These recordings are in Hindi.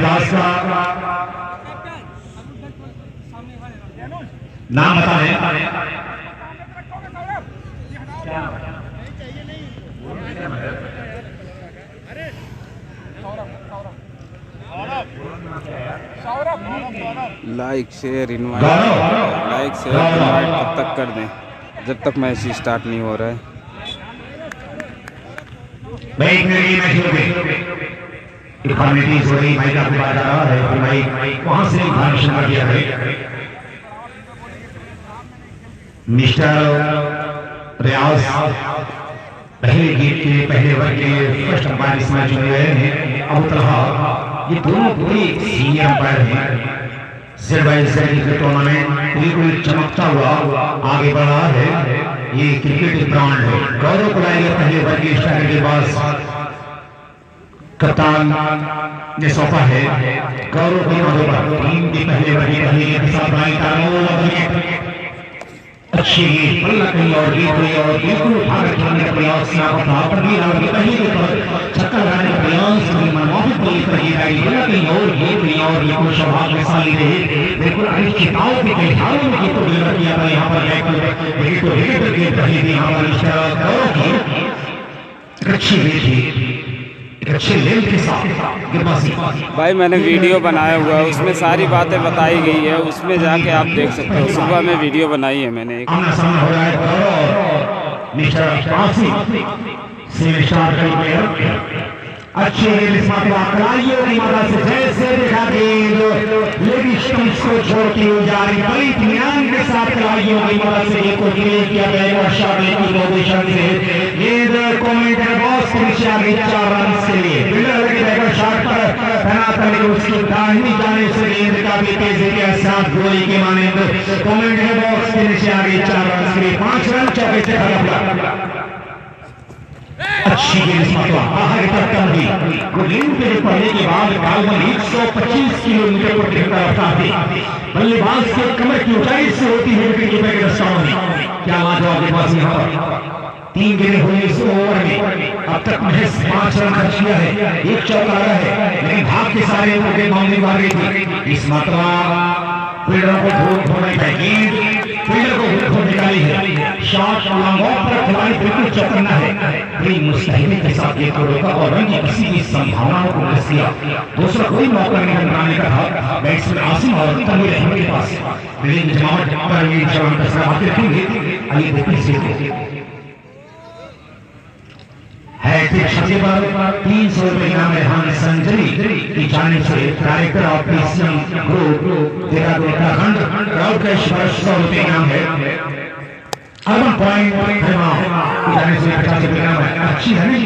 गेंदबाज का नाम बता दें। Like share invite, like share invite तब तक कर दें जब तक मैच स्टार्ट नहीं हो रहा है। भाई फॉर्मेलिटीज हो रही, भाई का बात आ रहा है कि भाई वहां से इन्फॉर्मेशन कर दिया है। मिस्टर रियाज पहले गेम के पहले वर्ग के फर्स्ट अंपायर इस मैच में रहे हैं। अबू तलहा ये दोनों पूरे सीनियर अंपायर हैं। Z टूर्नामेंट बिल्कुल चमकता हुआ आगे बढ़ रहा है। ये क्रिकेट ब्रांड है। गौरव को लाएंगे पहले वर्ग के स्टार के बाद कप्तान ने सौंपा है। गौरव को टीम के पहले वर्ग के साथ अच्छी बल्ला कहीं और गीत हुई और बिल्कुल भाग खेलने का प्रयास यहाँ पर था। पर भी पहले के पर छक्का लगाने का प्रयास मनमोहक बल्ले पर ये आई बल्ला कहीं और गीत हुई और बिल्कुल सौभाग्य में साली रहे। बिल्कुल अनिश्चितताओं के कल्याणों में गीत को डिलीवर किया था। यहाँ पर विकेट को विकेट गेंद रही थी। यहाँ पर गौरव की अच्छी गेंद थी, अच्छे लेवल के साथ गेंदबाजी। भाई मैंने वीडियो बनाया हुआ है, उसमें सारी बातें बताई गई है, उसमें जाके आप देख सकते हो। सुबह में वीडियो बनाई है मैंने एक। आमना सामना हो रहा है मिस्टर कासिम सेमिस्टार का प्लेयर। अच्छे कलाइयों की मदद से जैसे देखा लेडी स्टंप्स को छोड़ती हुई जा रही बड़ी इत्मीनान के साथ कलाइयों की मदद से गेंद को क्लियर किया गया और शॉट की पोजीशन से गेंद कमेंटेटर बॉक्स के नीचे आ गई 4 रन के लिए। फील्डर लगे रहेगा शॉट पर तैनात करने उसकी दाहिनी जाने से गेंद काफी तेजी के साथ गोली के मानिंद कमेंटेटर बॉक्स के नीचे आ गई 4 रन के लिए। 5 रन चौके से अच्छी गेंद बाहर तक हुई। गेंद के पड़ने के बाद बालबन 125 किलोमीटर पर रफ्तार थी। बल्लेबाज के कमर की ऊंचाई से होती है विकेट कीपर के दस्तानों में। क्या लाजवाब गेंदबाजी यहाँ पर। 3 गेंदें हुई इस ओवर में, अब तक महज 5 रन खर्च किया है, 1 चौका लगा है, लेकिन भाग के सारे बाउंड्री मार गई थी। इस मात्रा फील्डरों को धोना चाहिए, फील्डर को निकाली है। शॉट लॉन्ग ऑफ पर खिलाड़ी बिल्कुल चौकन्ना है। बड़ी मुस्तैदी के साथ ये रोका और रन की किसी भी संभावनाओं को मिस किया। दूसरा कोई मौका नहीं बनाने का था बैट्समैन आसिम और तनवीर अहमद के पास। लेकिन जमावट पर ये जवान का सलाह रखेंगे। आइए देखते हैं है छक्के पर 300 रुपए इनाम रेहान संजरी की जानिब से director of PCM group Dehradun Uttarakhand crowd cash 100 रुपए इनाम है। अर्बन पॉइंट की जानिब से 50 रुपए इनाम है। अच्छी रनिंग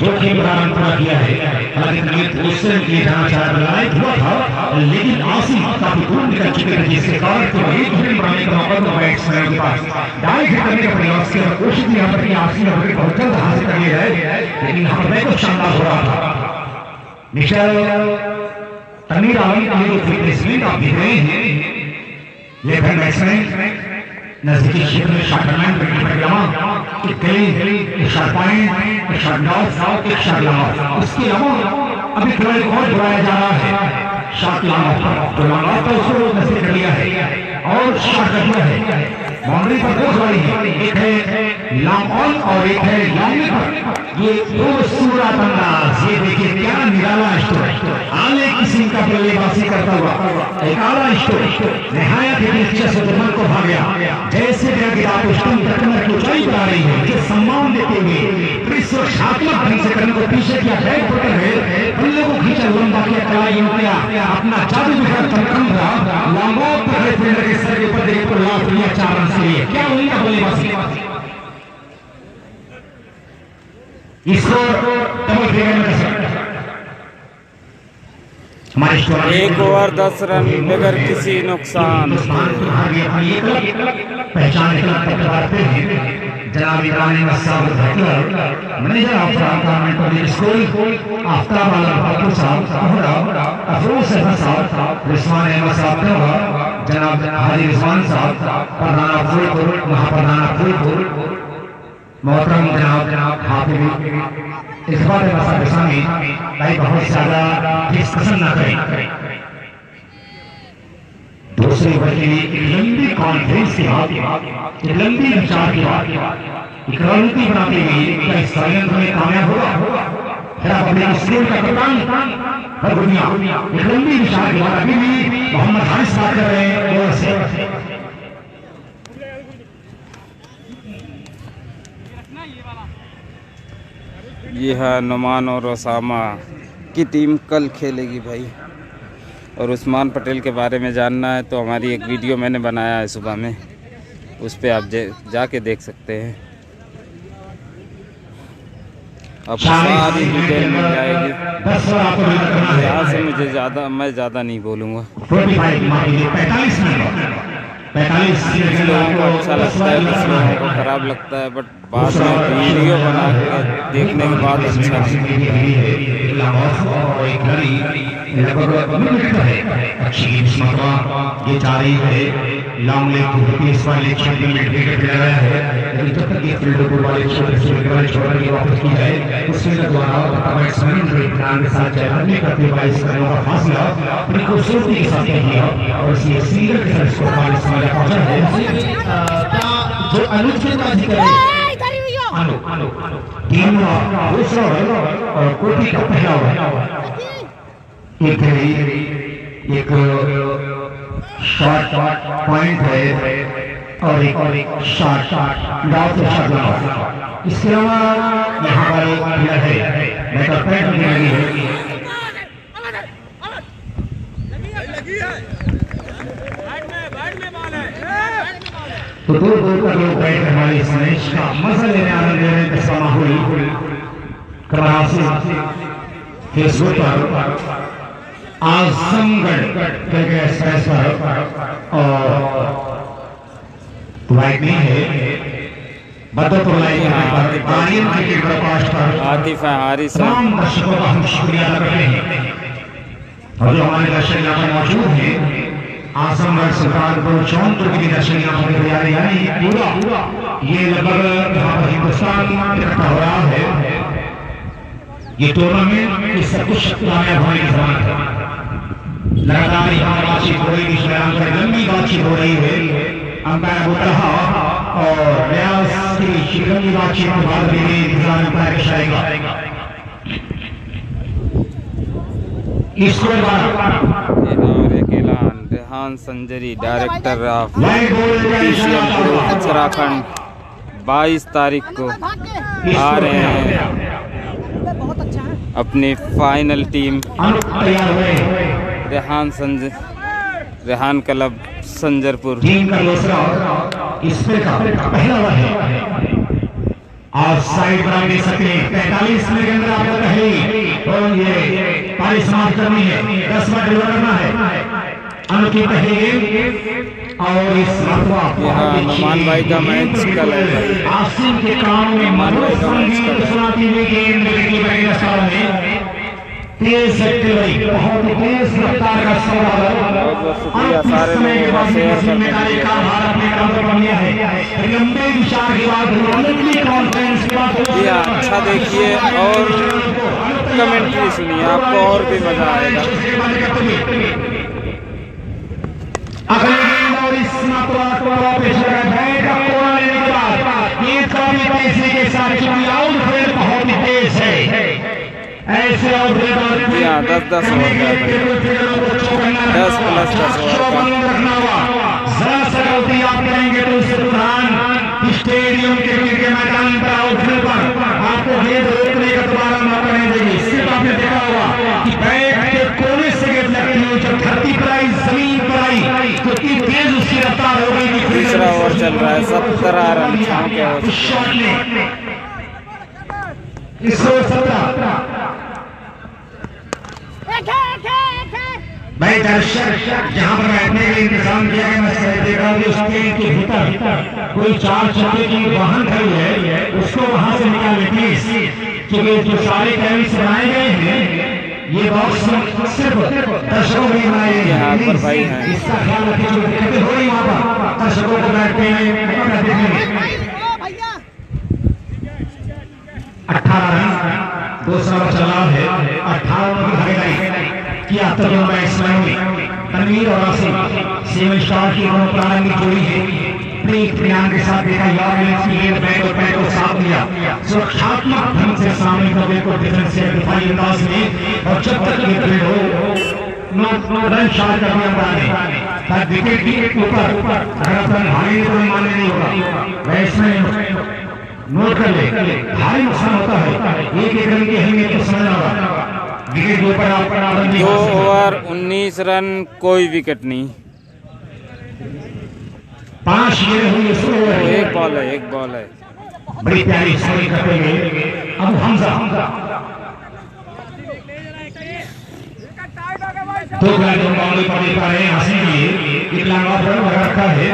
जो खेल रन पूरा किया है। हालांकि दूसरे किए जाना चाह रहा था, लेकिन आसिम काफी दूर निकल चुके थे जिसके कारण एक विकेट बनाने का मौका था बैट्समैन के पास। डाई हिट करने का प्रयास किया, कोशिश यहाँ पर की आसिम ने विकेट बहुत जल्द हासिल कर लिया है, लेकिन यहाँ पर बहुत शानदार हो रहा था। मिस्टर तनवीर आलम का रिप्लेसमेंट आप देख रहे हैं। लेफ्ट हैंड बैट्समैन नजदीकी क्षेत्र में शॉट बनाने एक शॉट पॉइंट, एक शॉट डॉट, एक शॉट लॉन्ग। उसके अलावा अभी खिलाड़ी को और बुलाया जा रहा है। शॉट लॉन्ग तो लॉन्ग ऑफ पर उसको नजदीक कर लिया है और शॉट कर दिया है। बाउंड्री पर 2 खिलाड़ी हैं, एक है लॉन्ग ऑन और एक है लॉन्ग पर। ये 2 सूरत अंदाज, ये देखिए क्या निराला स्ट्रोक। आले किस्म का बल्लेबाजी करता हुआ एक आला स्ट्रोक नहायत ही दिलचस्प दुश्मन को भाग गया। जैसे आप कमर की ऊंचाई पर आ रही है, जो सम्मान देते हुए सुरक्षात्मक ढंग से करने को पीछे किया बैक पकड़ है, बल्ले को खींचा लंबा किया, कलाइयों किया, अपना जादू दिखा तमकम रहा। लंबा पकड़े फील्डर के सर के ऊपर देखो को लाभ लिया 4 रन से। क्या हुई ना बल्लेबाजी इसको डबल फेवर में कर सकता हमारे 1 ओवर 10 रन बगैर किसी नुकसान। पहचान जनाब Ibrahim manager of government public school, Aftab Alam Thakur साहब, अफरोज साहब, रिजवान अहमद साहब, जनाब हाजी रिजवान साहब, प्रधान फूलपुर, महाप्रधान फूलपुर, मोहतरम जनाब हाफिज इस बात में मसामी भाई बहुत ज्यादा डिस्कशन ना करें। दूसरी वजह एक लंबी कॉन्फ्रेंस की बात, एक लंबी विचार की बात, एक रणनीति बनाते हुए क्या इस षड्यंत्र में कामयाब होगा? फिर आप अपने स्कूल का कप्तान हर दुनिया एक लंबी विचार की बात अभी भी मोहम्मद हारिस बात कर रहे हैं। ये है नुमान और ओसामा की टीम कल खेलेगी भाई। और उस्मान पटेल के बारे में जानना है तो हमारी एक वीडियो मैंने बनाया है सुबह में, उस पर आप जाके देख सकते हैं, अब सारी डिटेल मिल जाएगी। यहाँ से मैं ज़्यादा नहीं बोलूँगा। 45 कुछ लोगों को अच्छा लगता है, कुछ लोगों को ख़राब लगता है, बट बाद में वीडियो बना के देखने के बाद अच्छा ये जारी है। लॉन्ग लेग होती है, इस बार लेग शॉट में विकेट लगाया है, लेकिन जब तक ये फील्डर वाले छोटे से विकेट छोड़ के वापस की जाए उस फील्डर द्वारा बैट्समैन के साथ जयराम करते हुए 22 रनों का फासला बड़ी खूबसूरती के साथ किया और इसी सिंगल के साथ स्कोर 42 में पहुंचा है। जो अनुज का जिक्र है, टीम का दूसरा और कोटी का पहला एक शॉट पॉइंट है और एक शॉट डाउट से शॉट लगा। इसके अलावा यहाँ पर एक प्लेयर है बैटर पैड में लगी है, तो दूर का लोग बैठ हमारे इस मैच का मजा लेने आनंद ले रहे हैं। इसका माहौल कराची फेसबुक पर आजमगढ़ करके एक्सप्रेस पर और लाइक नहीं है बदतुर लाइक पर आर्यन क्रिकेट ब्रॉडकास्ट पर आतिफ हारिस तमाम दर्शकों का हम शुक्रिया अदा करते हैं। और जो हमारे दर्शक यहाँ पर मौजूद हैं आजमगढ़ सुल्तानपुर जौनपुर की दर्शक यहाँ पर तैयारी यानी पूरा ये लगभग यहाँ पर हिंदुस्तान इकट्ठा हो रहा है। ये टूर्नामेंट इस सब कुछ कामयाब होने की जरूरत है। लगातार यहाँ बातचीत हो रही है, लंबी बातचीत हो रही है, अंपायर बुतरहा और रियाज की लंबी बातचीत के बाद भी इंतजार अंपायर करेगा। ईश्वर रेहान संजरी डायरेक्टर ऑफ उत्तराखंड 22 तारीख को आ रहे हैं अपनी final team Rehan club Sanjarpur. Team का दूसरा पहला है और साइड बना दे सकते 45 मिनट के अंदर आपको पहली और ये पारी समाप्त करनी है, 10 मिनट डिलीवर करना है। अनुकी पहली और इस नुमान भाई का मैच कल है। आसिम के काम में मनोज संगीत सुनाती हुई गेंद में तेज सकते भाई बहुत तेज रफ्तार का शुक्रिया सारे लंबे विचार के बाद अच्छा देखिए और कमेंट्री सुनिए, आपको और भी मजा आएगा। और इस के साथ बहुत ही तेज है। ऐसे 10-10 ओवर का 10 + 10 ओवर जरा सा गलती आप करेंगे तो उसके दौरान स्टेडियम के मैदान पर आउटफील्ड पर आपको गेंद रोकने का दोबारा मौका नहीं देगी। सिर्फ आपने देखा होगा कि बैट के कोने से गेंद लगती है, जब धरती पर आई जमीन पर आई तो इतनी तेज उसकी रफ्तार हो गई। तीसरा ओवर चल रहा है, 17 रन शॉट ने 117 भाई दर्शक जहाँ पर बैठने के इंतजाम किया है, मैं देख रहा हूँ उसके भीतर कोई 4 चक्के की वाहन खड़ी है, उसको वहां से निकालें प्लीज, क्योंकि जो सारे कैबिनेट बनाए गए हैं ये बॉक्स सिर्फ दर्शकों के लिए बनाए गए हैं। इसका ख्याल रखें, जो दिक्कतें हो रही वहाँ पर दर्शकों को बैठते हैं 18 रन 200 चला है 18 की भागीदारी किया तजुर्बा बैट्समैनों ने तनवीर और आसिफ 7 स्टार की दोनों प्रारंभिक जोड़ी है इत्मीनान के साथ देखा यार की गेंद बैट और पैर को साफ लिया सुरक्षात्मक ढंग से सामने कबे को डिफेंस से दिफाई अंदाज में और जब तक ये फील्ड हो नो रन शॉट का भी अंदाज है ताकि विकेट के ऊपर अगर अपन भारी तो मानने नहीं होगा बैट्समैन नोट कर ले भारी नुकसान होता है एक रन की अहमियत को समझना होगा विकेट के ऊपर आप 2 ओवर 19 रन कोई विकेट नहीं 5 गेंद हुई एक बॉल है बड़ी प्यारी स्कोरिंग करते हुए अब हमजा 2 बाउंड्री पर ले पा रहे हैं हासिल किए एक लॉन्ग ऑफ रन लगा रखा है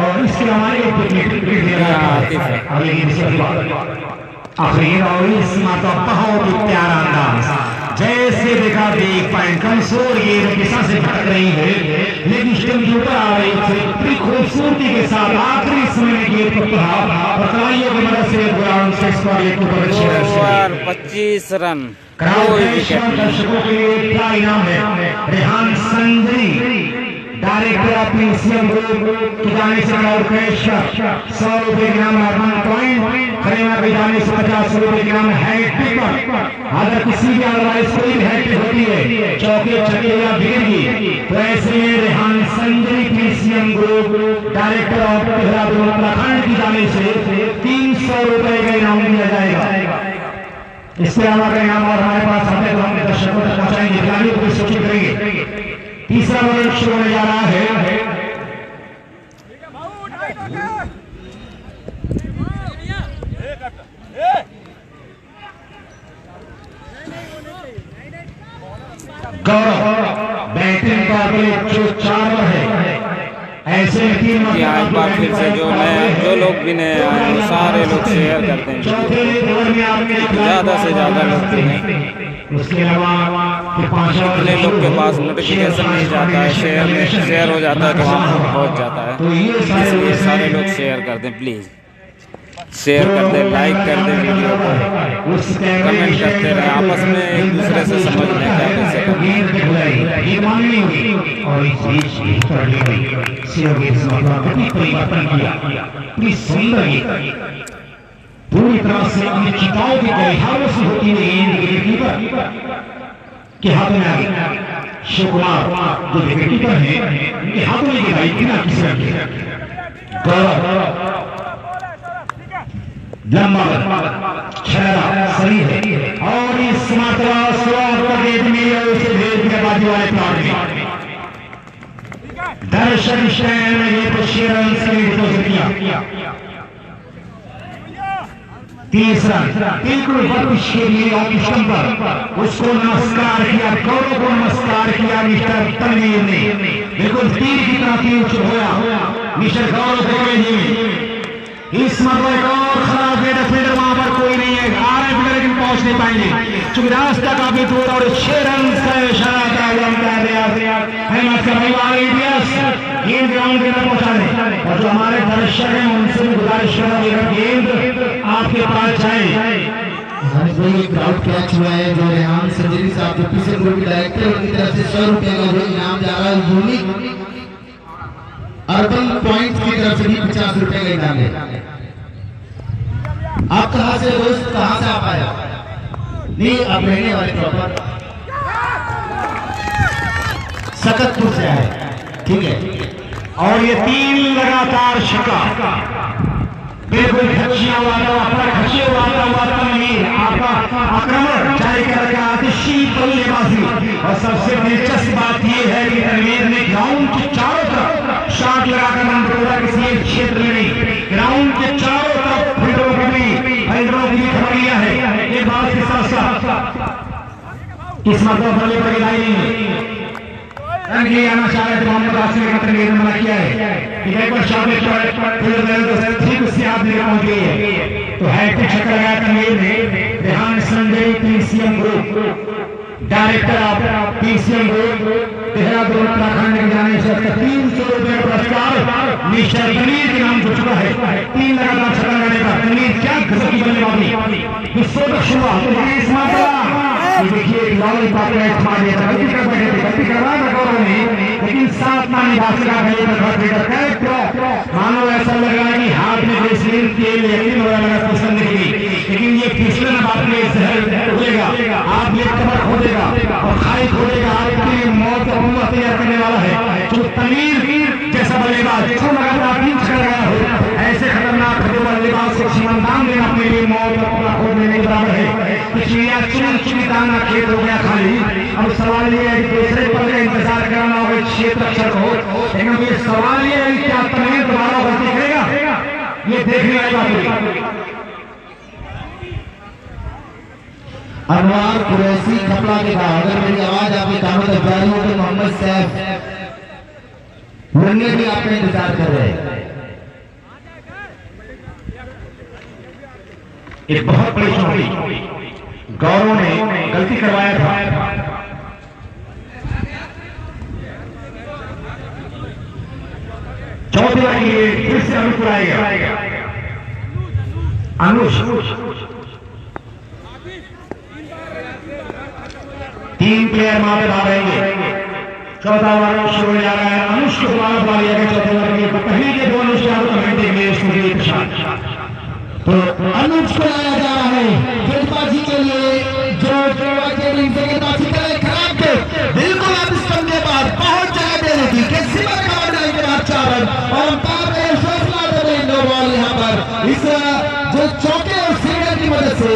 और इसके हमारे एक विकेट दे रहा है अगले गेंद से आखिरी और इस माता बहुत ही प्यारा अंदाज जैसे देखा देख पाए कमजोर गेंद किसा से भटक रही है लेकिन स्टंप के ऊपर आ रही है इतनी खूबसूरती के साथ आखिरी समय में गेंद को पकड़ा और खिलाड़ियों की मदद से ग्राउंड से स्कोर एक ऊपर 25 रन दर्शकों के लिए क्या इनाम है Rehan Sanjari director of PCM group की जाने से क्राउड कैश 100 रुपए के नाम अर्बन पॉइंट खरीमा की जाने से 50 रुपए के नाम हैट्रिक अगर किसी भी अदरवाइज कोई भी हैट्रिक होती है चौके छक्के या बिगड़गी तो ऐसे में Rehan Sanjari PCM group director of Dehradun Uttarakhand की जाने से 300 रुपए का इनाम दिया जाएगा इसके अलावा का इनाम और हमारे पास आते तो हम दर्शकों तक पहुंचाएंगे खिलाड़ियों को भी सूचित करेंगे तीसरा बॉल शुरू होने जा रहा है गौरव बैटिंग का जो 4 है ऐसे तीन एक बार फिर से जो लोग भी नए आए हैं सारे लोग शेयर करते हैं ज़्यादा से ज़्यादा लोग भी नहीं उसके अलावा अपने लोग के पास नोटिफिकेशन नहीं जाता है शेयर हो जाता है तो वहाँ पहुँच जाता है इसलिए सारे लोग शेयर कर दें प्लीज़ शेयर कर दें लाइक कर दें वीडियो को कमेंट करते रहे आपस में एक दूसरे से समझ लें क्या कैसे पूरी तरह से अनिश्चितताओं के गलिहारों से होती हुई गेंद विकेटकीपर के हाथ में आ गई शिव कुमार जो विकेटकीपर है उनके हाथों में गिराई बिना किसी रन के गौरव लंबा छलरा सही है और इस मात्रा स्वाद का गेंद में उसे भेज दिया बाजू वाले प्लाट में दर्शक स्टैंड में ये तो 6 रन से किया तीसरा बिल्कुल बख्श के लिए ऑप्शन पर उसको नमस्कार किया गौरव को नमस्कार किया मिस्टर तनवीर ने बिल्कुल तीर की तरह तीर होया मिस्टर गौरव को इस मतलब एक और खराब फील्डर वहां पर कोई नहीं है आ रहे फील्डर लेकिन पहुंच नहीं पाएंगे चूंकि रास्ता काफी दूर और 6 रन का इशारा कर गेंद ग्राउंड के अंदर पहुंचाने और जो हमारे दर्शक हैं उनसे भी गुजारिश करेंगे गेंद आपके पास जाए क्राउड कैच हुआ है जो रेहान संजरी साहब जो पीछे ग्रुप के डायरेक्टर उनकी तरफ से 100 रुपए का जो इनाम जा रहा है यूनिक अर्बन पॉइंट की तरफ से भी 50 रुपए का इनाम है। आप कहां से दोस्त कहां से आप आए? नहीं आप रहने वाले प्रॉपर सकतपुर से आए, ठीक है। और ये 3 लगातार छक्का बिल्कुल खचिया वाला तनवीर आपका आक्रमण जारी करके आतिशी बल्लेबाजी और सबसे दिलचस्प बात यह है कि तनवीर ने ग्राउंड के चारों तरफ शॉट लगाकर रन तोड़ा, किसी एक क्षेत्र में नहीं ग्राउंड के चारों तरफ फील्डरों की भी खबर लिया है। एक बात के साथ साथ इस मतलब बल्ले पर गिराई रन के आना चाह रहे थे मोहम्मद आसिफ ने तनवीर ने मना किया है कि एक बार शॉट ठीक उससे हाथ में पहुंच गई है तो हैट्रिक छक्का लगाया तनवीर ने। Rehan Sanjari PCM group director of PCM group Dehradun Uttarakhand के जाने से 300 रुपए का पुरस्कार मिस्टर तनवीर के नाम जुड़ चुका है। 3 लगातार छक्का लगाने का तनवीर क्या गजब की बल्लेबाजी, विश्व का शुरुआत इस मामला। देखिए लॉलीपॉप कैच मार दिया था, गलती कर बैठे थे, गलती करवाया था गौरव ने, लेकिन साथ ना निभा सका। मानो ऐसा लग रहा है कि हाथ में ग्लिसरीन तेल यकीन हो रहा है पसंद नहीं, लेकिन ये फिसलन आपके जहर उड़ेगा, आप ये कमर खोदेगा और खाई खोदेगा, आपकी मौत का हमला तैयार करने वाला है। जो तनवीर जैसा बल्लेबाज देखो लगातार 3 छक्के लगाया हो, ऐसे खतरनाक बल्लेबाज को सीमांतान देना अपने लिए मौत का हमला खोदने नहीं बराबर है। पिछलिया चुनी दाना खेत हो गया खाली। अब सवाल ये है कि दूसरे पल का इंतजार करना होगा क्षेत्र रक्षक हो, लेकिन ये सवाल ये है कि क्या तनवीर दोबारा गलती करेगा, ये देखने वाली बात होगी। अनवार कुरैशी कपड़ा के बाद अगर मेरी आवाज आपके कानों तक जा रही हो तो मोहम्मद सैफ मुन्ने भी आपका इंतजार कर रहे हैं। एक बहुत बड़ी चुनौती गौरव ने गलती करवाया था। चौथे बार के लिए फिर से अनुज बुलाएगा। अनुज 3 प्लेयर मारे भागेंगे। चौथा ओवर शुरू हो जा रहा है। अनुज को दोबारा बुला लिया गया चौथे ओवर के पहले के 2 अनुज तो अनुज को लाया जा रहा है गेंदबाजी के लिए, जो गेंदबाजी करे खराब थे बिल्कुल। अब इस पंजे पर बहुत जगह दे देगी कि सिमर का डाल के बाद 4 रन और अंपायर ने फैसला दे दी नो बॉल। यहाँ पर इस जो चौके और सिंगल की वजह से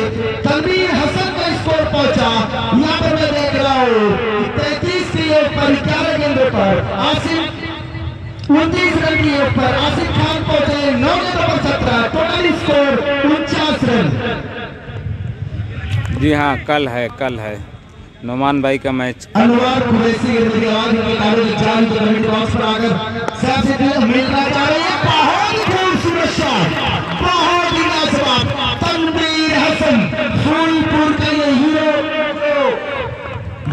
तनवीर हसन का स्कोर पहुंचा। यहाँ पर मैं देख रहा हूँ 33 के ऊपर 11 गेंदों पर आसिफ 29 रन के ऊपर आसिफ खान पहुंचे 9 गेंदों पर 17, टोटल स्कोर 49 रन। जी हाँ, कल है नुमान भाई का मैच। अनवार कुरैशी की आवाज में कारों चाल को कमेंट बॉक्स पर आकर सबसे मिलना चाह रहे हैं। बहुत खूबसूरत शॉट, बहुत ही लाजवाब तनवीर हसन फूलपुर का ये हीरो।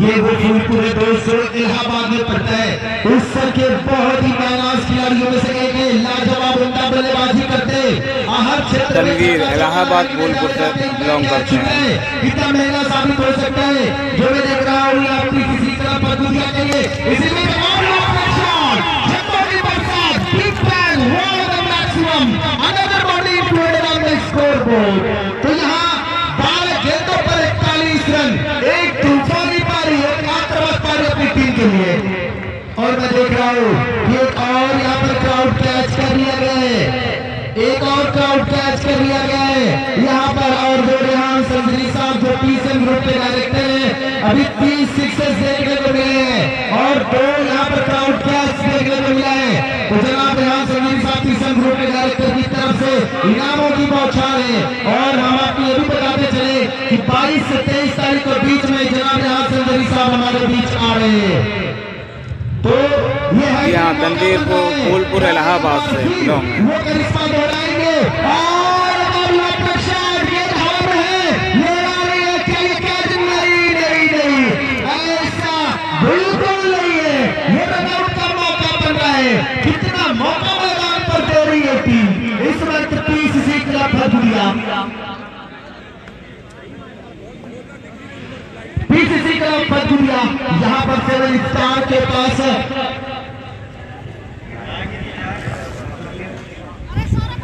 ये वो फूलपुर है दोस्तों, इलाहाबाद में पड़ता है। उस सर के बहुत ही बानाज खिलाड़ियों में से एक है, लाजवाब उनका बल्लेबाजी करते हर क्षेत्र में। तनवीर इलाहाबाद फूलपुर से बिलोंग करते हैं। कितना महंगा साबित हो सकता है जो मैं देख रहा हूँ आपकी किसी तरह पदुदिया के लिए। इसी में तो यहाँ 12 गेंदों पर 41 रन, एक तूफानी पारी, एक आक्रमक पारी अपनी टीम के लिए। और मैं देख रहा हूँ एक और यहाँ पर क्राउड कैच कर लिया गया है, एक और क्राउड कैच कर लिया गया है यहाँ पर। और जो रेहान संजरी साहब जो पीएसएम ग्रुप के डायरेक्टर हैं, अभी 30 सिक्सेस देखने को मिले हैं और 2 यहाँ पर क्राउड कैच देखने को मिला है। तो जनाब रेहान संजरी साहब पीएसएम ग्रुप के डायरेक्टर की तरफ से इनामों की बौछार है। और हम आपको ये भी बताते चले कि 22 से 23 तारीख के बीच में जनाब रेहान संजरी साहब हमारे बीच आ रहे हैं। तो ये है यहाँ तनवीर को फूलपुर इलाहाबाद से बिलोंग है। वो करिश्मा दोहराएंगे और ये हवा में है, ये आ रही है क्या ये कैच? नहीं, ऐसा बिल्कुल नहीं है। ये रनआउट का मौका बन रहा है। कितना मौका मैदान पर दे रही है टीम इस वक्त। PCC club Bhaduria, PCC club Bhaduria यहाँ पर 7 स्टार के पास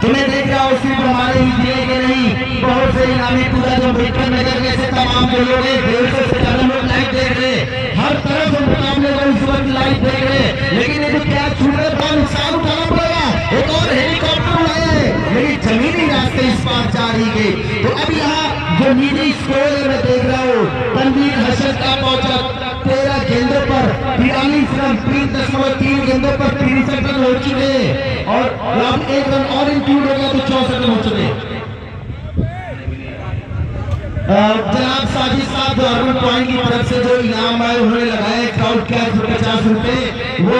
तो मैं देख रहा हूँ सिर्फ हमारे ही जिले के नहीं, बहुत से इनामी पूरा जो बेटर नगर में से तमाम जो लोग 150 से ज्यादा लोग लाइव देख रहे हैं। हर तरफ से मुकाबले को इस वक्त लाइव देख रहे हैं। लेकिन ये जो कैच छूट रहे बड़ा नुकसान उठाना पड़ेगा। एक और हेलीकॉप्टर उड़ाया है, लेकिन जमीनी रास्ते इस पार जा रही गई। तो अब यहाँ जो नीली स्कोर है मैं देख रहा हूँ तनवीर हसन का पहुंचा 13 गेंदों पर 43 रन, 3.3 गेंदों पर 63 रन हो चुके हैं। और अब 1 रन और इंक्लूड हो गया तो 64 रन हो चुके। जनाब साजिद साहब जो अर्बन पॉइंट की तरफ से जो इनाम आए उन्होंने लगाए क्राउड कैच 50 रुपए, वो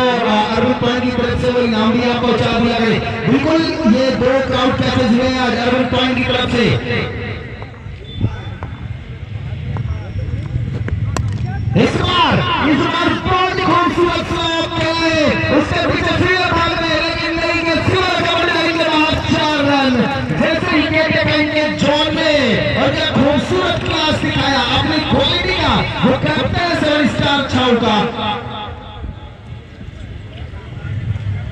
अर्बन पॉइंट की तरफ से वो इनाम भी आप पहुंचा दिया गए। बिल्कुल ये 2 क्राउड कैचेज हुए आज अर्बन पॉइंट की तरफ से। इस बार बहुत खूबसूरत स्लॉप के उसके पीछे फिर भाग रहे, लेकिन नहीं लड़काओं का।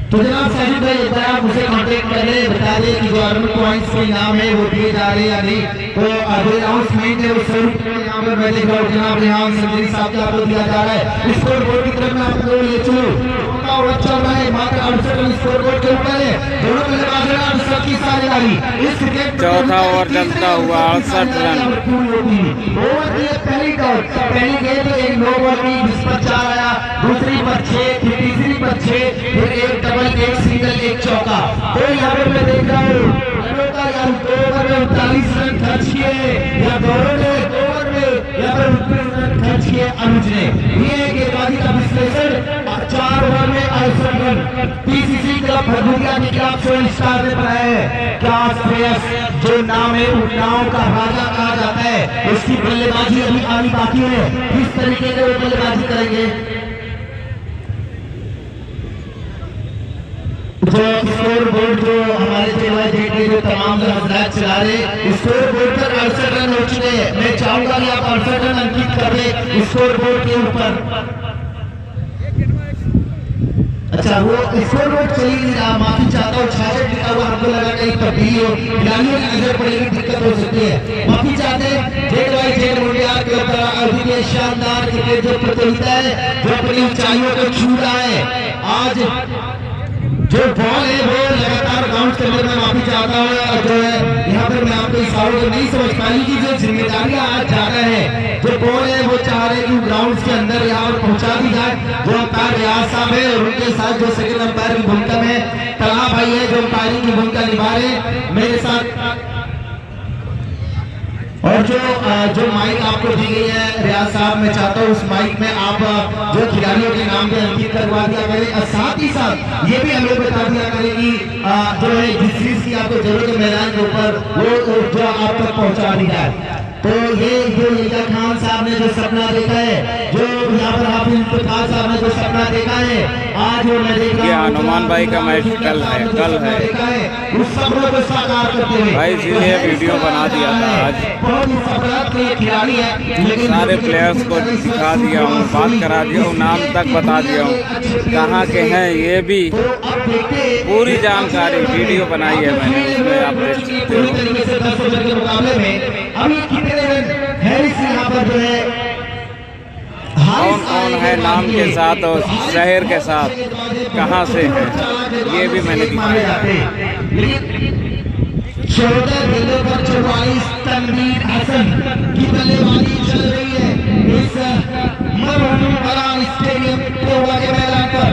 तो जनाब साजिद भाई एक बार आप मुझे कांटेक्ट कर ले, बता दे कि जो अर्बन पॉइंट्स के इनाम है वो दिए जा रहे हैं या नहीं। तो अनाउंसमेंट है वो 100 रुपये के इनाम है। मैं देख रहा हूँ जनाब रेहान संजरी साहब के आपको दिया जा रहा है। स्कोर बोर्ड की तरफ में आप लोग ले चलो, चल रहा है मात्र 68 रन स्कोर बोर्ड के ऊपर है। दोनों बल्लेबाजों सबकी साझेदारी इस क्रिकेट चौथा ओवर चलता हुआ 68 रन। ओवर की पहली डॉट, पहली गेंद एक नो बॉल की जिस पर 4 आया, दूसरी पर 6, फिर तीसरी पर 6, फिर एक डबल, एक सिंगल, एक चौका। तो यहाँ पे मैं देख रहा हूँ 2 ओवर में 39 रन खर्च किए या गौरव ने 2 ओवर में यहाँ पर 29 रन खर्च किए अनुज ने। ये है गेंदबाजी का विश्लेषण। 4 ओवर में 68 रन पीसीसी क्लब भरभूतिया के खिलाफ शोइंग स्टार ने बनाया है। क्लास श्रेयस जो नाम है उन्नाव का राजा कहा जाता है, उसकी बल्लेबाजी अभी आनी बाकी है। किस तरीके से वो बल्लेबाजी करेंगे, जो स्कोर बोर्ड जो हमारे चैनल देख रहे जो तमाम हजरात चला रहे, स्कोर बोर्ड पर 68 रन हो चुके हैं। मैं चाहूंगा कि आप 68 रन अंकित कर दे स्कोर बोर्ड के ऊपर। अच्छा वो स्कोर बोर्ड चली नहीं रहा, माफी चाहता हूँ। 66 लिखा हुआ हमको लगा कहीं तब्दीली हो, खिलाड़ियों की नजर पड़ेगी, दिक्कत हो सकती है, माफी चाहते हैं। जेड वाई जेड मुंडियार के ऊपर अभी ये शानदार क्रिकेट जो प्रतियोगिता है जो अपनी ऊंचाइयों को छू रहा है। आज जो बॉल है वो लगातार बाउंस करने में माफी चाहता हूँ। जो है यहाँ पर मैं आपको इशारों को नहीं समझ पाई कि जो जिम्मेदारियां आज ज्यादा है, जो बॉल है वो चाह रहे कि ग्राउंड के अंदर यहाँ पर पहुंचा दी जाए। जो अंपायर रियाज साहब है और उनके साथ जो सेकंड अंपायर की भूमिका में तला भाई है जो अंपायरिंग की भूमिका निभा रहे मेरे साथ। और जो माइक आपको दी गई है रियाज साहब, मैं चाहता हूँ उस माइक में आप जो खिलाड़ियों के नाम पे अंकित करवा दिया करें और साथ ही साथ ये भी हमें बता दिया करें कि जो है जिस चीज की आपको जरूरत है मैदान के ऊपर वो जो आप तक पहुंचा दी जाए। तो ये जो ईजा खान साहब ने जो सपना देखा है, जो यहाँ पर हाफिज इफ्तिखार साहब ने जो सपना देखा है, आज वो मैं देख रहा हूँ हनुमान भाई का मैच कल है उस सपनों को साकार करते हुए भाई, इसीलिए वीडियो बना दिया था आज। बहुत ही सफलता के खिलाड़ी है, लेकिन सारे प्लेयर्स को दिखा दिया हूँ, बात करा दिया हूँ, नाम तक बता दिया हूँ, कहाँ के हैं ये भी पूरी जानकारी वीडियो बनाई है मैंने, उसमें आप देख सकते हो। तरीके से 10 ओवर के मुकाबले में अभी कितने रन हैरिस यहाँ पर जो है कौन कौन है नाम के साथ और शहर के साथ कहाँ से है ये भी मैंने दिखाया है। 14 गेंदों पर 44 तनवीर हसन की बल्लेबाजी चल रही है इस मरहूम बरान स्टेडियम कोवा के मैदान पर।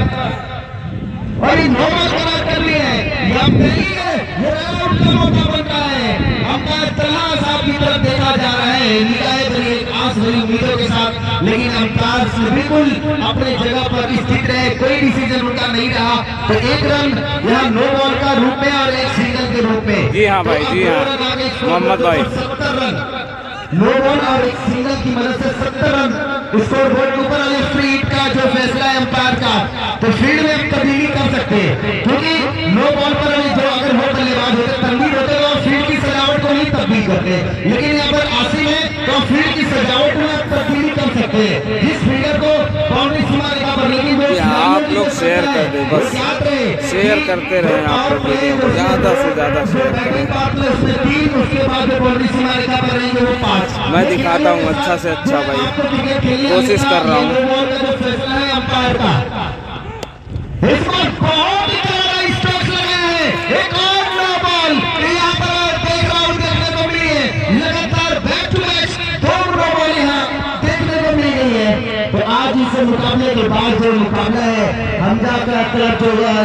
और इन नोबल करार कर लिए हैं, यह पहली है, ये राउंड का मौका बन रहा है। अंपायर तलहा साहब की तरफ देखा जा रहा है निगाहें भरी आस भरी उम्मीदों के साथ, लेकिन अंपायर बिल्कुल अपने जगह पर स्थित रहे, कोई डिसीजन उनका नहीं रहा। तो 1 रन यहाँ नो बॉल का रूप में और 1 सिंगल के रूप में। जी हाँ भाई, जी हाँ मोहम्मद भाई, 70 रन नो बॉल और 1 सिंगल की मदद से 70 रन स्कोर बोर्ड के ऊपर। फ्री हिट का जो फैसला है अंपायर का, तो फील्ड में हम तब्दीली कर सकते हैं, क्योंकि नो बॉल पर जो अगर वो बल्लेबाज होते तंबीर होते तो फील्ड की सजावट को नहीं तब्दील करते, लेकिन यहाँ पर आसिम है तो फील्ड की सजावट में तब्दीली कर सकते हैं जिस फील्डर को बाउंड्री सीमा रेखा पर। लेकिन आप लोग शेयर कर दे, बस शेयर करते रहे आप लोग वीडियो को, ज़्यादा से ज़्यादा शेयर करें। उसमें 3, उसके बाद जो बाउंड्री सीमा रेखा पर रहेंगे वो 5। मैं दिखाता हूँ अच्छा से अच्छा भाई, कोशिश कर रहा हूँ। फैसला है अंपायर का, इस पर बहुत ही तगड़ा स्ट्रोक लगा है। एक और नो बॉल यहाँ पर देख रहा हूँ देखने को मिली है, लगातार back to back 2 no ball यहाँ देखने को मिल गई है। तो आज इस मुकाबले के बाद जो मुकाबला है हमजा का क्लब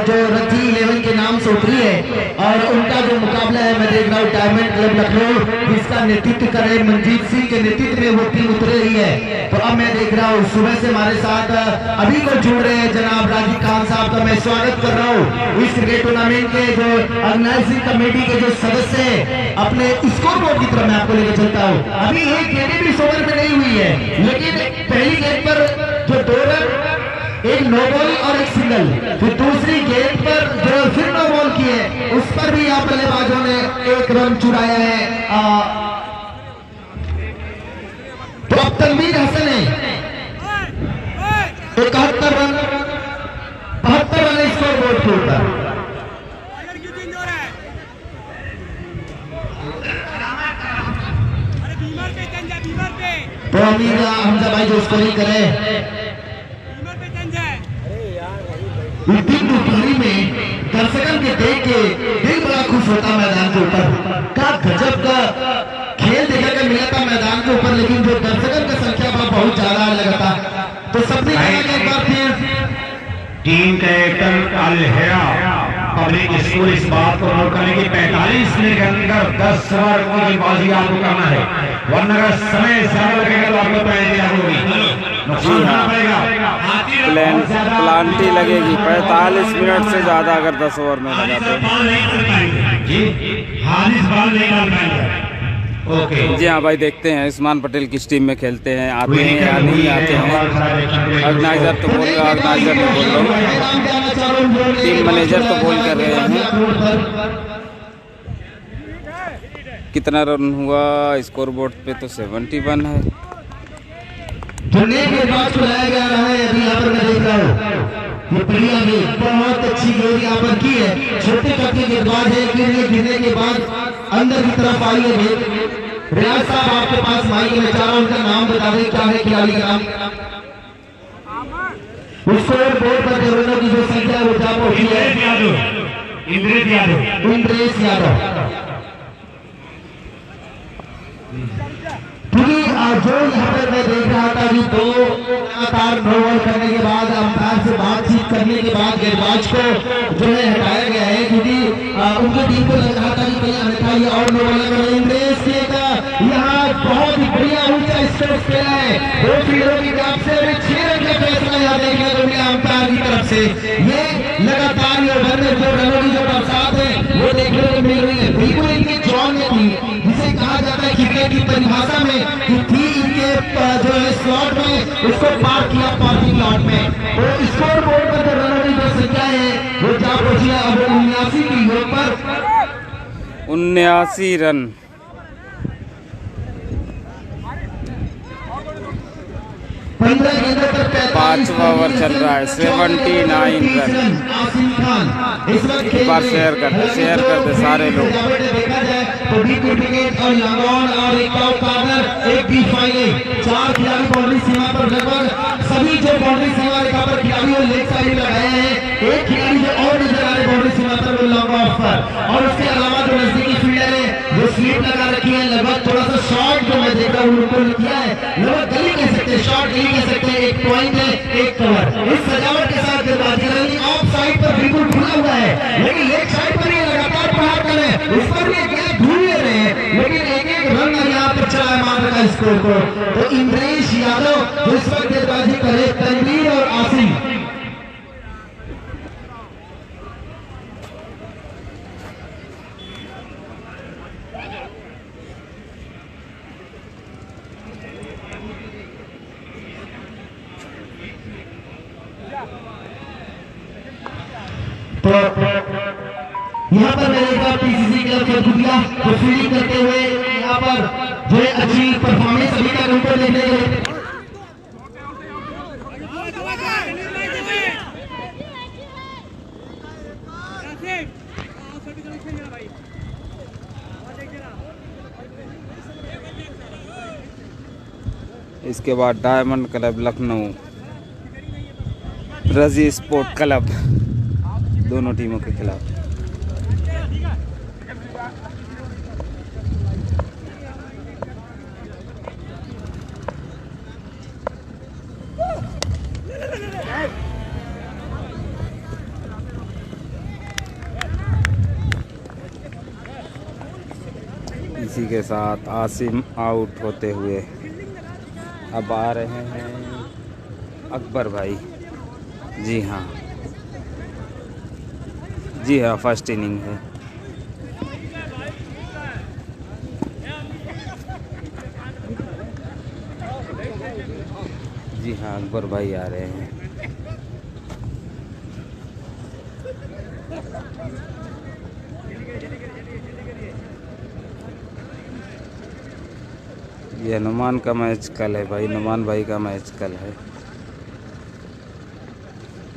जो रणजी 11 के नाम से उतरी है, और उनका जो मुकाबला है मैं देख रहा हूँ डायमंड क्लब लखनऊ जिसका नेतृत्व कर रहे मनजीत सिंह के नेतृत्व में वो टीम उतर रही है। तो अब मैं देख रहा हूँ सुबह से हमारे साथ अभी को जुड़ रहे हैं जनाब राजीव खान साहब का मैं स्वागत कर रहा हूँ। इस क्रिकेट टूर्नामेंट के जो ऑर्गेनाइजिंग कमेटी के जो सदस्य हैं, अपने स्कोर बोर्ड की तरफ मैं आपको लेकर चलता हूँ। अभी एक गेंद भी इस ओवर में नहीं हुई है, लेकिन पहली गेंद पर जो 2 रन, 1 नो बॉल और 1 सिंगल, फिर दूसरी गेंद पर जो फिर नो बॉल की है उस पर भी यहाँ बल्लेबाजों ने 1 रन चुराया है। तो अब तनवीर हसन है करे। इस दिन दोपहरी में दर्शकों के देख के दिल बड़ा खुश होता मैदान के ऊपर। का गजब का खेल देखने को मिला था मैदान के ऊपर, लेकिन जो दर्शकों की संख्या बहुत ज्यादा लगता। तो सबने एक बार फिर टीम कैप्टन अलहेरा पब्लिक स्कूल इस बात को नोट करें कि 45 मिनट के अंदर 10 ओवर की गेंदबाजी आपको करना है, वरना अगर समय ज्यादा लगेगा तो आपको पेनल्टी होगी, नुकसान होना पड़ेगा। प्लांटी लगेगी 45 मिनट से ज्यादा अगर 10 ओवर में लगाते हैं। जी हारिस बॉल नहीं डाल पाएंगे। ओके जी हाँ भाई, देखते हैं उस्मान पटेल किस टीम में खेलते हैं, आते हैं या नहीं आते हैं। ऑर्गेनाइजर तो बोल रहा, ऑर्गेनाइजर तो बोल रहा, टीम मैनेजर तो बोल कर रहे हैं। कितना रन हुआ स्कोर बोर्ड पे तो 71 है। चलाया जा रहा है। अभी यहाँ पर मैं देख रहा हूँ ये बढ़िया गेंद, बहुत अच्छी गेंद यहाँ पर की है। छोटे कद के गेंदबाज है, गिरने के बाद अंदर की तरफ आई है गेंद। रियाज साहब आपके पास माइक में, चारों उनका नाम बता दें, क्या है खिलाड़ी का नाम। स्कोर बोर्ड पर रनों की जो संख्या वो क्या पहुंची है? इंद्रेश यादव। क्योंकि जो यहाँ पर मैं देख रहा था कि 2 लगातार 9 ओवर करने के बाद अंपायर से बातचीत करने के बाद गेंदबाज को जो है हटाया गया है, क्योंकि उनकी टीम को लग रहा था कि भैया अन्यथा ये और 9 ओवर इंद्रेश का यहाँ बहुत ही बढ़िया ऊंचा स्ट्रोक खेला है। 2 फील्डरों की तरफ से अभी 6 रन का फैसला यहाँ देखने को मिला अंपायर की तरफ से। ये लगातार ये ओवर में जो रनों की जो बरसात है वो देखने को मिल रही है। बिल्कुल इनके जॉन में थी, जिसे कहा जाता है क्रिकेट की परिभाषा में थी, इनके जो है स्लॉट में उसको पार किया पार्किंग लॉट में। तो स्कोर बोर्ड पर जो रनों की जो संख्या है वो क्या पहुंची है? अब 79 की योग पर 79 रन। 15 गेंदों पर 5वां ओवर चल रहा है, 79 रन। आसिम खान इस वक्त एक बार शेयर कर दे सारे लोग। देखा जाए तो विकेट विकेट और लॉन्ग और एक कॉर्नर, एक बीच फाइनल, 4 खिलाड़ी बाउंड्री सीमा पर, लगभग सभी जो बाउंड्री सीमा रेखा पर खिलाड़ी वो लेग साइड लगाए हैं। एक खिलाड़ी जो और नजर आ रहे बाउंड्री सीमा पर वो लॉन्ग ऑफ पर, और उसके अलावा जो नजदीकी फील्डर है वो स्लिप लगा रखी है। लगभग थोड़ा सा शॉर्ट जो मैं देख रहा हूँ उनको किया है, लगभग गली कह सकते हैं, शॉर्ट गली कह सकते हैं। एक पॉइंट है, एक कवर, इस सजावट के साथ गेंदबाजी ऑफ साइड पर बिल्कुल खुला हुआ है, लेकिन लेग साइड पर ये लगातार प्रहार कर रहे हैं, उस पर भी गैप ढूंढ ले रहे हैं, लेकिन एक रन यहाँ पर चला मान रखा स्कोर को। तो इंद्रेश यादव जो इस वक्त गेंदबाजी करे, तनवीर और आसिम। तो यहाँ पर मैंने एक बार पीसीसी क्लब चरकुटिया को फील्डिंग करते हुए यहाँ पर जो है अच्छी परफॉर्मेंस अभी तक उनको देखने को इसके बाद डायमंड क्लब लखनऊ, रजी स्पोर्ट क्लब, दोनों टीमों के खिलाफ। इसी के साथ आसिम आउट होते हुए अब आ रहे हैं अकबर भाई। जी हाँ, जी हाँ, फर्स्ट इनिंग है। जी हाँ, अकबर भाई आ रहे हैं। ये हनुमान का मैच कल है भाई, हनुमान भाई का मैच कल है।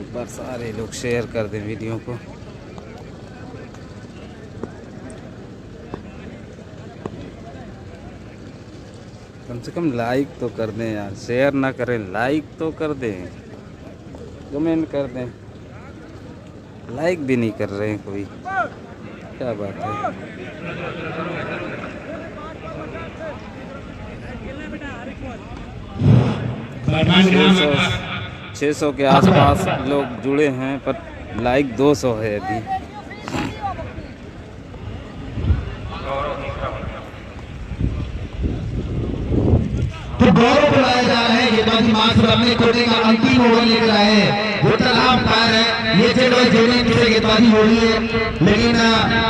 एक बार सारे लोग शेयर कर दें वीडियो को। कम से कम लाइक तो कर दें यार, शेयर ना करें, लाइक तो कर दें, कमेंट कर दें, लाइक भी नहीं कर रहे हैं कोई, क्या बात है। 600 के आसपास लोग जुड़े हैं, पर लाइक 200 है अभी। तो गौरव बुलाया जा रहा है गेंदबाजी मार्च पर अपने कोटे का अंतिम ओवर लेकर आए हैं। वो तालाब पार है, ये जगह जोड़ने की गेंदबाजी हो रही है, लेकिन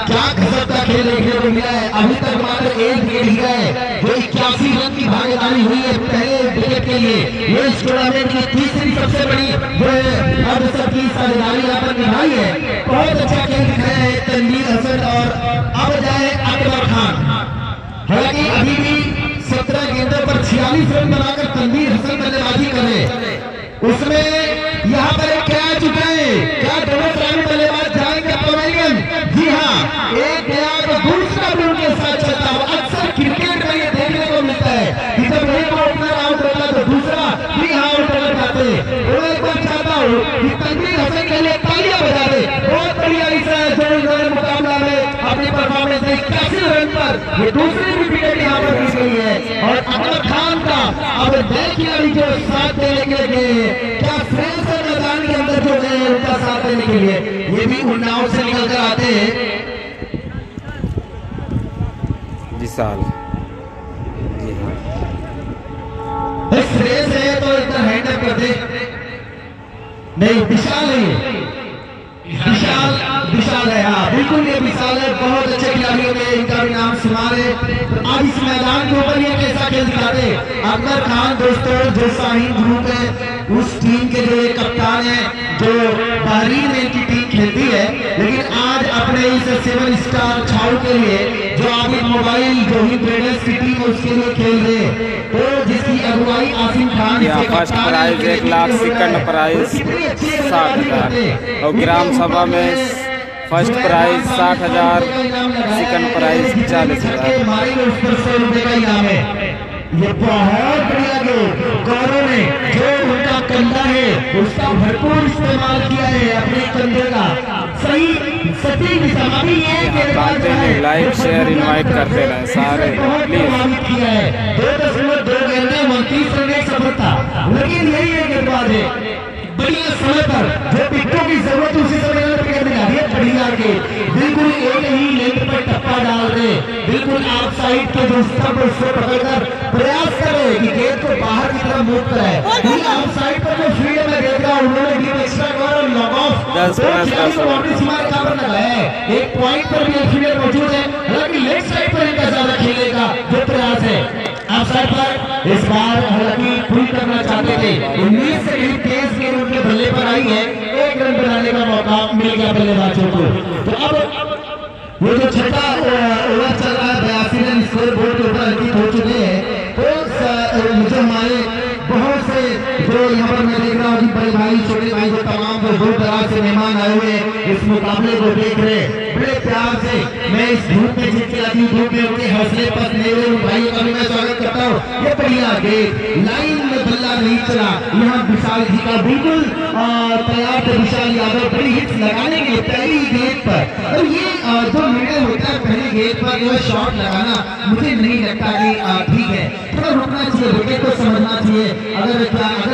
क्या गजब का खेल देखने को मिला है। अभी तक मात्र एक विकेट ही है, जो 81 रन की भागीदारी हुई है पहले विकेट के लिए। ये इस टूर्नामेंट की तीसरी सबसे बड़ी जो है अब सबकी साझेदारी यहाँ पर निभाई है। बहुत अच्छा खेल दिखाया है तनवीर हसन और अब जाए अकबर खान। हालांकि अभी भी 17 गेंदों पर 46 रन बनाकर तनवीर हसन बल्लेबाजी करे, उसमें यहाँ पर एक क्या चुका है, क्या दोनों सलामी बल्लेबाज जाएंगे पवेलियन? जी हाँ, एक गया तो दूसरा भी उनके साथ चलता है। अक्सर क्रिकेट में ये देखने को मिलता है कि जब एक ओपनर आउट होता है तो दूसरा भी आउट हो जाते हैं। वो एक बार चाहता हूँ कि तनवीर हसन के लिए तालियां बजा दे, बहुत बढ़िया जो इन्होंने मुकाबला में अपनी परफॉर्मेंस 81 रन पर ये दूसरी भी विकेट यहाँ पर दी गई है। और अकबर खान का अब नए खिलाड़ी जो साथ देने के लिए क्या फ्रेंच मैदान के अंदर जो गए उनका साथ देने के लिए, ये भी उन्नाव से निकल कर आते हैं। विशाल फ्रेंच है तो इधर हैंडअप कर दे, नहीं विशाल नहीं, विशाल है, हाँ बिल्कुल ये विशाल है। बहुत अच्छे खिलाड़ियों में इनका भी नाम शुमार है। अब इस मैदान के ऊपर ये कैसा खेल दिखाते अकबर खान दोस्तों, जो शाहीन ग्रुप है उस टीम के जो एक कप्तान है, जो बहरीन में इनकी टीम खेलती है, लेकिन आज अपने इस 7 स्टार छाऊ के लिए जो आबिद मोबाइल जो ही ट्रेडर्स की टीम उसके लिए खेल रहे हैं, तो जिसकी अगुवाई Asim Khan, first prize 1 lakh, second prize 60,000 और ग्राम सभा में फर्स्ट प्राइज 60,000, सेकंड प्राइज 40,000। ये बहुत बढ़िया गौरव ने जो उनका कंधा है उसका भरपूर इस्तेमाल किया है, अपने कंधे का सही सटीक दिशा में। ये लाइक शेयर इनवाइट करते रहे सारे प्लीज। किया है 2.2 गेंदें 29 रन एक सफलता, लेकिन यही एक गेंदबाज है बढ़िया समय पर जो पिट्टों की जरूरत उसी समय बढ़िया के बिल्कुल एक ही लेंथ पर टप्पा डाल रहे, बिल्कुल आप साइड के जो स्तंभ उसको पकड़कर प्रयास कर रहे कि गेंद को बाहर की तरफ मूव कराए। आप साइड पर जो फील्ड में देख रहा उन्होंने भी एक्स्ट्रा कवर और लॉग ऑफ लगाया। एक पॉइंट पर भी फील्डर मौजूद है, हालांकि लेग साइड पर इनका ज्यादा खेलने का जो प्रयास है। आप साइड पर इस बार हालांकि पुल करना चाहते थे, 19 से करीब तेज गेंद उनके बल्ले पर आई है, 1 रन बनाने का मौका मिल गया बल्लेबाजों को। तो अब वो जो छठा ओवर चल रहा है 82 रन स्कोर बोर्ड के ऊपर अंकित हो चुके हैं। तो मुझे हमारे बहुत से जो यहाँ पर मैं देख रहा हूँ कि बड़े भाई छोटे भाई जो तमाम जो दूर दराज से मेहमान आए हुए इस मुकाबले को देख रहे बड़े प्यार से, मैं इस धूप में चिलचिलाती धूप में उनके हौसले पर मेरे उन भाइयों का भी मैं स्वागत करता हूँ। ये बढ़िया गेंद लाइन में बल्ला नहीं चला, यहाँ विशाल जी का बिल्कुल तैयार थे विशाल यादव बड़ी हिट्स लगाने के लिए पहली गेंद पर। और ये जो निर्णय होता है पहली गेंद पर जो शॉट लगाना, मुझे नहीं लगता कि ठीक है, थोड़ा रुकना चाहिए, विकेट को समझना चाहिए। अगर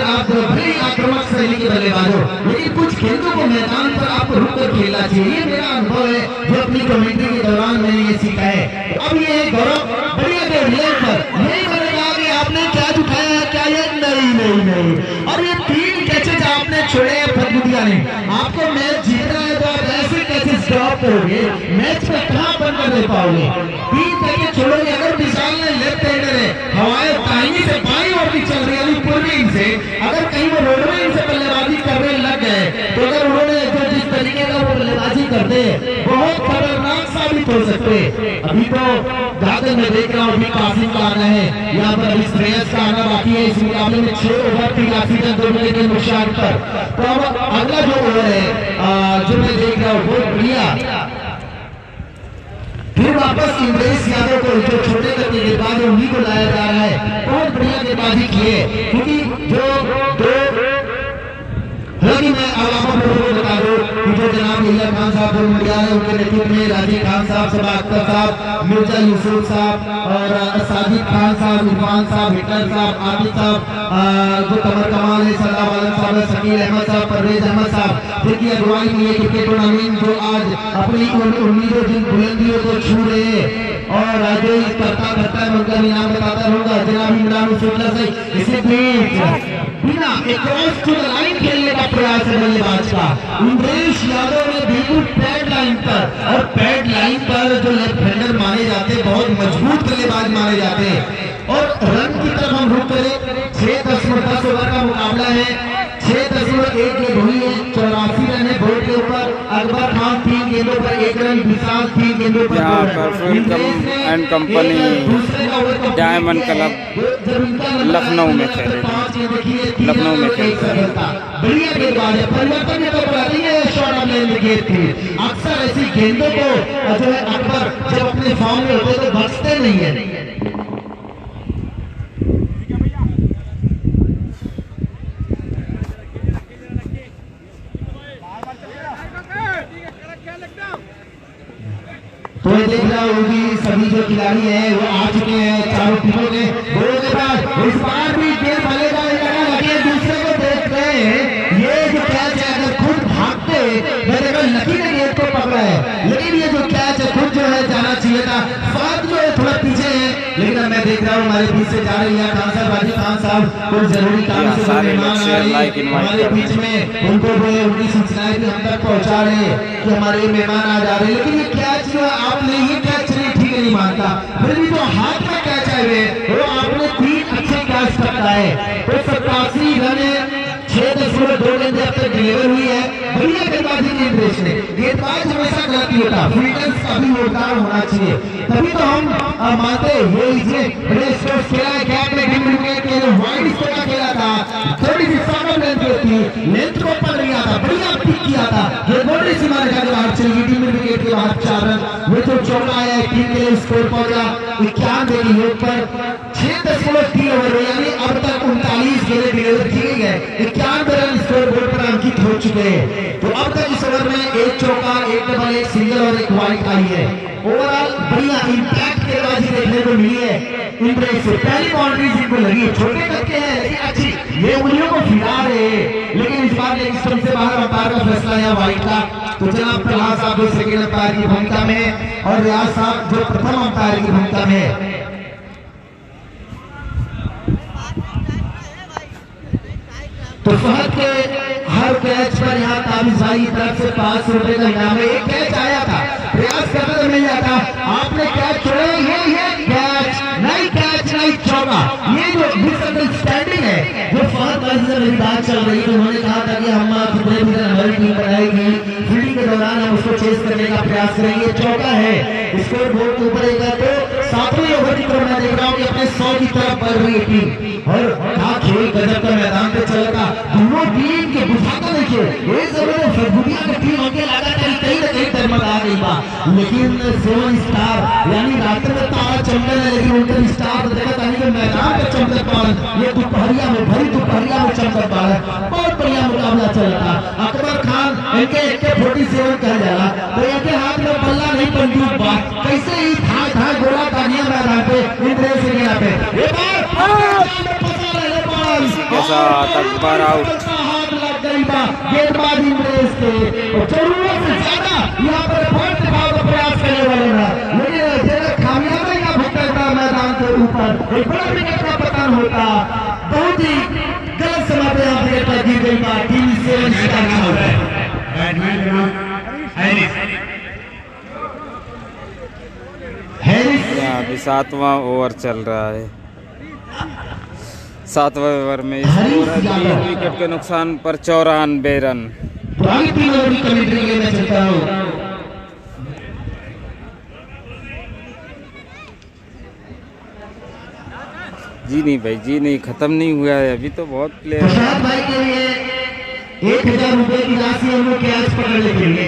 आप भले आक्रामक शैली के बल्लेबाज हो, लेकिन कुछ गेंदों को मैदान पर आपको रुक कर खेलना चाहिए। ये मेरा अनुभव है जो अपनी कमेंट्री के दौरान मैंने ये सीखा है। तो अब ये गौरव बढ़िया गेंद पर यही मैंने कहा कि आपने क्या उठाया है, क्या ये नहीं। और ये 3 कैचेज आपने छोड़े हैं फतमुदिया ने, आपको मैच जीतना है तो आप ऐसे कैचेज ड्रॉप करोगे, मैच में कहां बनकर दे पाओगे। 3 कैचेज छोड़ोगे। अगर विशाल ने लेफ्ट हैंडर है, हवाएं दाहिनी से बाईं ओर की चल रही है पूर्वी से, अगर कहीं वो रोडवे इनसे बल्लेबाजी करने लग गए तो अगर उन्होंने जो जिस तरीके का वो बल्लेबाजी करते बहुत खतरनाक साबित हो सकते। अभी तो ज्यादा मैं देख रहा हूँ अभी कासिम का आना है, यहाँ पर अभी श्रेयस का आना बाकी है। इस मुकाबले में 6 ओवर 83 रन 2 विकेट के नुकसान पर। तो अब अगला जो ओवर है जो मैं देख रहा हूँ बहुत बढ़िया फिर वापस इंद्रेश यादव को जो छोटे करके गेंदबाज है उन्हीं को लाया जा रहा है। बहुत बढ़िया गेंदबाजी की है, क्योंकि जो दो हालांकि मैं अब आपको बता दूं कि जो जनाब यहिया खान साहब जो मंडिया है उनके नेतृत्व में राजीव खान साहब, सबा अख्तर साहब, मिर्जा यूसुफ साहब और साजिद खान साहब, इरफान साहब, हिटलर साहब, आबिद साहब, जो कमर कमाल है, सलाम आलम साहब, शकील अहमद साहब, परवेज अहमद साहब, जिनकी अगुवाई में ये क्रिकेट टूर्नामेंट जो आज अपनी उम्मीदों की बुलंदियों को छू रहे हैं और जो करता करता है उनका इनाम बताता रहूंगा जनाब इमरान शुक्ला से। इसी बीच बिना क्रॉस टू द लाइन खेलने का प्रयास है बल्लेबाज का। इंद्रेश यादव ने बिल्कुल पैड लाइन पर, और पैड लाइन पर जो लेफ्ट हैंडर माने जाते बहुत मजबूत बल्लेबाज माने जाते हैं। और रन की तरफ हम रुक करें, 6.10 ओवर का मुकाबला है, 6.1 गेंद हुई है, 84 रन है बोर्ड के ऊपर। अकबर खान 3 गेंदों पर 1 रन, विशाल 3 गेंदों पर यहाँ पर film and company diamond club Lucknow में खेले, लखनऊ में खेलता है। बढ़िया गेंदबाज है, परिवर्तन में तो बुलाती है शॉट ऑफ लेन गेंद थी। अक्सर ऐसी गेंदों को जो है अकबर जब अपने फॉर्म में होते तो बचते नहीं है। तो देख रहा होगी सभी जो खिलाड़ी हैं वो आ चुके हैं चारों टीमों के बोल के बाद। इस बार भी गेंद भलेगा लगे दूसरे को देख रहे हैं। ये जो कैच है अगर खुद भागते मेरे को लकी ने गेंद को पकड़ा है, लेकिन ये जो कैच है खुद जो है जाना चाहिए था। फाद जो है थोड़ा पीछे है, लेकिन मैं देख रहा हूँ हमारे बीच से जा रही है खान साहब, राजीव खान साहब कोई जरूरी काम से मेहमान आ रहे हैं हमारे बीच में, उनको उनकी सूचनाएं भी हम तक पहुंचा रहे हैं कि हमारे मेहमान आ जा रहे हैं। लेकिन ये कैच जो है आपने ये कैच ठीक नहीं मानता, फिर भी जो हाथ में कैच आए हुए वो आपने 3 अच्छे कैच पकड़ाए। तो 87 रन 6.2 गेंद अब तक डिलीवर हुई है। बढ़िया गेंदबाजी की इंद्रेश ने, गेंदबाज हमेशा गलती होता, फील्डर्स का भी योगदान होना चाहिए, तभी तो हम मानते ये लीजिए बड़े स्कोर खेला है। गैप में गिन विकेट के जो वाइड स्कोर का खेला था, थोड़ी सी शॉर्ट ऑफ लेंथ थी, लेंथ को पकड़ लिया था, बढ़िया पिक किया था, ये बॉडी सीमा रेखा के बाहर चली गई, 3 विकेट के बाहर 4 रन। वो जो चौका आया एक टीम के लिए स्कोर पहुंचा 91 की योग पर 6.3 ओवर यानी अब तक 39 गेंदें डिलीवर की गई है, 91 रन स्कोर बोर्ड पर अंकित हो चुके हैं। तो अब तक इस ओवर में 1 चौका, 1 डबल, 1 सिंगल और 1 वाइड आई है। ओवरऑल बढ़िया इंपैक्ट गेंदबाजी देखने को मिली है इंद्रेश से। पहली बाउंड्री जिनको लगी, छोटे करके है लेकिन अच्छी, ये उंगलियों को फिरा रहे, लेकिन इस बार लेग स्टंप से बाहर अंपायर का फैसला है वाइड का। तो जनाब प्रहलाद साहब जो सेकंड अंपायर की भूमिका में और रियाज साहब जो प्रथम अंपायर की भूमिका में। तो फहद के हर कैच पर यहाँ ताबिज़भाई की तरफ से 500 रुपए का इनाम है। एक कैच आया था, प्रयास करने तो मिल जाता, आपने कैच छोड़े, ये कैच नहीं, कैच नहीं, चौका। ये जो मिसअंडरस्टैंडिंग है जो फहद से मेरी बात चल रही है, उन्होंने कहा था कि हम कितने भी हमारी टीम बनाएगी, फील्डिंग के दौरान हम उसको चेस करने का प्रयास करेंगे। चौका है, स्कोर बोर्ड के ऊपर एक तो 7वें ओवर की तरफ मैं देख रहा हूँ कि अपने 100 की तरफ बढ़ रही है टीम, और खेल गजब का मैदान पे चलेगा। दोनों टीम के बुझाता देखिए ये जरूर फरगुनिया की टीम होके लगातार कहीं ना कहीं तरमत आ गई बा, लेकिन 7 स्टार यानी रात में तारा चमकल है, लेकिन उनके स्टार देखा था कि मैदान पे चमकत पार, ये दोपहरिया में भरी दोपहरिया में चमकत पार है। बहुत बढ़िया मुकाबला चल रहा। अकबर खान इनके AK-47 कह जाला, तो इनके हाथ में बल्ला नहीं बंदूक बा, कैसे ही धाय धाय गोला दानिया मैदान पे इंद्रेश के यहाँ पे ये अकबर आउट, हाथ लग गई बा गेंदबाज इंद्रेश के, और जरूरत से ज्यादा यहाँ पर पॉइंट दिखाने का प्रयास करने वाले ना, लेकिन जरा कामयाबी का भुगतान मैदान के ऊपर एक बड़ा विकेट का पतन होता। बहुत ही गलत समय पे यहाँ विकेट पर गिर गई बा, टीम 7 शिकार हो गए। यहाँ अभी 7वां ओवर चल रहा है। 7वें ओवर में स्कोर है 3 विकेट के नुकसान पर 94 रन। पुरानी 3 ओवर की कमेंट्री के मैं चलता हूँ। जी नहीं भाई, जी नहीं, खत्म नहीं हुआ है अभी, तो बहुत प्लेयर प्रसाद भाई के लिए 1000 रुपए की राशि हम लोग कैच पकड़ने के लिए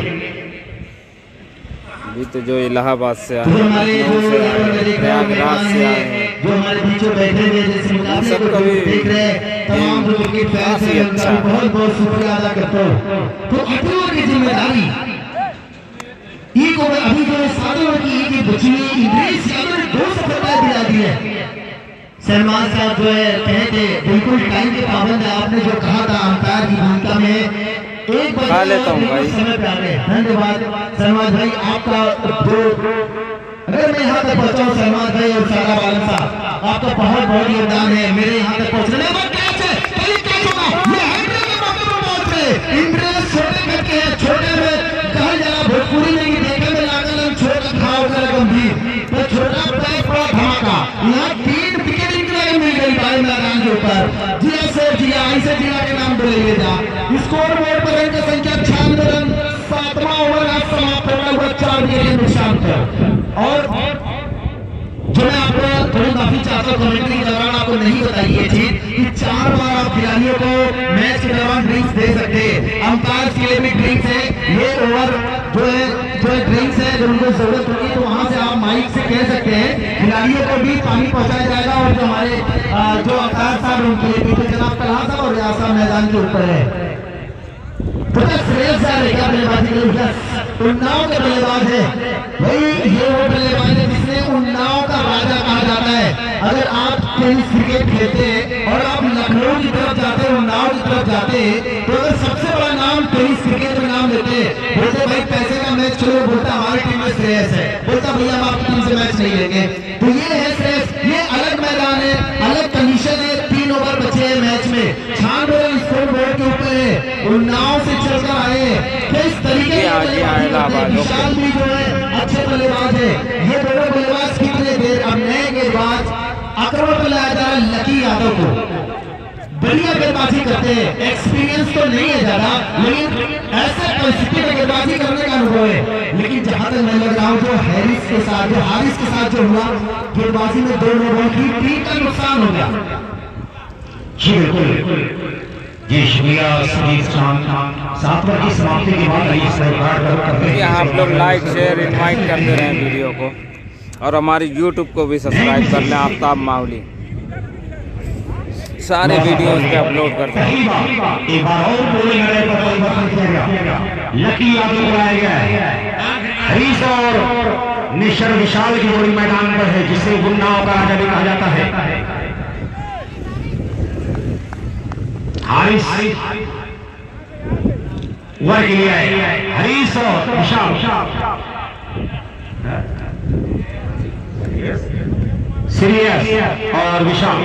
अभी तो जो इलाहाबाद से आए जो हैं, हमारे लखनऊ से आए हैं, जो प्रयागराज से आए हैं, जो हमारे बीचों बैठे हुए जैसे मुकाबले सब को कभी देख रहे हैं तमाम जो क्रिकेट फैंस हैं उनका भी बहुत बहुत शुक्रिया अदा करता हूँ। तो 8 ओवर की जिम्मेदारी एक ओवर अभी जो 7 ओवर की एक बची हुई इंद्रेश यादव ने 2 सफलताएं दिला दी है। सलमान साहब जो है कहे थे बिल्कुल टाइम के पाबंद है, आपने जो कहा था अंपायर की भूमिका में एक बार खा लेता हूँ भाई। समय पे आ गए। धन्यवाद सलमान भाई आपका जो अगर मैं यहाँ तक पहुँचा हूँ सलमान भाई और सारा बालन साहब आपका बहुत बहुत योगदान है मेरे यहाँ तक पहुँचने में। इंद्रेश छोटे करके है, छोटे में कहा जरा भोजपुरी में ही देखे में लागल छोटा खाओ कर गंभीर तो छोटा पैक बड़ा धमाका। यहाँ 3 विकेट इनके मिल गई भाई मैदान के ऊपर। जिया से जिया ऐसे जिया के नाम बोले जा स्कोर बोर्ड पर रन की संख्या 96 रन। 7वां ओवर आज समाप्त होना हुआ 4 विकेट के नुकसान पर। और जो मैं आपको थोड़ी माफी चाहता हूँ कमेंट्री के दौरान आपको नहीं बताई ये चीज कि 4 बार आप खिलाड़ियों को मैच के दौरान ड्रिंक्स दे सकते हैं। अंपायर के लिए भी ड्रिंक्स है। ये ओवर जो है ड्रिंक्स है जो उनको जरूरत होगी तो वहां से आप माइक से कह सकते हैं खिलाड़ियों को भी पानी पहुंचाया जाएगा। और जो हमारे जो अंपायर साहब उनके लिए भी जनाब कलाम साहब और रियाज साहब मैदान के ऊपर है। तो श्रेयस क्या बल्लेबाजी करें उन्नाव के बल्लेबाज है भाई। ये वो बल्लेबाज है जिसने उन्नाव का राजा कहा जाता है। अगर आप टेनिस क्रिकेट खेलते हैं और आप लखनऊ की तरफ जाते हैं उन्नाव की तरफ जाते हैं तो अगर सबसे बड़ा नाम टेनिस क्रिकेट में नाम लेते हैं बोलते भाई पैसे का मैच चलो बोलता हमारी टीम में श्रेयस है बोलता भैया हम आपकी टीम से मैच नहीं लेंगे। तो ये है श्रेयस। ये अलग मैदान है अलग कंडीशन है। 3 ओवर बचे हैं मैच में 96 रन स्कोर बोर्ड के ऊपर है। उन्नाव से चलकर आए किस तरीके से विशाल भी जो है अच्छे बल्लेबाज है। ये दोनों बल्लेबाज कितने देर अब नए गेंदबाज आक्रमण पर लाया जा रहा है लकी यादव को बढ़िया गेंदबाजी करते हैं। एक्सपीरियंस तो नहीं है ज्यादा लेकिन ऐसे परिस्थिति में गेंदबाजी करने का अनुभव है। लेकिन जहां तक मैं लग रहा हूं जो हारिस के साथ जो हुआ गेंदबाजी में 2 लोगों की टीम का नुकसान हो गया। जी बिल्कुल जी शुक्रिया सुजीत खान। 7 ओवर की समाप्ति के बाद आप लोग लाइक शेयर इनवाइट करते रहें वीडियो को और हमारी यूट्यूब को भी सब्सक्राइब कर लें। आफ्ताब मावली सारे वीडियोस पे अपलोड करते हैं। एक बार और बॉलिंग पर परिवर्तन किया गया। लकी यादव को लाया गया है। हरीश और निशर विशाल की जोड़ी मैदान पर है जिसे उन्नाव का राजा भी कहा जाता है। हारिस वर्ग के लिए आए हरीश और विशाल सीरियस और विशाल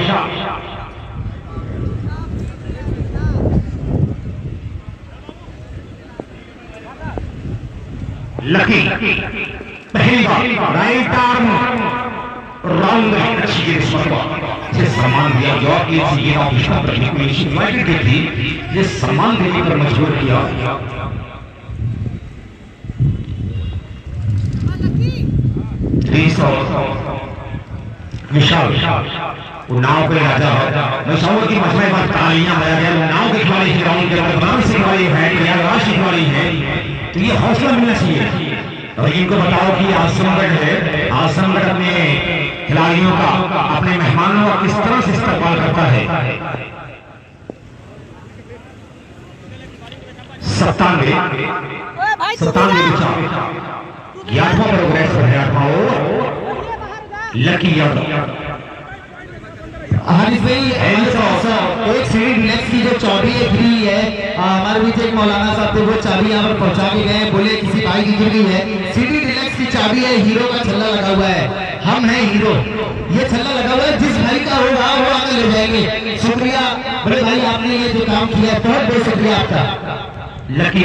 लकी पहली बार राइट आर्म राउंड अच्छी गेंद से सम्मान दिया गया। एक गेंद ऑफिशियल प्रतिक्रिया यूनाइटेड की थी ये सम्मान देने पर मजबूर किया। विशाल उन्नाव के राजा मशहूर की मजमे पर तालियां बजा गया। उन्नाव के खिलाड़ी ग्राउंड के अंदर बनारस के खिलाड़ी है प्रयागराज के खिलाड़ी है तो ये हौसला मिलना चाहिए। और इनको बताओ कि आजमगढ़ है आजमगढ़ में खिलाड़ियों का अपने मेहमानों का किस तरह से इस्तेमाल करता है। 97 8वां प्रोग्रेस है 8वां ओवर लकी यादव। हारिस भाई एक सीढ़ी रिलैक्स की जो चाबी है फ्री है हमारे बीच एक मौलाना साहब थे वो चाबी यहाँ पर पहुंचा के गए बोले किसी भाई की गिर गई है। सीढ़ी रिलैक्स की चाबी है हीरो का छल्ला लगा हुआ है। हम हैं हीरो ये छल्ला लगा हुआ है जिस भाई का होगा वो आगे ले जाएंगे। शुक्रिया बड़े भाई आपने ये जो काम किया है बहुत बहुत शुक्रिया आपका। लकी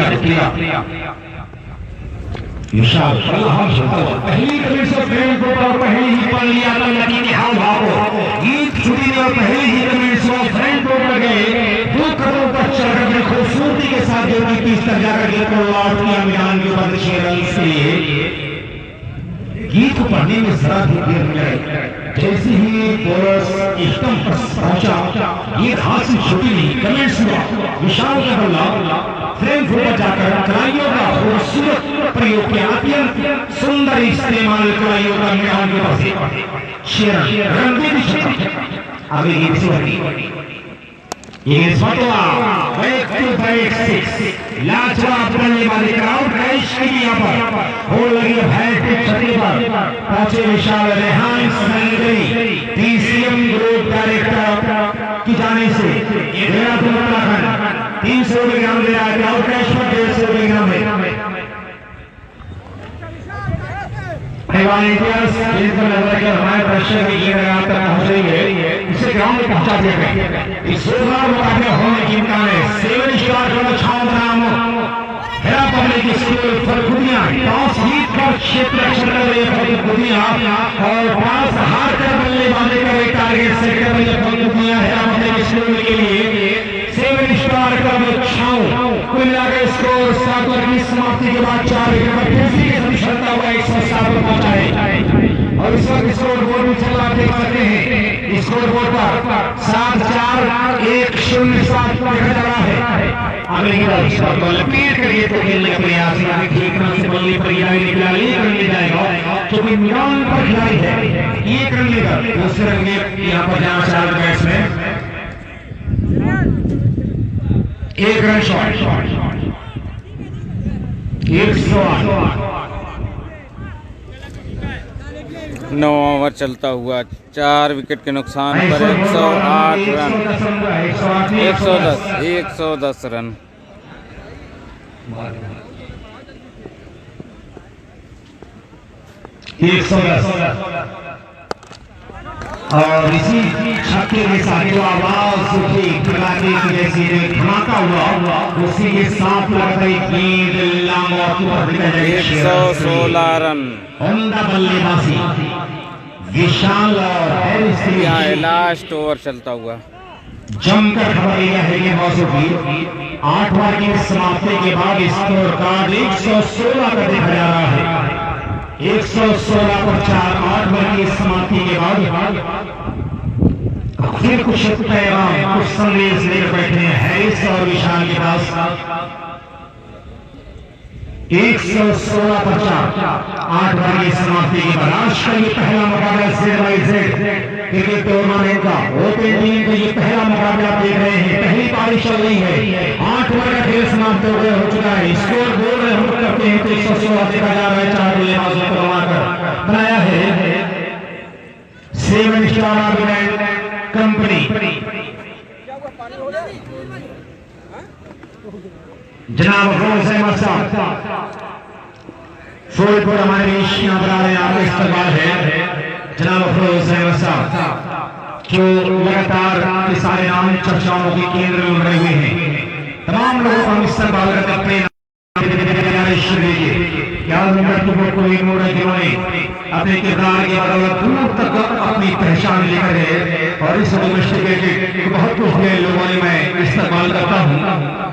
विशाल पहली कमिट से फ्रेंड को पहली ही पढ़ लिया था लकी के हाल भाव गीत छुट्टी में पहली ही कमिट से फ्रेंड को पढ़ गए 2 कदमों पर चढ़कर अपनी खूबसूरती के साथ जोड़ी पीस तक जाकर गेंद को लौट किया मैदान के ऊपर 6 रन के लिए। गीत को पढ़ने में जरा भी देर न लगे जैसे ही बोलर्स स्टंप पर पहुंचा ये हाथ से छुट्टी नहीं कमेंट्स हुआ विशाल का बल्ला फ्रेम पर जाकर खिलाड़ियों का खूबसूरत प्रयोग किया। अत्यंत सुंदर निरंतर इस्तेमाल खिलाड़ियों का मैदान के पास शेर रणदीप शर्मा आगे गीत से ये फतवा बैक टू बैक 6 लाजवाब बल्लेबाजी क्राउड क्रैश की यहां पर हो लगी हैट्रिक छक्के पर पहुंचे विशाल रेहान संगरी टीसीएम ग्रुप डायरेक्टर की जाने से देहरादून उत्तराखंड 300 ग्राम दे रहा है क्राउड क्रैश पर 150 ग्राम है वॉलंटियर्स जिनको लग रहा है कि हमारे दर्शक ये यहाँ तक पहुंच रही है इसे ग्राउंड में पहुंचा दिया गया इस जोरदार मुकाबले होने की इम्कान है 7 स्टार का छावनाम हेरा पब्लिक स्कूल फरखुदिया टॉस जीत कर क्षेत्र रक्षण कर रही है फरखुदिया और टॉस हार कर बल्लेबाजी कर रही टारगेट सेट कर रही है फरखुदिया हेरा पब्लिक स्कूल के लिए 7 स्टार का छाव कुल मिलाकर स्कोर 7 ओवर की समाप्ति के बाद 4 विकेट पर फिर से क्षमता हुआ 107 पर पहुंचा है और इस वक्त स्कोर बोर्ड में चल आप देख सकते हैं स्कोर बोर्ड पर 7-4 1-0-7 लिखा जा रहा है आगे की बात इस पर लपेट कर ये तो खेलने का प्रयास है ठीक रन से बल्ले पर ये निकला 1 रन ले जाएगा क्योंकि मैदान पर खिलाड़ी है 1 रन लेकर दूसरे रन में यहां पर जाना चाह रहे बैट्समैन 1 रन शॉट 108 9 ओवर चलता हुआ 4 विकेट के नुकसान पर 108 रन 110 रन और इसी छक्के के साथ जो आवाज उठी कड़ाके की जैसी धमाका हुआ उसी के साथ लगता है गेंद लामौत पर निकल जाएगी 116 रन उम्दा बल्लेबाजी विशाल और हैरिस के यहाँ लास्ट ओवर चलता हुआ जमकर खबर यह है कि मौजूदगी 8 ओवर की समाप्ति के बाद स्कोर कार्ड 116 का देखा जा रहा है 116 पर 4 8 ओवर की समाप्ति के बाद फिर कुछ पैगाम कुछ संदेश लेकर बैठे हैं हैरिस और विशाल के पास 116 पर 4 8 ओवर की समाप्ति के बाद आज का ये पहला मुकाबला Z क्रिकेट टूर्नामेंट का ओपन टीम का ये पहला मुकाबला आप देख रहे हैं पहली पारी चल रही है 8 ओवर का खेल समाप्त हो चुका है स्कोर बोर्ड हम करते हैं तो 116 देखा जा रहा है 4 बल्लेबाजों को लगाकर बनाया है 7 स्टार ऑर्गेनाइज कंपनी जनाब अफरोज अहमद साहब फूलपुर हमारे बीच यहाँ पर आ रहे हैं आपका इस्तेमाल है जनाब अफरोज अहमद साहब जो लगातार सारे नाम चर्चाओं के केंद्र में रहे हुए हैं तमाम लोगों को हम इस्तेमाल करते अपने कोई इग्नोर है जिन्होंने अपने किरदार के बदौलत दूर तक अपनी पहचान लेकर गए और इस डोमेस्टिकेटेड बहुत कुछ लोगों ने मैं इस्तेमाल करता हूँ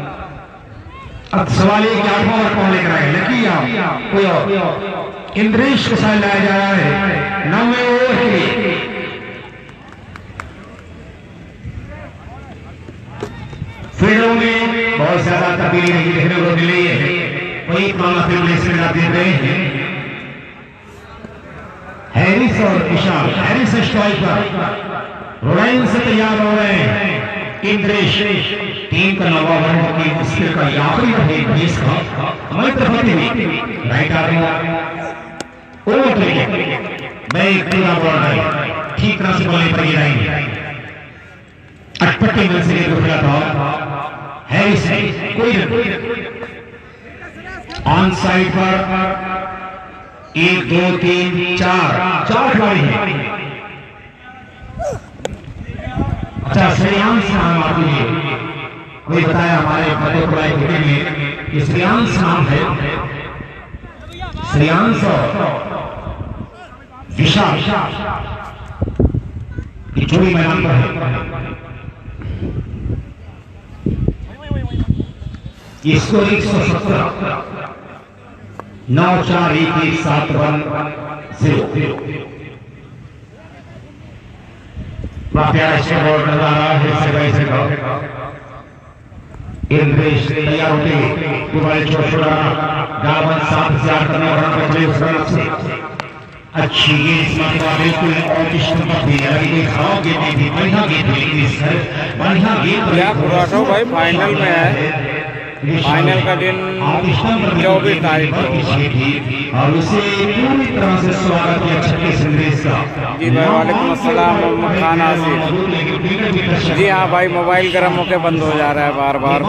अब सवाल ये कि 8वां ओवर कौन लेकर आए लकी आप कोई और इंद्रेश के साथ लाया जा रहा है 9वें ओवर के लिए फील्डों में बहुत ज्यादा तब्दीली नहीं देखने को मिल रही है वही पुराना फील्ड आप देख रहे हैं हैरिस और विशाल हैरिस स्ट्राइक पर रोलाइन से तैयार हो रहे हैं इंद्रेश टीम का नवा ओवर की मुश्किल का आखिरी है 20 का हमारी तरफ हुई राइट आर्म ओवर विकेट मैं एक पूरा बॉल है ठीक तरह से बल्ले पर गिराएंगे अटपटे बल से लेकर खेला था हैरिस कोई ऑन साइड पर 1 2 3 4 खिलाड़ी हैं अच्छा श्रेयांश नाम आपके वही बताया हमारे फतेहपुरा क्रिकेट में ये श्रेयांश नाम है श्रेयांश और विशाल ये जोड़ी मैदान पर है ये स्कोर 117 9-4-1-1-7 रन 0 प्यारा स्कोर नजर आ रहा है इंद्रेश तैयार होते तुम्हारे छोटा गावन 7 से 8 करने वाला बच्चे उस रन से अच्छी गेंद इस मौका बिल्कुल और किस्म का भी लगी कोई खराब गेंद नहीं थी, बढ़िया गेंद थी इस बढ़िया गेंद। क्या राठौर भाई फाइनल में है, फाइनल का दिन 24 तारीख को और उसे पूरी तरह से स्वागत किया छत्तीस इंद्रेश का। जी भाई वालेकुम अस्सलाम मोहम्मद खान आसिफ। जी हाँ भाई मोबाइल गर्म होकर बंद हो जा रहा है बार बार।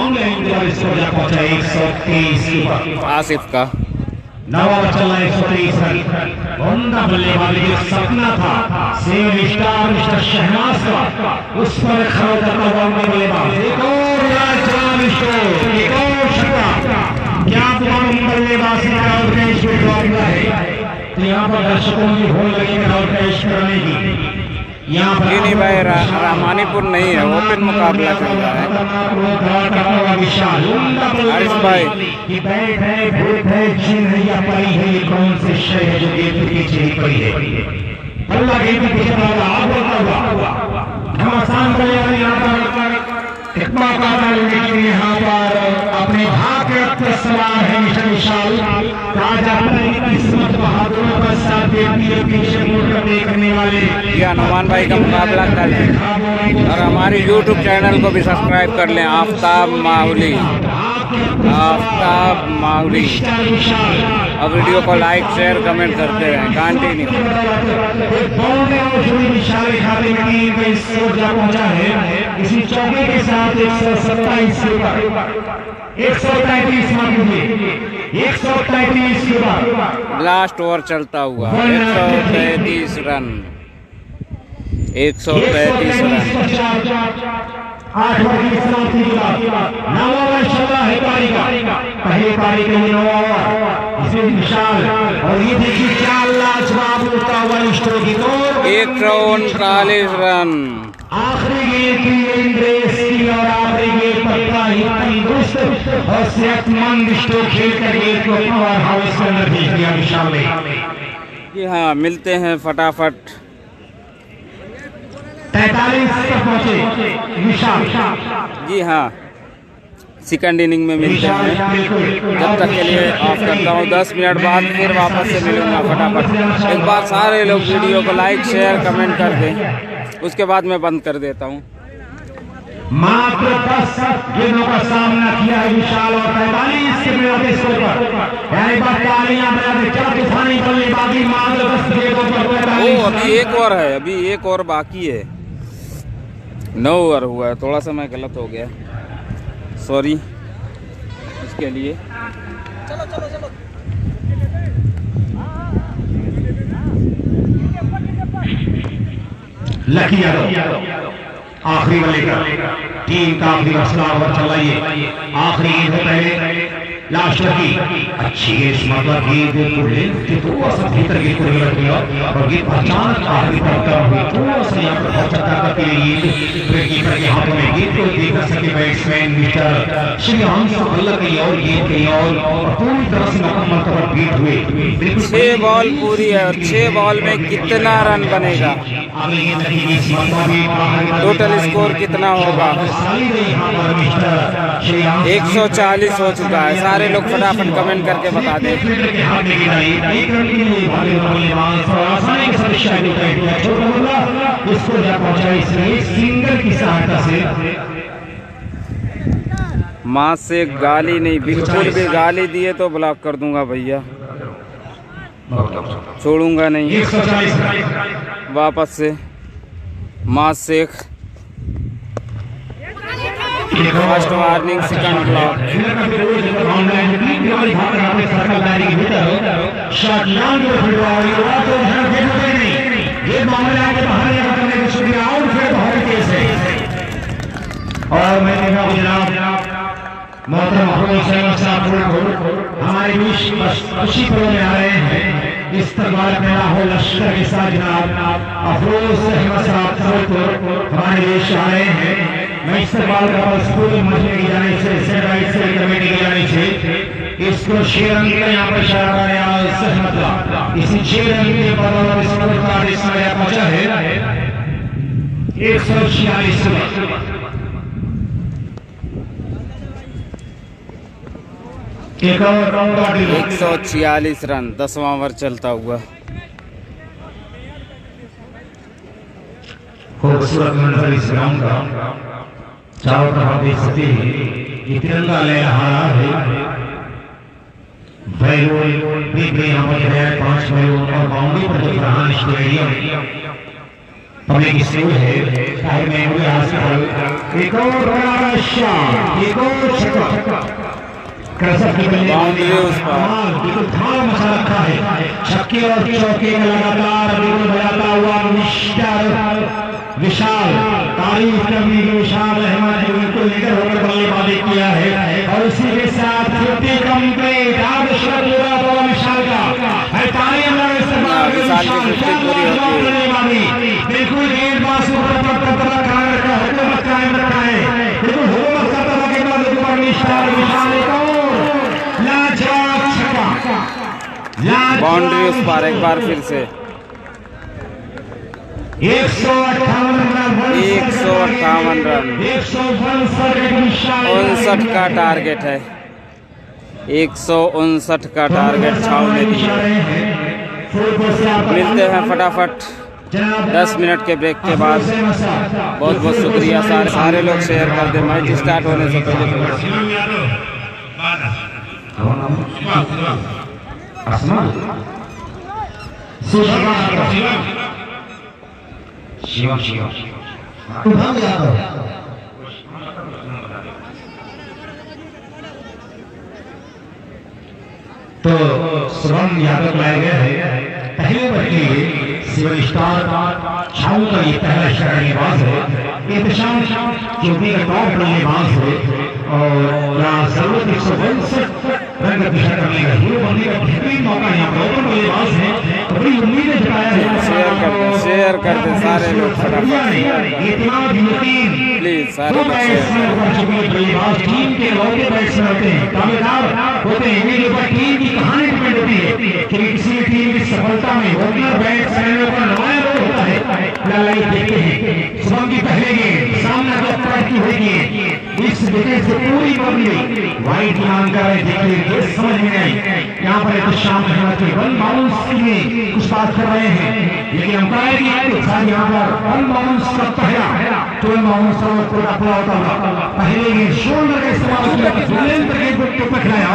आसिफ का नवा चल रहा 123 रन। उमदा बल्लेबाजी का सपना था सेवन स्टार मिस्टर शहनाज का, उस पर खड़ा करता हुआ बल्लेबाज एक और लाजवाब स्ट्रोक, एक और छक्का। क्या तुम्हारा बल्लेबाजी का आउट कैच है तो यहाँ पर दर्शकों की होल लगी आउट कैच करने की। नहीं भाई रामानीपुर नहीं है, ओपन मुकाबला चल रहा है। हरीश भाई कि बैठ है भूत है जिन है या परी है, ये कौन से शय है जो गेंद के पीछे ही पड़ी है। अल्लाह गेंद के पीछे पड़ा आप बोलता हुआ हम आसान करेंगे यहाँ पर एक मौका लेकिन यहाँ पर अपने भाग रखते सवार है मिशन विशाल राजा किस्मत बहादुरों का साथ देती है, पीछे मुड़कर देखने वाले। ये हनुमान भाई का मुकाबला कर लें और हमारे YouTube चैनल को भी सब्सक्राइब कर लें, आफ्ताब माहुली, आफ्ताब माहुली। और वीडियो को लाइक शेयर कमेंट करते रहें। कंटिन्यू इसी चौके के साथ 127 के ऊपर 133 133 के बाद लास्ट ओवर चलता हुआ 133 रन 133 रन 8 ओवर की समाप्ति के बाद 9 ओवर चल रहा है पारी का। पहले पारी के 9 ओवर इसमें विशाल और ये देखिए क्या लाजवाब होता हुआ स्ट्रोक की तो 139 रन। आखिरी गेंद की इंद्रेश की और आखिरी गेंद पक्का ही तंदुरुस्त और सेहतमंद स्ट्रोक खेल कर गेंद को पावर हाउस के अंदर भेज दिया विशाल ने। जी हाँ मिलते हैं फटाफट 43 तक पहुंचे विशाल। जी हाँ सेकंड इनिंग में मिलते हैं। जब तक के लिए ऑफ करता हूँ, 10 मिनट बाद फिर वापस से मिलूंगा फटाफट। एक बार सारे लोग वीडियो को लाइक शेयर कमेंट कर दें, उसके बाद मैं बंद कर देता हूँ। मात्र 10 गेंदों का सामना किया है विशाल और 45 के मिनट स्कोर पर यानी तालियां बजाते क्या तूफानी बल्लेबाजी मात्र 10 गेंदों पर। ओ अभी एक और है, अभी एक और बाकी है। 9 ओवर हुआ है, थोड़ा सा मैं गलत हो गया, सॉरी इसके लिए। चलो चलो चलो लकी यादव आखिरी बल्ले का टीम का आखिरी मसला ओवर चल रही है। आखिरी गेंद है पहले लास्ट की अच्छी गेंद मतलब गेंद को थोड़ा सा भीतर गेंद को रख लिया और गेंद अचानक आखिरी पर कम हुई, थोड़ा सा यहाँ पर बहुत चक्कर करके गेंद कीपर के हाथों में गेंद को देख सके बैट्समैन मिस्टर श्रीहंस बल्ला कहीं और गेंद कहीं और पूरी तरह से मुकम्मल तौर पर बीट हुए। 6 बॉल पूरी है और 6 बॉल में कितना रन बनेगा, टोटल स्कोर कितना होगा? 140 हो चुका है। सारे लोग फटाफट कमेंट करके बता दें। माँ से गाली नहीं, बिल्कुल भी गाली दिए तो ब्लॉक कर दूंगा भैया, छोड़ूंगा नहीं। वापस से माँ शेख फर्स्ट वार्निंग सेकंड ब्लॉक। और मैं देखा जनाब मोहतरम हमारे बीच खुशी पलों में आ रहे हैं। इस्तकबाल पैदा हो लश्कर के साथ जनाब अफरोज अहमद साहब हमारे देश आ रहे हैं। मैं इस्तकबाल का स्कूल मजमे की जाने से कमेटी की जाने से इसको शेरंग का यहाँ पर इशारा इसी शेरंग के बदौलत स्कूल का इसमें पहुंचा है 146। एक और 146 रन 10वां ओवर चलता हुआ। खूबसूरत मंजर इस ग्राउंड का, चारों तरफ आप देख सकते हैं ये तिरंगा लहरा है। बैलून भी यहाँ पर है, 5 बैलून और बाउंड्री पर जो फरहान स्टेडियम पब्लिक स्कूल है साइड में मुझे हॉस्पिटल। एक और बड़ा शॉट, एक और छक्का बाउंड्री उस पर बिल्कुल धार मचा रखा है। छक्के और चौके में लगातार बिल्कुल बजाता हुआ मिस्टर विशाल, तारीफ करने के विशाल अहमद ने बिल्कुल लीडर होकर बल्लेबाजी किया है और इसी के साथ 50 कंप्लीट। आज शॉट पूरा हुआ विशाल का, विशाल की 50 पूरी होती है। बिल्कुल गेंदबाज ऊपर कायम रखा है, हुकूमत कायम रखा है, बिल्कुल हुकूमत करता हुआ गेंदबाज ऊपर मिस्टर विशाल को लाजवाब छक्का। बाउंड्री उस पार एक बार फिर से 158 रन 159 का टारगेट है। 159 का टारगेट छावने दिया। मिलते हैं फटाफट 10 मिनट के ब्रेक के बाद। बहुत बहुत शुक्रिया सारे लोग शेयर कर दें मैच स्टार्ट होने से पहले। तो शुभम यादव लाए गए हैं पहले बार के लिए। सिविल स्टार छाऊ का ये पहला शरणबाज है। एहतशाम चौथी का टॉप बल्लेबाज है और यहाँ जरूरत 162 रन का पीछा करने का हीरो बनने का बेहतरीन मौका यहाँ पर ओपन बल्लेबाज है। तो बड़ी उम्मीदें जताया है। शेयर करते सारे लोग प्लीज सारे बल्लेबाज टीम के लौटे बैट्समैन होते हैं, दावेदार होते हैं। इनके ऊपर टीम की कहानी डिपेंड होती है कि किसी भी टीम की सफलता में ओपनर बैट्समैन पर नुमाया रोल होता है। लड़ाई देखते हैं शुभम की पहले गेंद सामना जो पलट की हुई इस विकेट से पूरी बदली वाइड मान कर रहे देखिए समझ में आई। यहाँ पर तो शाम के वन बाउंस में कुछ बात कर रहे हैं लेकिन अंपायर की यहाँ पर वन बाउंस का पहला 12 बाउंस पूरा पूरा होता हुआ पहले गेंद शोल्डर का इस्तेमाल किया तो पकड़ाया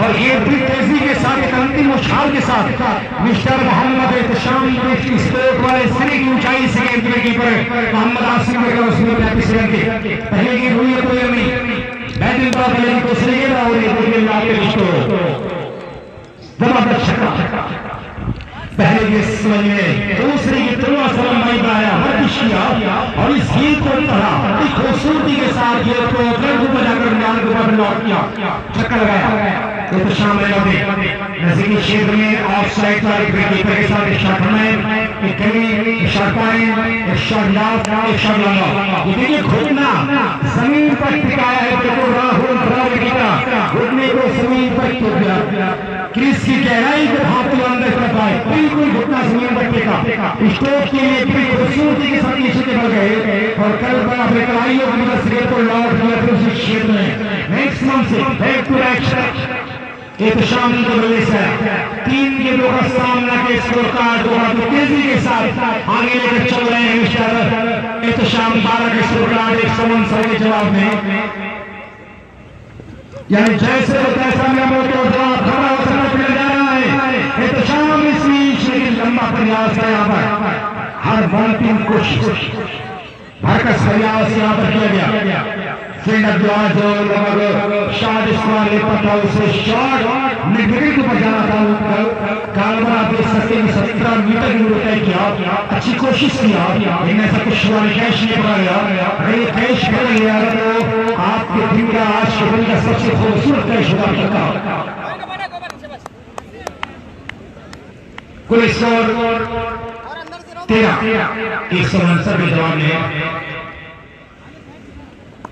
और ये भी तेजी के साथ एक अंतिम उछाल के साथ मिस्टर मोहम्मद एहतशाम स्पोर्ट वाले सिरे की ऊंचाई से गेंद कीपर मोहम्मद आसिम ने उसमें 35 रन के पहले गेंद हुई है कोई नहीं बैटिंग पर पहले की दूसरी गेंद और ये गेंद लाते जबरदस्त छक्का। पहले के समझ में दूसरी की तुलना सलम भाई का आया हर किया और इस गेंद को पढ़ा खूबसूरती के साथ गेंद को गर्द को बजाकर मैदान के ऊपर लौट किया, छक्का लगाया। तो शामिल नजदीकी क्षेत्र में ऑफ साइड पर कीपर के साथ एक शॉट बनाए, एक कमी शॉट पाए, एक शॉट लाफ, एक शॉट लगा। देखिए घुटना जमीन पर टिकाया है बिल्कुल राहुल द्रविड़ की तरह घुटने को जमीन पर टिक गया। क्रीज की गहराई को भागते अंदर तरफ आए, बिल्कुल घुटना जमीन पर टिका। स्ट्रोक के लिए बड़ी खूबसूरती के साथ नीचे बढ़ गए और कल पर अपने कलाइयों की मदद से को लौट दिया फिर उस क्षेत्र में मैक्सिमम से बैक टू बैक एहतशाम के बल्ले से 3 गेंदों का सामना के स्कोर कार्ड को तेजी के साथ आगे लेकर चल रहे हैं मिस्टर एहतशाम। 12 के स्कोर कार्ड 159 के जवाब में यानी जैसे तैसा मेरा मोटर जवाब खड़ा होकर जा रहा है। एहतशाम इस बीच लेकिन लंबा प्रयास है यहाँ पर हर बॉल टीम कोशिश भरकस प्रयास यहाँ पर किया गया। फील्डर जो आज शॉट स्क्वायर पता उसे शॉट मिडविकेट के ऊपर जाना था। कालवर आप देख सकते हैं 17 मीटर की दूरी तय किया, अच्छी कोशिश किया लेकिन ऐसा कुछ हुआ नहीं, कैश नहीं पड़ा गया। अगर ये कैश कर गया तो आपके दिन का आज के दिन का सबसे खूबसूरत कैश हुआ था। कुल स्कोर 13 159 के जवाब में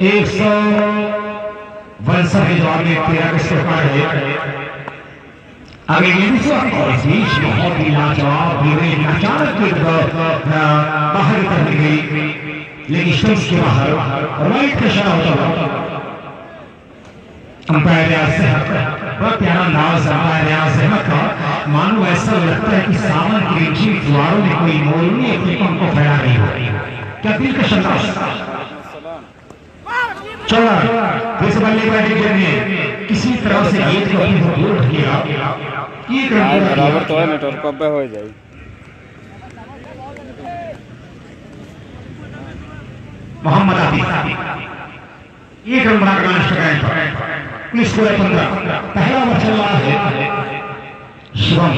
162 के जवाब में 13 का स्कोर कार्ड है। आगे और इस बीच बहुत ही लाजवाब अचानक बाहर कर दी गई लेकिन स्टंप्स के बाहर राइट का इशारा होता हुआ अंपायर बड़ा प्यारा अंदाज आता है रियाज अहमद का। मानो ऐसा लगता है कि सावन की ऊंची दीवारों में कोई मोरनी अपने पंख को फैला रही हो। क्या दिलकश अंदाज। चौड़ा फिर बल्ले बैटिंग करनी किसी तरह से गेंद को अपनी दूर किया। ये बराबर तो है नेटवर्क कब पे हो जाए। मोहम्मद आतिफ एक रन बनाकर नष्ट करें। स्कोर 15। पहला ओवर चल रहा है। शिवम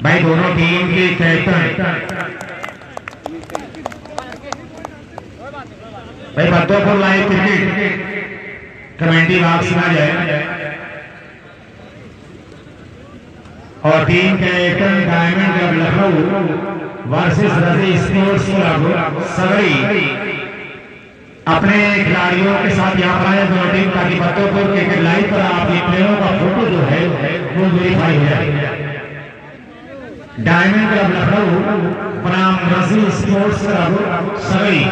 भाई दोनों टीम के कैप्टन भाई बातों पर लाइव क्रिकेट कमेंट्री बॉक्स में आ जाए और team captain diamond club Lucknow versus रजी स्पोर्ट्स क्लब सगड़ी अपने खिलाड़ियों के साथ यहाँ पर आए दोनों टीम ताकि बत्तोपुर क्रिकेट लाइव पर आपके प्लेयरों का फोटो जो है वो वेरीफाई हो जाए। डायमंड क्लब लखनऊ बनाम रजी स्पोर्ट्स क्लब सगड़ी।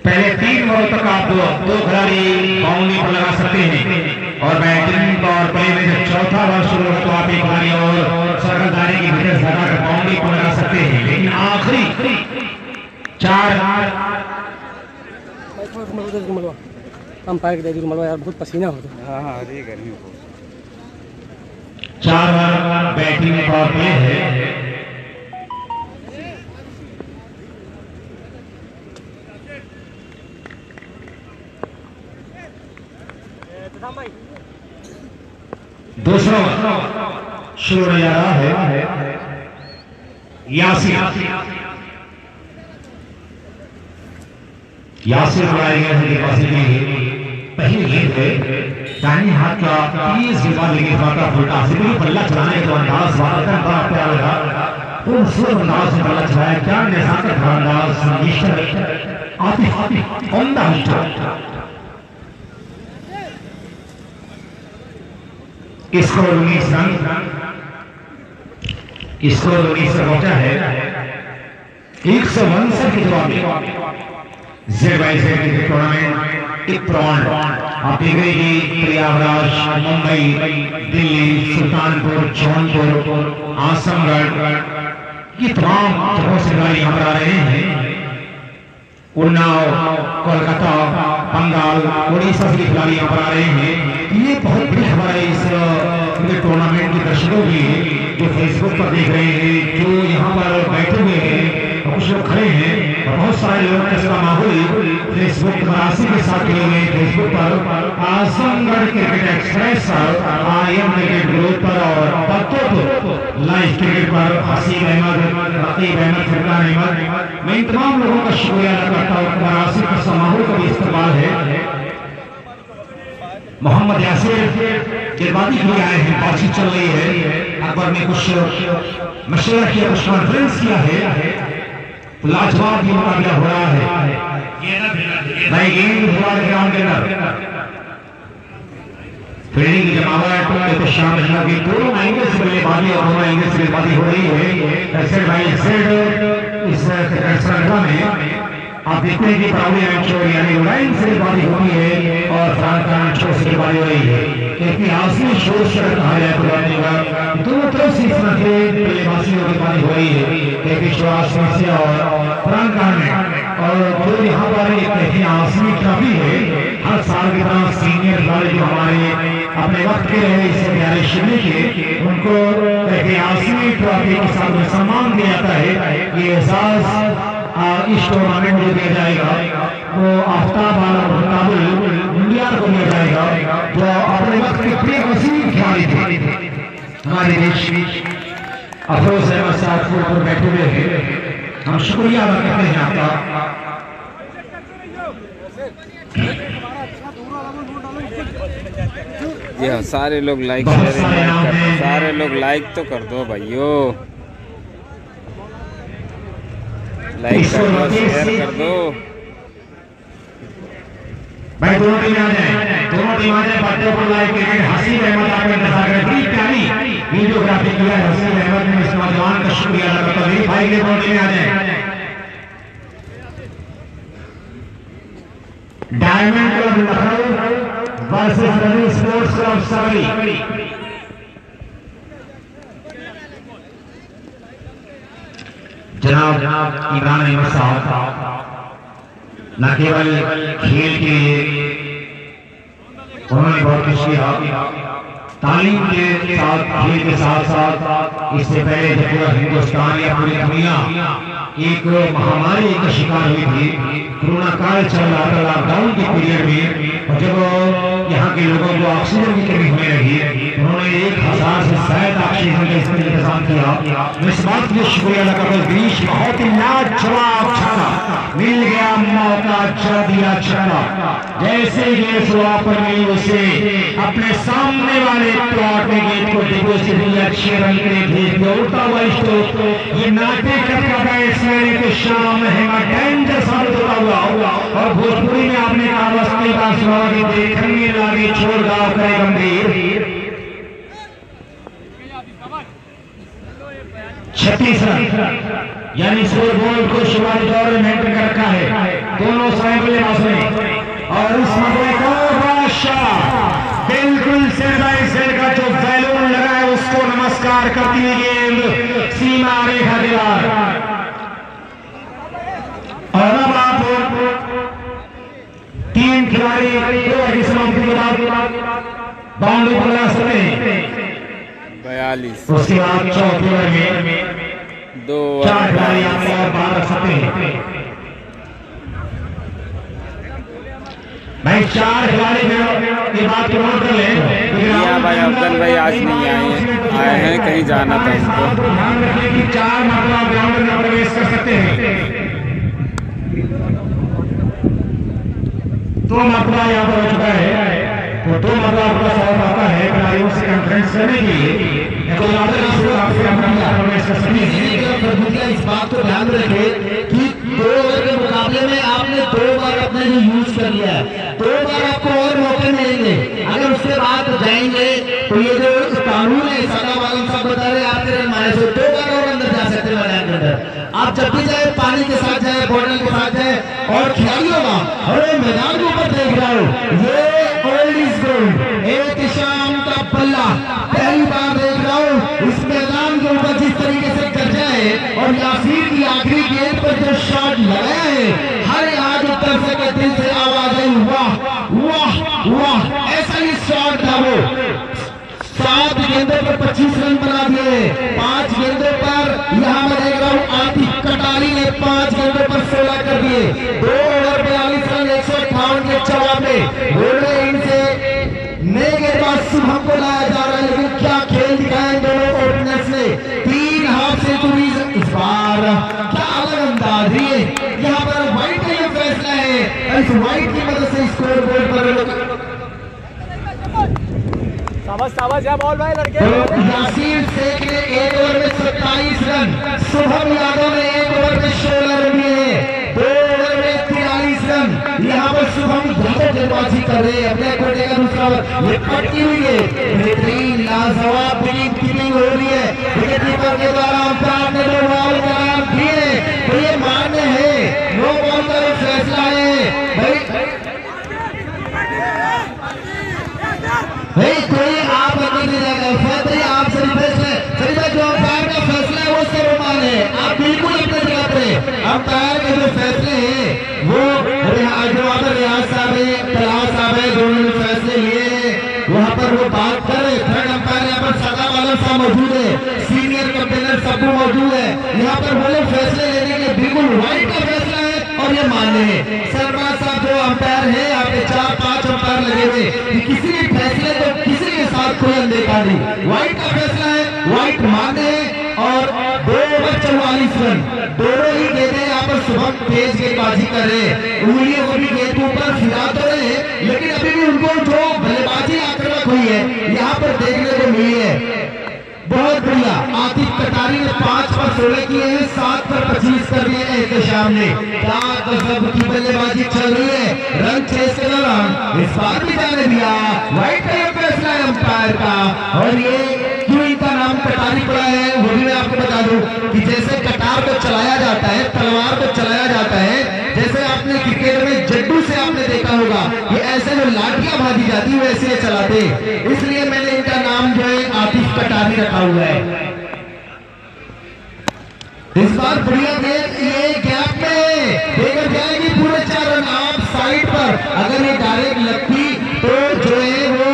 पहले 3 ओवर तक आप दो खिलाड़ी बाउंड्री पर लगा सकते हैं और बैटिंग और प्ले में जब चौथा ओवर शुरू हो तो आप एक खिलाड़ी और सर्कल दायरे की भीतर लगाकर बाउंड्री पर लगा सकते हैं। लेकिन आखिरी 4 अंपायर के दे मलवा यार बहुत पसीना होता है। हाँ अरे गर्मी हो 4 ओवर बैटिंग और प्ले है। दूसरा शुरू हो जा रहा है। यासिर बुलाए गए हैं दिवासी के लिए। पहली गेंद है दाहिने हाथ का 30 के बाद लेकिन बाटा फुलटा सिद्धू पल्ला चलाने के तो अंदाज वाकई बड़ा प्यारा लगा। खूबसूरत अंदाज में पल्ला चलाया। क्या नेजाकत का अंदाज मिस्टर आतिफ उम्दा mister. Score 19 run. Score 19 run पहुंचा है। 159 के जवाब में Z/Z क्रिकेट टूर्नामेंट एक प्राउंड आप देख रहे हैं प्रयागराज, मुंबई, दिल्ली, सुल्तानपुर, जौनपुर, आजमगढ़ ये तमाम जगहों से खिलाड़ी यहाँ पर आ रहे हैं। उन्नाव, कोलकाता, बंगाल, उड़ीसा से खिलाड़ी यहाँ पर आ रहे हैं। ये बहुत बड़ी खबर है इस क्रिकेट टूर्नामेंट के दर्शकों की जो फेसबुक पर देख रहे हैं, जो यहाँ पर बैठे हुए हैं, कुछ लोग खड़े हैं और बहुत सारे लोग इसका माहौल फेसबुक मरासी के साथ जुड़े हुए फेसबुक पर आजमगढ़ क्रिकेट एक्सप्रेस पर, IM क्रिकेट ग्रुप पर और बत्तोपुर लाइव क्रिकेट पर हसीब अहमद, रकीब अहमद, फरमान अहमद, मैं इन तमाम लोगों का शुक्रिया अदा करता हूँ। मरासी का माहौल का भी इस्तेमाल है। मोहम्मद यासिर गेंदबाजी के लिए आए हैं। बातचीत चल रही है। अकबर ने कुछ मशवरा किया, कुछ कॉन्फ्रेंस किया है। लाजवाब ये मुकाबला हो रहा है। भाई गेंद हुआ ग्राउंड के अंदर फील्डिंग की जमावट तो शामिल की दोनों एंगल से बल्लेबाजी और दोनों एंगल से गेंदबाजी हो रही है। ऐसे भाई इस श्रृंखला में आप देखते हैं कि प्राउडी एंचोर यानी लाइन से गेंदबाजी होती है और फ्रांस एंचोर से गेंदबाजी हो रही है। क्योंकि आसमी शोर शहर कहा जाए तो दोनों तरफ से इस तरह से बल्लेबाजियों की गेंदबाजी हो रही है। क्योंकि चौरासी से और फ्रांस में और जो यहाँ पर एक आसमी ट्रॉफी है हर साल की तरह सीनियर खिलाड़ी जो हमारे अपने वक्त के रहे इस प्यारे शिविर के उनको आसमी ट्रॉफी के साथ में सम्मान दिया जाता है। ये एहसास इस टूर्नामेंट में दिया जाएगा वो आफ्ताब आलम इंडिया को दिया जाएगा जो अपने वक्त के प्रिय वसीम खिलाड़ी थे हमारे देश में। अफरोज अहमद साहब पर बैठे हुए हैं, हम शुक्रिया अदा करते हैं आपका। ये सारे लोग लाइक सारे लोग लाइक तो कर दो भाइयों, लाइक कर दो, शेयर कर दो भाई। दोनों टीम आ जाए, दोनों टीम आ जाए। बातों पर लाइव क्रिकेट हसीब अहमद आपका इंतजार कर रही प्यारी वीडियोग्राफी किया है हसन अहमद ने, इस नौजवान का शुक्रिया अदा करता हूं। वेरीफाई के बोर्ड में आ जाए। Diamond club Lucknow versus Ravi sports club सवरी। जनाब इमरान अहमद साहब न केवल खेल के लिए उन्होंने बहुत कुछ किया, तालीम के साथ खेल के साथ साथ इससे पहले जब पूरा हिंदुस्तान या पूरी दुनिया एक महामारी का शिकार हुई थी, कोरोना काल चल रहा था, लॉकडाउन के पीरियड में, और जब यहाँ के लोगों को ऑक्सीजन की कमी होने लगी, उन्होंने 1000 से शायद ऑक्सीजन का इसमें इंतजाम किया। मैं इस बात के लिए शुक्रिया अदा करता हूं। देश बहुत ही लाजवाब छक्का मिल गया, मौका चढ़ दिया छक्का, जैसे गेंद शुरुआत पर मिली उसे अपने सामने वाले प्लॉट में गेंद को डिगो से भी अच्छे रंग में भेज दिया, उड़ता हुआ स्ट्रोक। ये नाटे करता है इसमें के शाम है डेंजर साबित होता हुआ, और भोजपुरी में आपने कहा वस्ती का स्वागत देखने लागे छोड़ गाँव करे गंभीर। 36 रन यानी स्कोर बोर्ड को शुरुआती दौर में मेंटेन कर रखा है दोनों बल्लेबाजों ने, और इस मरतबे को बादशाह बिल्कुल सेल बाई सेल का जो बैलून लगा है उसको नमस्कार करती हुई गेंद सीमा रेखा दीवार। और अब आप 3 खिलाड़ी 2 ओवर की समाप्ति के बाद बाउंड्री पर ला सकते हैं। 42 उसके बाद चौथे ओवर में 2 4 खिलाड़ी आप और बाहर रख सकते हैं। भाई 4 खिलाड़ी ये बात को नोट कर ले। भाई अफजल भाई आज नहीं आए हैं, कहीं जाना था उनको। ध्यान रखिए कि 4 मतलब ग्राउंड में प्रवेश कर सकते हैं। 2 मरतबा यहाँ पर हो चुका है, तो 2 मरतबा आपका शौक आता है खिलाड़ियों से कॉन्फ्रेंस करने के लिए, तो प्रवेश कर सकते हैं। इस बात को ध्यान रखे कि 2 ओवर के मुकाबले में आपने 2 बार अपने लिए यूज कर लिया है, 2 बार आपको और मौके मिलेंगे। अगर उसके बाद जाएंगे तो ये जो कानून है सदा वालम साहब बता रहे आपके रन मारे से 2 बार और अंदर जा सकते हैं मैदान के अंदर। आप जब भी जाए पानी के साथ जाए, बॉटल के साथ जाए, और खिलाड़ियों का अरे मैदान के ऊपर देख रहा हूं ये ओल्ड इज गोल्ड, एक शाम का पल्ला पहली बार देख रहा हूं इस मैदान के ऊपर जिस तरीके से गरजा है, और यासीर की आखिरी गेंद पर जो शॉट लगाया है, हर आज उत्तर से दिल से आवाज आई वाह वाह वाह, ऐसा ही शॉट था वो। 7 गेंदों पर 25 रन बना दिए, 5 गेंदों पर यहां मैं देख रहा हूं आतिफ कटारी ने 5 गेंदों पर 16 कर दिए। 2 ओवर 42 रन 158 के जवाब में बोले इनसे नए गेंदबाज शुभम को लाया जा रहा है, लेकिन क्या खेल दिखाया दोनों ओपनर्स ने। 3 हाफ सेंचुरीज इस बार, क्या अलग अंदाज है। यहाँ पर व्हाइट का यह फैसला है, इस व्हाइट की मदद से स्कोर बोर्ड पर बॉल भाई लड़के। यासीर शेख ने 1 ओवर में 27 रन, शुभम यादव ने 1 ओवर में 16 रन दिए, 2 ओवर में 43 रन। यहाँ पर शुभम यादव गेंदबाजी कर रहे हैं, अपने कोटे का दूसरा ओवर ये पटकी हुई है, बेहतरीन लाजवाब कीपिंग हो रही है विकेट कीपर के द्वारा। अंपायर ने 2 बॉल करार दिए, तो ये मान्य है, नो बॉल का फैसला है भाई। कोई आप नहीं जाएगा फैसले, आप सही फैसले सही जो अंपायर का फैसला है वो सर्वमान है, आप बिल्कुल अपने जगह पे। अंपायर के जो फैसले हैं वो जो रियाज साहब है, तलाश साहब है, दोनों ने फैसले लिए, वहां पर वो बात कर रहे। थर्ड अंपायर यहाँ पर सदा वाला साहब मौजूद है, सीनियर कंपेनर सब मौजूद है, यहाँ पर वो लोग फैसले लेने के बिल्कुल राइट का फैसला है और ये मान्य है। सरबाज साहब जो अंपायर है, यहाँ पे 4-5 अंपायर लगे हुए, किसी भी फैसले को किसी के साथ कोई अनदेखा नहीं, व्हाइट का फैसला है, व्हाइट मान्य है। और 2 ओवर 44 रन, दोनों ही गेंदें यहाँ पर शुभम तेज गेंदबाजी कर रहे हैं, उंगलियों को भी गेंद के ऊपर फिरा तो रहे हैं, लेकिन अभी भी उनको जो बल्लेबाजी आक्रामक हुई है यहाँ पर देखने को मिली है। बहुत बढ़िया, आतिफ कटारी ने 5 पर 16 किए हैं, 7 पर 25 कर दिए एहतशाम ने। गजब की बल्लेबाजी चल रही है, रन चेस के दौरान इस बार भी जाने दिया, व्हाइट का फैसला है अंपायर का, और ये क्यों इनका नाम कटारी पड़ा है, वो भी मैं आपको बता दूं कि जैसे कटार को चलाया जाता है, तलवार को चलाया जाता है, जैसे आपने क्रिकेट में जड्डू से आपने देखा होगा कि ऐसे जो लाठियां भाजी जाती है वैसे चलाते, इसलिए मैंने इनका नाम जो है आतिफ कटारी रखा हुआ है। इस बार बढ़िया ये गैप में देकर जाएगी पूरे 4 रन। आप साइड पर अगर ये डायरेक्ट लगती तो जो है वो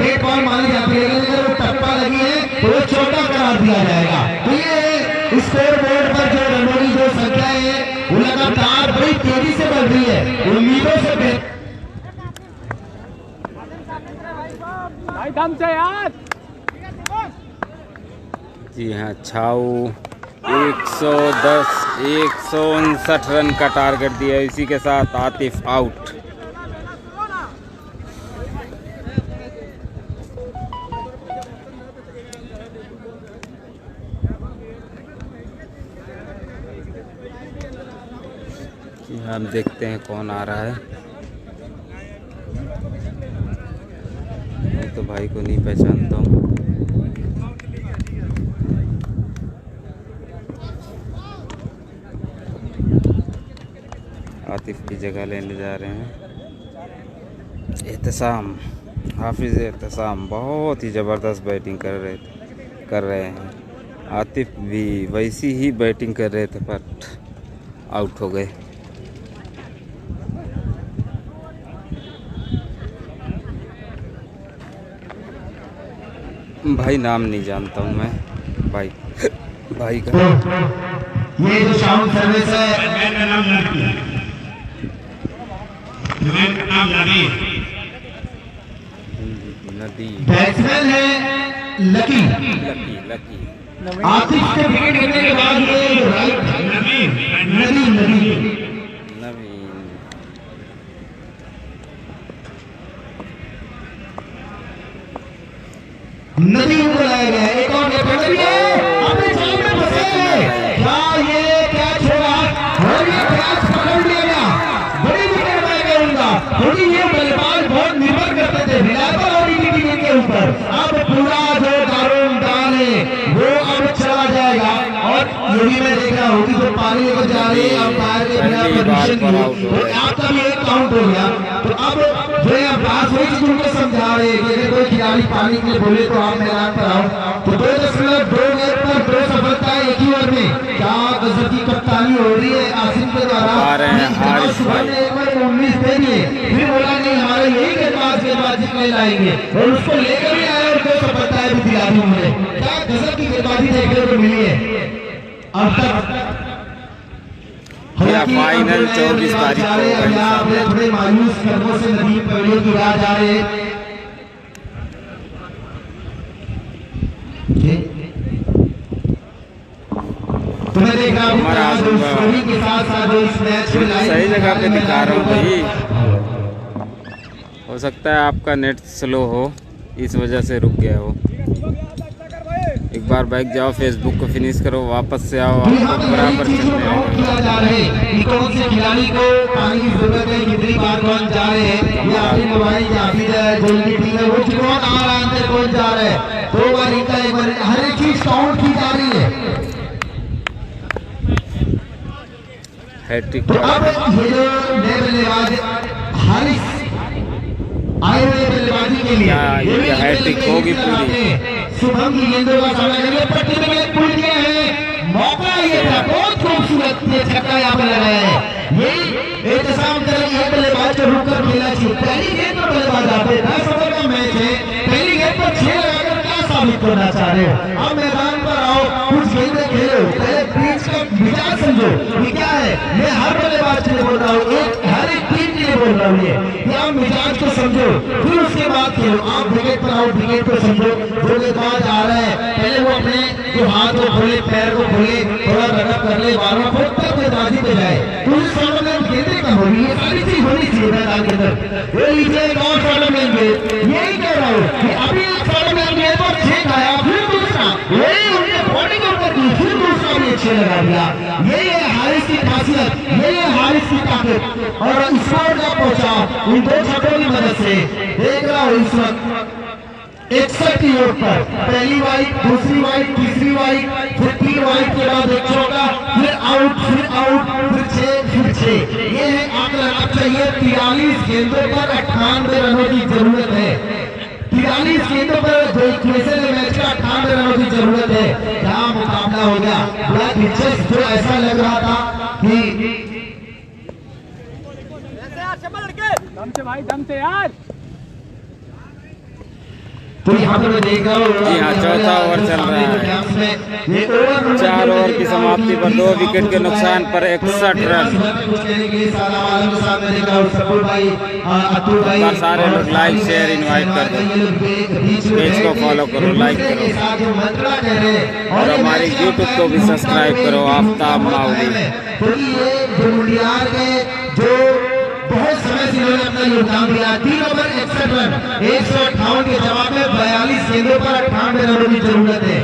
एक बॉल मानी जाती है, लेकिन अगर वो टप्पा लगी है तो वो चौका करार दिया जाएगा। तो ये स्कोर बोर्ड पर जो रनों की जो संख्या है वो लगातार बड़ी तेजी से बढ़ रही है, उम्मीदों से जी हाँ, छाऊ 159 रन का टारगेट दिया, इसी के साथ आतिफ आउट। हम देखते हैं कौन आ रहा है। मैं तो भाई को नहीं पहचानता हूँ। आतिफ की जगह लेने जा रहे हैं एहतसाम, हाफिज एहतसाम बहुत ही ज़बरदस्त बैटिंग कर रहे हैं। आतिफ भी वैसी ही बैटिंग कर रहे थे पर आउट हो गए। भाई नाम नहीं जानता हूँ मैं भाई का। ये जो साउंड सर्विस है, मेरा नाम नदी, बैट्समैन है लकी। आतिफ के विकेट गिरने के बाद ये राइट नवीन नदी को लाया गया है। एक और पकड़ लिया, अपने जाल में फंसे हैं। क्या ये कैच होगा? और ये कैच पकड़ लिया गया, बड़ी विकेट बनाएगा उनका, क्योंकि ये बल्लेबाज बहुत निर्भर करते थे रिलायबल और टीम के ऊपर। अब पूरा जो दारोमदार है वो अब चला जाएगा। और ये भी मैं देख रहा हूँ कि जो पानी लेकर जा रहे हैं अंपायर के बिना परमिशन के, तो आपका भी एक काउंट हो गया। तो अब जो है बात हुई कि उनको समझा रहे हैं कि अगर कोई खिलाड़ी पानी के लिए बोले तो आप मैदान पर आओ। तो 2.2 गेंद पर 2 सफलता एक ही ओवर में। क्या गजब की कप्तानी हो रही है आसिम के द्वारा। सुबह ने एक बार 19 दे दिए, फिर बोला नहीं हमारे यही गेंदबाज जितने लाएंगे, और उसको लेकर भी आए और 2 सफलताएं भी दिला दी उन्होंने। क्या गजब की गेंदबाजी देखने को मिली है अब तक। फाइनल 24 तारीख को थोड़े मायूस कदमों से नदी पवेलियन की राह जा रहे हैं। तो मैं देख रहा हूँ के साथ साथ इस मैच में सही जगह पे दिखा रहा हूँ भाई। हो सकता है आपका नेट स्लो हो, इस वजह से रुक गया हो। एक बार बैक जाओ, फेसबुक को फिनिश करो, वापस से आओ, आपको बराबर किया जा रहे हैं। कौन से खिलाड़ी को पानी की जरूरत है, कितनी बार कौन जा रहे हैं, ये अपनी मोबाइल की गोल की टीम है, वो कौन आ रहा है, कौन जा रहा है। 2 बार इनका, एक बार हर एक चीज काउंट की जा रही है। हैट्रिक। तो अब ये जो नए बल्लेबाज हारिस आए हुए बल्लेबाजी के लिए ये हैट्रिक होगी पूरी। शुभम की गेंदों का सामना करेंगे, पट्टी में गेंद खुल गया है, मौका ये था, बहुत खूबसूरत छक्का यहाँ पर लगाया है। ये एहतसाम करेंगे, ये बल्लेबाज को रुककर खेलना चाहिए। पहली गेंद पर बल्लेबाज आते हैं, 10 ओवर का मैच है, पहली गेंद पर 6 लगाकर क्या साबित करना चाह रहे हो। अब मैदान पर आओ, कुछ गेंदें खेलो, पहले पिच का विचार समझो कि क्या है। मैं हर बल्लेबाज के लिए बोल रहा हूँ, हर एक टीम के लिए बोल रहा हूँ, ये आप मिजाज को समझो, फिर उसके बाद खेलो। आप विकेट पर आओ, विकेट को समझो, जो गेंदबाज आ रहा है पहले वो अपने जो हाथ को खोले, पैर को खोले, थोड़ा रगड़ कर ले, बालों को तब गेंदबाजी पे जाए। तो उस शॉट में गेंदें कम होगी, ये सारी चीज होनी चाहिए मैदान के अंदर। ये लीजिए एक और शॉट लेंगे, यही कह रहा हूँ कि अभी एक शॉट में गेंद पर 6 आया, फिर दूसरा, यही उनके बॉडी के ऊपर फिर दूसरा भी 6 लगा दिया। यही है हारिस की खासियत, यही है हारिस की ताकत और स्कोर का पहुंचाव इन 2 छक्कों की मदद से। देख रहा हूँ इस वक्त 61 की ओर पर पहली वाइड, दूसरी वाइड, तीसरी वाइड, फिर 3 वाइड के बाद एक चौका, फिर आउट, फिर 6, फिर 6। ये है आंकड़ा। अब चाहिए 43 गेंदों पर 98 रनों की जरूरत है। 43 गेंदों पर जो इक्वेशन है मैच का 98 रनों की जरूरत है। क्या मुकाबला हो गया, बड़ा दिलचस्प। जो ऐसा लग रहा था कि दम से भाई, दम से यार। तो यहाँ पर मैं देख रहा हूँ जी हाँ, चौथा ओवर चल रहा है। 4 ओवर की समाप्ति पर 2 विकेट के नुकसान पर 61 रन। सारे लोग लाइक शेयर इनवाइट कर दो, पेज को फॉलो करो, लाइक करो और हमारी यूट्यूब को भी सब्सक्राइब करो, आफ्ताब माउली। जो बहुत समय से इन्होंने अपना योगदान दिया। 3 ओवर 61 रन, 158 के जवाब में 42 गेंदों पर 98 रनों की जरूरत है।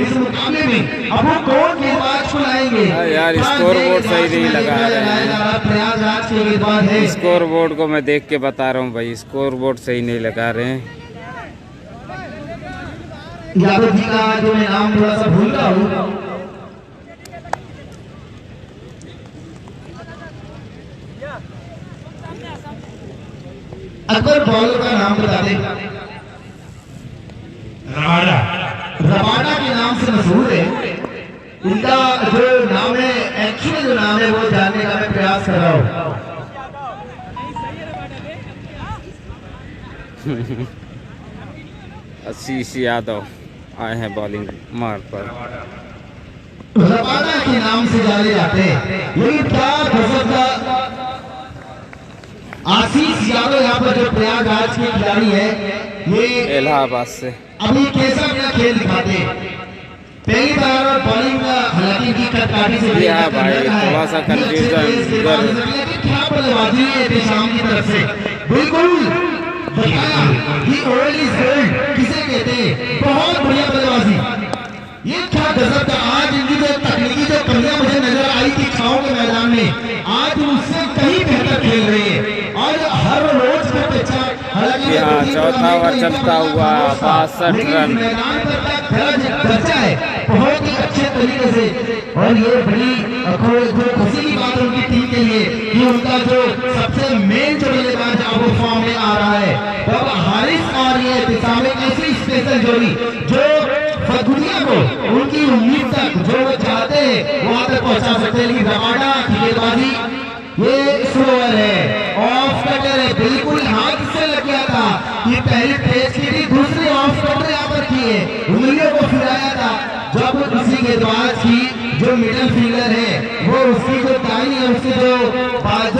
इस मुकाबले में अब वो कौन गेंदबाज को लाएंगे? यार स्कोर बोर्ड सही नहीं लगा रहे हैं। प्रयागराज के गेंदबाज है। स्कोर बोर्ड को मैं देख के बता रहा हूँ भाई, स्कोर बोर्ड सही नहीं लगा रहे हैं। यादव जी का जो मैं नाम थोड़ा सा भूल रहा हूँ, अकबर बॉलर का नाम बता दें। रबाडा के नाम से मशहूर है। इनका जो नाम है, एक्चुअली जो नाम है वो जानने का मैं प्रयास कर रहा हूँ। आशीष यादव आए हैं बॉलिंग मार पर। रबाडा के नाम से जाने जाते हैं। लेकिन क्या गजब का आशीष यादव यहाँ पर जो प्रयागराज के खिलाड़ी है, ये इलाहाबाद से अभी कैसा अपना खेल दिखाते हैं। पहली बार और बॉलिंग का हालांकि की कटकाठी से भाई थोड़ा सा कंफ्यूजन। क्या बल्लेबाजी है देशाम की तरफ से, बिल्कुल बताया कि ओल्ड इज गोल्ड किसे कहते हैं। बहुत बढ़िया बल्लेबाजी। ये क्या गजब का। आज इनकी जो तकनीकी जो कमियां मुझे नजर आई थी छाओं के मैदान में, आज उससे कहीं बेहतर खेल रहे हैं और हर रोज का पिछा। हालांकि चौथा ओवर चलता हुआ 62 रन। मैदान पर बच्चा है बहुत ही अच्छे तरीके से। और ये बड़ी खुशी की बात उनकी टीम के लिए कि उनका जो सबसे मेन जो बल्लेबाज अब वो फॉर्म में आ रहा है। तब हारिस और ये दिशा में ऐसी स्पेशल जोड़ी जो दुनिया को उनकी उम्मीद तक जो वो चाहते हैं वहां तक पहुंचा सकते हैं। लेकिन रबाडा की गेंदबाजी ये स्लोअर है, ऑफ कटर है, बिल्कुल हाथ से लग गया था। ये पहली टेस्ट की थी, दूसरी ऑफ कटर यहाँ पर की है, उंगलियों को फिराया था। जब किसी गेंदबाज की जो मिडल फील्डर है वो उसकी जो दाईं है, उसकी जो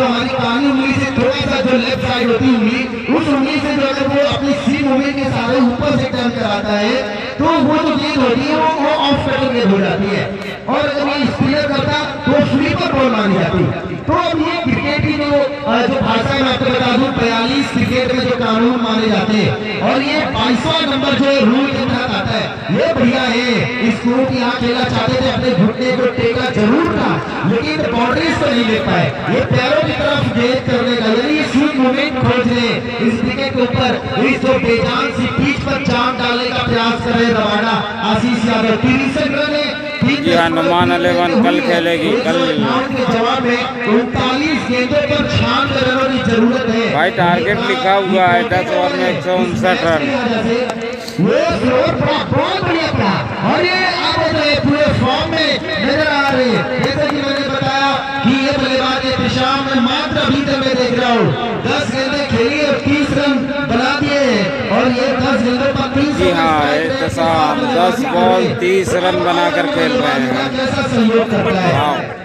हमारी कानी उंगली से थोड़ा सा जो लेफ्ट साइड होती है उंगली, उस उंगली से जो अगर वो अपनी सी मूवमेंट के सारे ऊपर से टर्न कराता है तो वो जो गेंद होती है वो ऑफ कटर गेंद हो जाती है। और अगर ये स्पिनर करता तो स्लीपर बॉल मानी जाती। तो अब ये क्रिकेट की जो भाषा में आपको बता दूं, 42 क्रिकेट में जो कानून माने जाते हैं और ये 22वां नंबर जो रूल के तहत आता है, ये बढ़िया है। इसको यहाँ खेलना चाहते थे, अपने घुटने को टेका जरूर था लेकिन बाउंड्रीज को नहीं ले पाए। ये पैरों की तरफ गेंद करने का यानी स्विंग मूवमेंट खोज रहे इस विकेट के ऊपर, इस जो बेजान सी पिच पर जान डालने का प्रयास कर रहे रबाडा। आशीष यादव 63 रन है। जी हाँ, नुमान 11 कल खेलेगी। कल के जवाब में 39 गेंदों पर 96 रनों की जरूरत है। भाई टारगेट लिखा हुआ है 10 ओवर में 159 रन। बहुत बढ़िया था और ये आप पूरे फॉर्म में नजर आ रहे हैं। जैसे कि मैंने बताया कि ये बल्लेबाज पेशाब में मात्र अभी तक मैं देख रहा हूँ 10 गेंदें खेली और 30 रन बना दिए और ये 10 गेंदों पर 30। जी हाँ, 10 बॉल 30 रन बनाकर खेल रहे हैं। कैसा सहयोग करता है।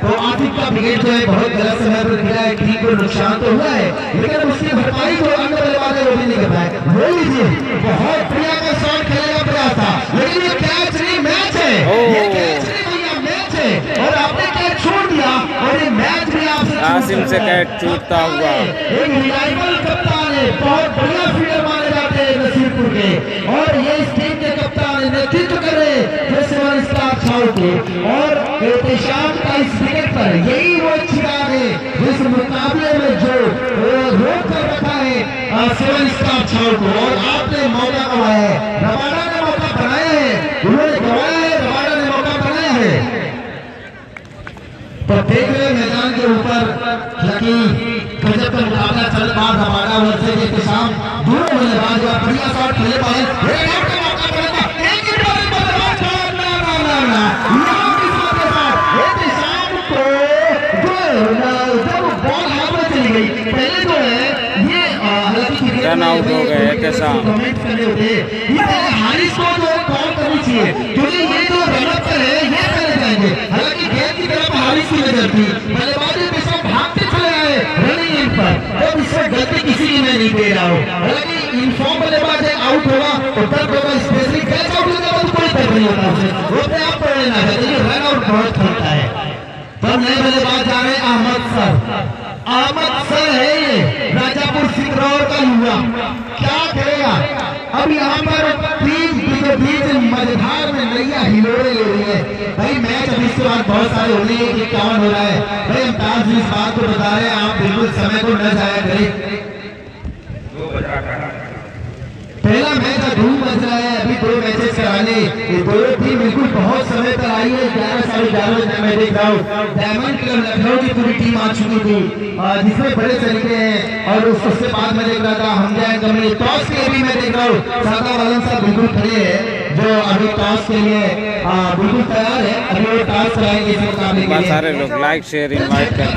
तो आतिफ का विकेट जो है बहुत गलत समय पर गिरा है, टीम को नुकसान तो हुआ है लेकिन उसकी भरपाई जो अन्य बल्लेबाज है वो भी नहीं कर पाए। वो लीजिए बहुत बढ़िया का शॉट खेलने का प्रयास था लेकिन ये कैच नहीं मैच है, ये कैच नहीं भैया मैच है और आपने कैच छोड़ दिया और ये मैच भी आपसे आसिम से कैच छूटता हुआ। एक रिलायबल कप्तान है, बहुत बढ़िया फील्डर माने जाते हैं नसीरपुर के और ये इस टीम के कप्तान नेतृत्व कर रहे जैसे के और एहतशाम का इस विकेट पर यही वो चिराग है जिस मुकाबले में जो रोक कर रखा है 7 स्टार छाव को और आपने मौका गवाया है। तो देख रहे मैदान के ऊपर लकी गजब का मुकाबला चल पा रहा वर्ष के इंतजाम दोनों बल्लेबाज जो बढ़िया शॉट खेले पाए एक ही बल्लेबाज ना यहां किस बात के साथ इंतजाम को जब बॉल हाथ में चली गई पहले तो है ये हालांकि रन आउट हो गए इंतजाम कमेंट करने होते ये हारिस को जो कॉल करनी चाहिए क्योंकि ये जो रनअप है ये पहले जाएंगे हालांकि गेंद की तरफ हारिस की नजर थी बल्लेबाज पेशा भागते चले आए रनिंग इन पर और इससे गलती किसी की मैं नहीं दे रहा हूं हालांकि इनफॉर्म बल्लेबाज आउट होगा तो तब होगा स्पेशली कैच आउट होगा तो कोई फर्क नहीं होता उसे वो अपने आप पड़े ना है ये रन आउट बहुत खेलता है तब नए बल्लेबाज जा रहे अहमद सर है ये राजापुर सिकरौर का युवा क्या करेगा अब यहाँ पर बीच मजेदार में नैया हिलोरे ले रही है भाई मैच अभी इसके बाद बहुत सारे होने 51 हो रहा है भाई हम ताज इस बात को बता रहे हैं आप बिल्कुल समय को न जाया करें पहला मैच 2 बज रहा है अभी 2 मैचेस कराने ये दोनों टीम बिल्कुल बहुत समय पर आई है 11:30 बजे मैं देख रहा हूँ डायमंड क्लब लखनऊ की पूरी टीम आ चुकी थी जिसमें बड़े तरीके हैं और उसके बाद मैं देख रहा था हमजा कमरे टॉस के भी मैं देख रहा हूँ सादा वालन साहब बिल्कुल खड़े हैं जो अभी टॉस के लिए बिल्कुल तैयार है अभी वो टॉस कराएंगे इस मुकाबले के लिए सारे लोग लाइक शेयर इनवाइट करें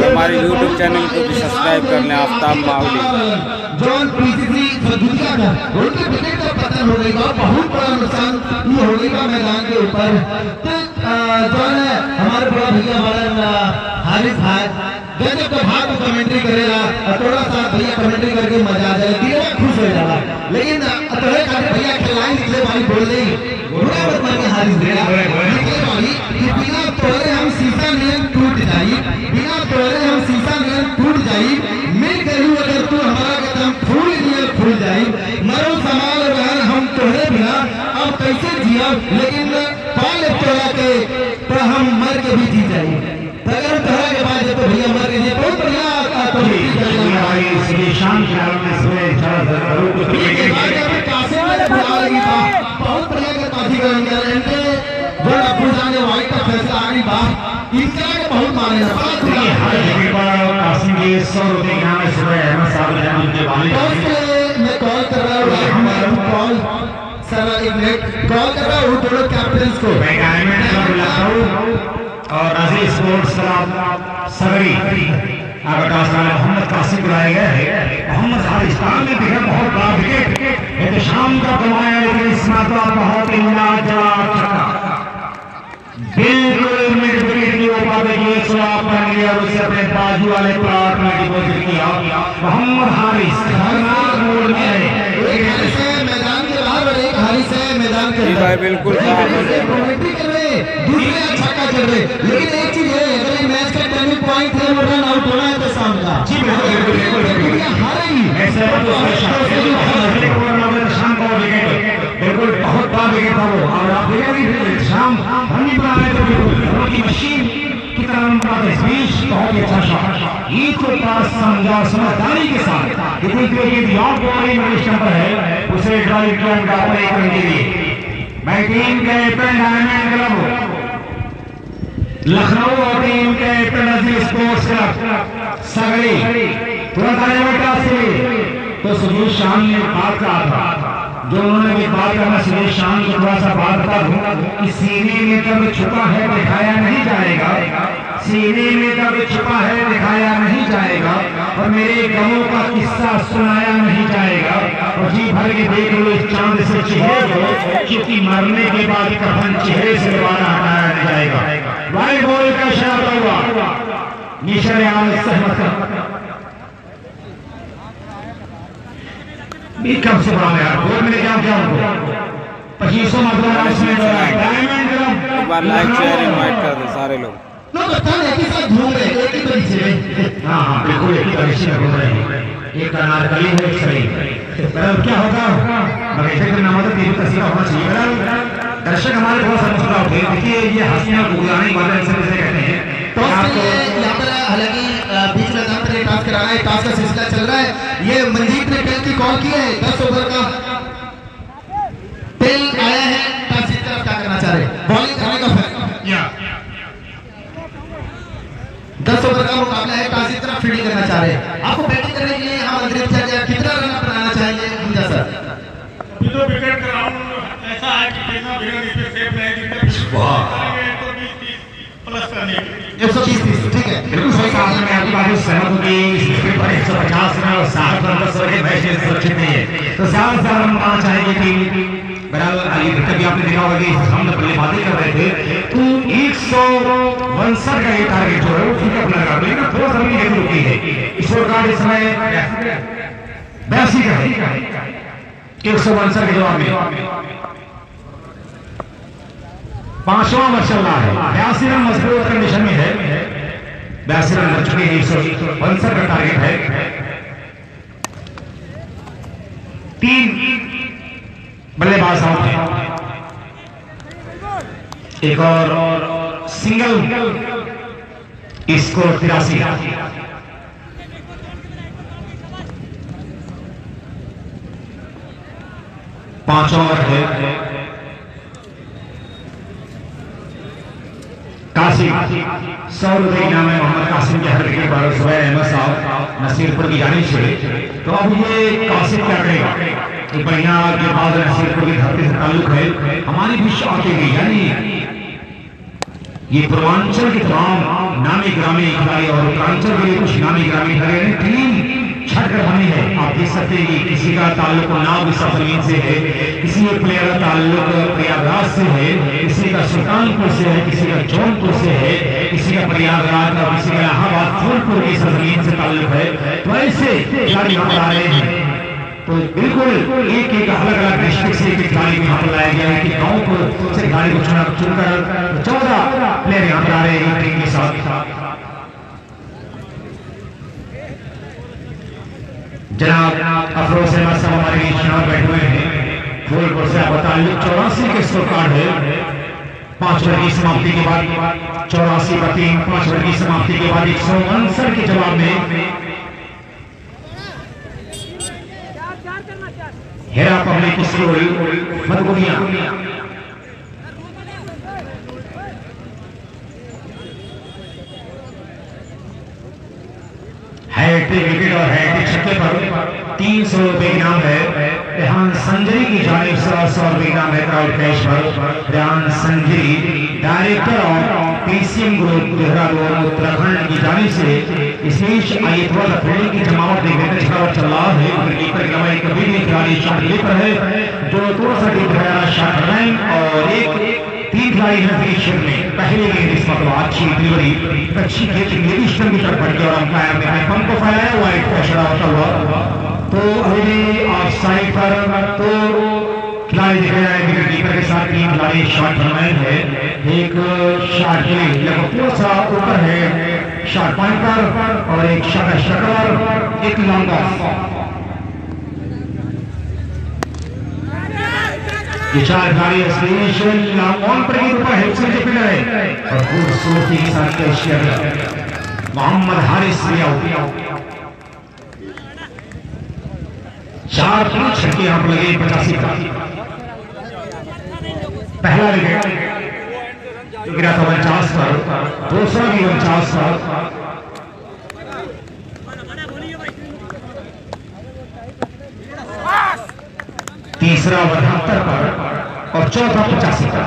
हमारे यूट्यूब चैनल को भी सब्सक्राइब कर लें आफ्ताब माहौली जॉन पीसीसी दुनिया का उनके विकेट का पतन हो गई और बहुत बड़ा नुकसान ये हो गई मैदान के ऊपर तो जॉन है हमारे बड़ा भैया बड़ा हारिस भाई गजब का भाग को कमेंट्री करेगा थोड़ा सा भैया कमेंट्री करके मजा आ जाएगा दिल खुश हो जाएगा लेकिन थोड़े काफी भैया खिलाएं निकले वाली बोल रही बुरा मत मानिए हारिस भैया निकले वाली कि बिना तोड़े हम शीशा नियम टूट जाई बिना तोड़े हम शीशा नियम टूट जाई मिल गई अगर तू हमारा कदम फूल नियम फूल जाई मरो समाल रहन हम तोड़े बिना अब कैसे जिया लेकिन पाल तोड़ा के तो हम मर के भी जी जाए अगर तोड़ा के बाद तो भैया मर गए बहुत बढ़िया हमारी श्री शाम ख्याल में इसमें कासे में बुला लगी था बहुत बढ़िया के काफी करेंगे इनके जो अबू जाने वाइट का फैसला आ गई बात इनका के बहुत माने हर जगह पर कासिम के 100 रुपए के नाम से अहमद साहब ने उनके वालिद मैं कॉल कर रहा हूँ कॉल सर एक मिनट कॉल कर रहा हूँ दोनों कैप्टन को मैं डायमंड क्लब लखनऊ और अजीज स्पोर्ट्स क्लब सगरी अगर मोहम्मद कासिम बुलाए गए मोहम्मद हारिस्तान में दिखा बहुत बड़ा विकेट शाम का कमाया लेकिन इस माता बहुत ही लाजवाब छक्का बिल्कुल मिड विकेट की ऊपर देखिए स्लॉप बन गया और उसे अपने बाजू वाले प्लॉट में डिपॉजिट किया मोहम्मद हारिस खतरनाक मोड में है मैदान के बाहर और एक हारिस है मैदान के भाई बिल्कुल कमेंट्री कर रहे दूसरे छक्का चल रहे लेकिन एक चीज है अगर मैच का टर्निंग पॉइंट है वो रन आउट होना है तो शाम का जी बिल्कुल हारेगी ऐसे शाम का विकेट बिल्कुल बहुत बड़ा विकेट था वो और आप देखेंगे शाम हम ही बना रहे थे बिल्कुल की मशीन की तरह बहुत ही अच्छा शॉट ईद को पास समझा समझदारी के साथ इतनी क्योंकि लॉन्ग बॉलिंग मिनिस्टर पर है उसे ड्राइव किया अपने करने के लिए मैं टीम के डायमंड क्लब लखनऊ और टीम के अजीज स्पोर्ट्स क्लब सगरी तुरंत आने बेटा से तो सुबह शाम ने बात कहा था जो उन्होंने भी बात करना सुबह शाम को थोड़ा सा बात बता दूं कि सीने में कब छुपा है दिखाया नहीं जाएगा सीने में कब छुपा है दिखाया नहीं जाएगा और मेरे गमों का किस्सा सुनाया नहीं जाएगा और जी भर के देख लो इस चांद से चेहरे को क्योंकि मरने के बाद कफन चेहरे से दोबारा हटाया नहीं जाएगा वाइड बॉल का इशारा हुआ निशाने आवाज सहमत कब से बड़ा यार गोल मिले क्या उनको 2500 मतलब इसमें डायमंड एक बार लाइक शेयर इनवाइट कर दो सारे लोग नो बता एक ही साथ घूम रहे एक ही तरीके से हां बिल्कुल एक ही तरीके से घूम रहे हैं एक अनारकली है एक सही मतलब क्या होगा मगर इसे करना मतलब तेरी तस्वीर होना चाहिए दर्शक हमारे बहुत समझता होते हैं देखिए ये हंसियां गुगलाने वाले ऐसे कहते हैं तो यहाँ पर हालांकि बीच मैदान पर टॉस कराना है टॉस का सिलसिला चल रहा है ये मनजीत ने टेल की कॉल की है 10 ओवर का टेल आया है टॉस की तरफ क्या करना चाह रहे बॉलिंग करने का 10 ओवर का मुकाबला है। टॉस की तरफ फील्डिंग करना चाह रहे हैं। आपको बैटिंग करने के लिए यहाँ मंत्रित किया गया, कितना रन बनाना चाहेंगे हमजा सर? तो विकेट का राउंड ऐसा है कि बिना विकेट सेफ नहीं, वाह। तो 20-30 प्लस करने के लिए 130 ठीक है, बिल्कुल सही कहा आपने। मैं आपकी बात से सहमत हूं कि इस विकेट पर 150 रन और 60 रन का स्कोर मैच में सुरक्षित नहीं है, तो ज्यादा से ज्यादा रन बनाना चाहेंगे टीम। बहरहाल अली भट्ट भी आपने देखा होगा कि हम बल्लेबाजी कर रहे थे तो 162 का ये टारगेट जो है वो ठीक अपना लगा, लेकिन थोड़ा सा भी गेंद रुकी है। स्कोर कार्ड इस समय 82 का है, 162 के जवाब में 5वां ओवर चल रहा है। 82 रन मजबूत कंडीशन में है, 82 रन बच चुके हैं, 162 का टारगेट है। 3 बल्लेबाज आउट हैं, एक और सिंगल, स्कोर 83। 5 ओवर है। कासिम 100 रुपए इनाम है मोहम्मद कासिम के हर विकेट पर। सुबह अहमद साहब नसीरपुर की जानिब से, तो अब ये कासिम क्या करेगा? एक बढ़िया गेंदबाज नसीरपुर की धरती से ताल्लुक है, हमारी भी शौक है, यानी ये पूर्वांचल के तमाम नामी ग्रामी खिलाड़ी और उत्तरांचल के लिए कुछ नामी ग्रामी खिलाड़ी टीम छटकर बनी है। आप देख सकते हैं कि किसी का ताल्लुक नाव जमीन से है, किसी एक प्लेयर का ताल्लुक प्रयागराज से है, किसी का सुल्तानपुर से है, किसी का जौनपुर से है, किसी का प्रयागराज और किसी का इलाहाबाद फूलपुर की जमीन से ताल्लुक है। तो ऐसे खिलाड़ी यहाँ पर आ रहे हैं, तो बिल्कुल एक एक अलग अलग डिस्ट्रिक्ट से एक खिलाड़ी को यहाँ पर लाया गया है कि गाँव को से खिलाड़ी को चुनकर 14 प्लेयर यहाँ पर आ रहे हैं टीम के साथ। जनाब अफरोज अहमद साहब हमारे बीच यहाँ बैठे हुए हैं, फूलपुर से आपका ताल्लुक 84 के स्कोर कार्ड है। 5 ओवर की समाप्ति के बाद 84 पर 3, 5 ओवर की समाप्ति के बाद 159 के जवाब में Heera public school Madhubaniya hattrick wicket और हैट्रिक छक्के पर 300 रुपए इनाम है। रेहान संजरी की जानिब से 100 रुपए इनाम है क्राउड कैश पर। Rehan Sanjari director of PCM group Dehradun Uttarakhand की जानिब से विशेष आयतवाद फील्डिंग की जमावट देखने का शिकावत चल रहा है। कीपर के अलावा कभी भी खिलाड़ी शॉट लीपर है जो थोड़ा सा डीप है शॉट रैंक, और एक 3 खिलाड़ी हैं फिनिशर में। पहले गेंद इस मतलब अच्छी डिलीवरी, अच्छी खेल की स्टंप की तरफ बढ़ गई और अंपायर ने पंप को फैलाया, वाइड का इशारा होता हुआ। तो अभी भी ऑफ साइड पर तो खिलाड़ी दिख रहा है विकेट कीपर के साथ 3 खिलाड़ी शॉट बनाए हैं। एक शॉट लगभग थोड़ा सा ऊपर है शॉट पॉइंट पर, और एक शॉट शटर, एक लॉन्ग ऑफ। ये 4 खिलाड़ी स्पेशल ऑन पर गेंद पर हेड से पिलर है और खूबसूरती के साथ कैच किया गया। मोहम्मद हारिस भी आउट। 4 छक्के यहाँ पर लगे 85 का। पहला विकेट जो गिरा था 49 पर, दूसरा भी 49 पर, तीसरा 72 पर और चौथा 85 पर।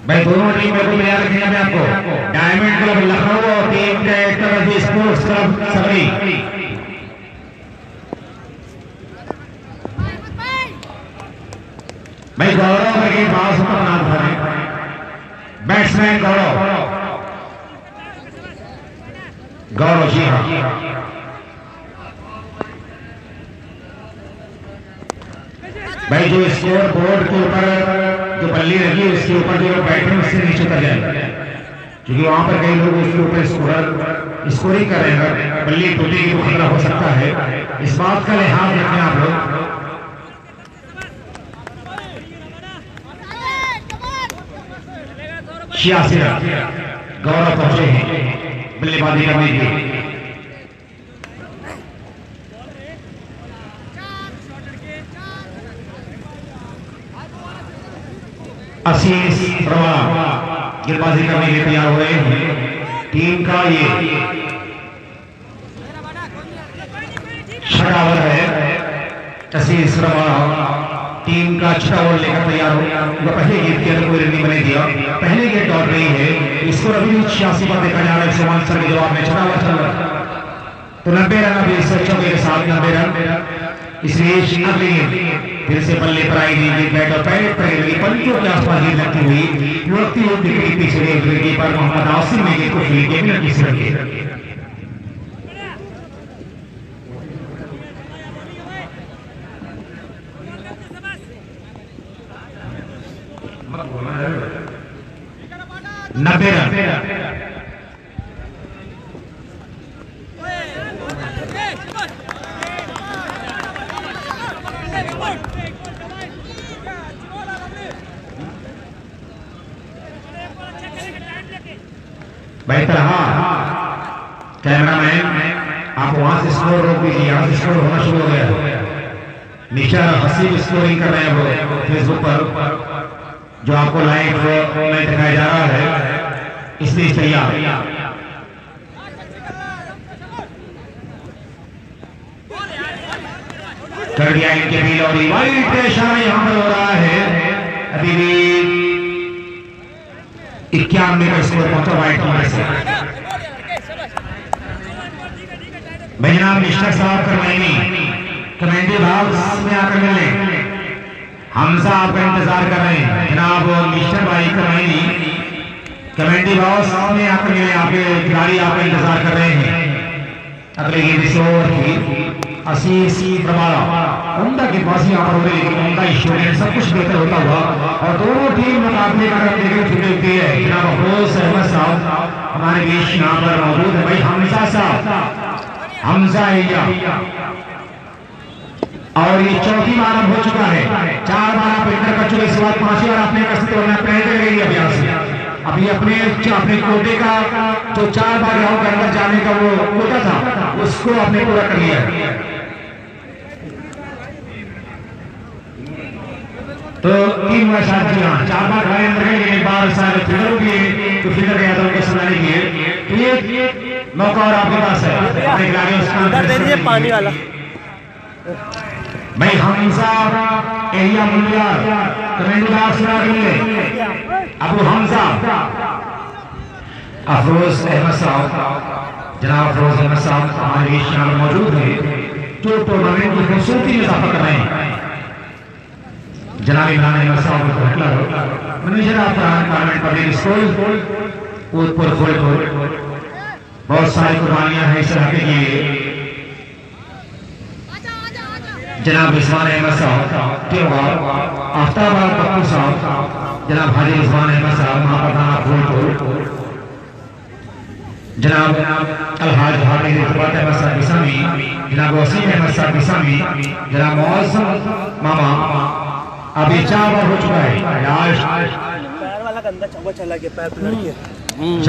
भाई दोनों टीम में को तैयार रखेंगे मैं आपको। डायमंड क्लब लखनऊ और टीम डायरेक्टर स्पोर्ट्स क्लब सबरी। भाई गौरव करके बाल सुपर नाम भरे बैट्समैन गौरव जी हाँ। भाई जो स्कोर बोर्ड के ऊपर जो बल्ली लगी है उसके ऊपर जो बैटर उससे नीचे उतर जाएगा, क्योंकि वहां पर कई लोग उसके ऊपर स्कोरिंग कर रहे हैं, बल्ली टूटेगी तो खतरा हो सकता है। इस बात का लिहाज रखें आप लोग। छियासी रन गौरव पहुंचे हैं बल्लेबाजी करने के लिए। आशीष प्रभा गेंदबाजी करने के लिए तैयार हुए हैं। टीम का ये छठा ओवर है। आशीष प्रभा टीम का छठा ओवर लेकर तैयार हो गया। पहले गेंद के अंदर कोई रन नहीं बने दिया, पहले गेंद डॉट रही है। इसको अभी 86 पर देखा जा रहा है। सुमान सर के जवाब में छठा ओवर चल रहा है, तो 90 रन अभी चौके के साथ 90 रन। इसलिए अगली गेंद फिर से बल्ले पर आई गेंद बैट और पैरेट पर लगी, पंचों के आसपास गेंद लगती हुई लुढ़कती हुई दिख पीछे विकेट पर मोहम्मद आसिम ने गेंद को फील्ड के बिना किसी रन के। नब्बे रन बेहतर। हाँ कैमरामैन आप वहां से स्कोर रोक दीजिए, यहाँ से स्कोर होना शुरू हो गया। निशा हसीब स्कोरिंग कर रहे हैं वो फेसबुक पर, जो आपको लाइव में दिखाया जा रहा है, इसलिए तैयार कर दिया इनके भी। और वाइड का इशारा यहाँ पर हो रहा है। अभी भी 91 का स्कोर पहुंचा वाइट कमरे से। जनाब मिस्टर साहब कमेंटी भाग में आकर मिले। हमजा आपका इंतजार कर रहे हैं। जनाब मिस्टर भाई कमेंटी भाव में आकर मिले, आपके खिलाड़ी आपका इंतजार कर रहे हैं। अगले गेंद इस ओवर की आशीष प्रभारा उमदा के पास यहाँ पर हो रही, उमदा स्टूडेंट सब कुछ बेहतर होता हुआ और दोनों टीम मुकाबले का देखने चुके होती है। जनाब अफरोज अहमद साहब हमारे बीच यहाँ पर मौजूद है। भाई हमजा साहब, हमजा और ये चौथी बार हो चुका है। 4 बार आप इंटर कर चुके, इस बार 5वीं बार आपने अभ्यास अभी अपने कोटे का जो 4 बार गाँव के अंदर जाने का वो कोटा था, उसको आपने पूरा कर लिया है। तो 3 बार शायद जी हाँ 4 बार घायल अंदर गए, एक बार शायद फिल्डर भी तो फिल्डर गया था उनको सुनाने के लिए। तो ये मौका और आपके पास है पानी वाला भाई हमजा एरिया मुलियार कमेंडर सुना मिले अबू हमजा अफरोज अहमद साहब। जनाब अफरोज अहमद साहब हमारे बीच यहाँ मौजूद है, जो टूर्नामेंट की खूबसूरती में इजाफा कर रहे हैं। जनाब इमरान अहमद साहब manager of parliament public school Udaipur, बहुत सारी कुर्बानियां हैं इस इलाके के लिए। जनाब रिजवान अहमद साहब आफ्ताबाद पप्पू साहब, जनाब हाजी रिजवान अहमद साहब महाप्रधान फूलपुर, जनाब अलहाज हाजी अहमद साहब इसामी, जनाब वसीम अहमद साहब इसामी, जनाब मौसम मामा। अभी 4 बार हो चुका है। पैर वाला गंदा चम्बा चला गया, पैर पे लड़के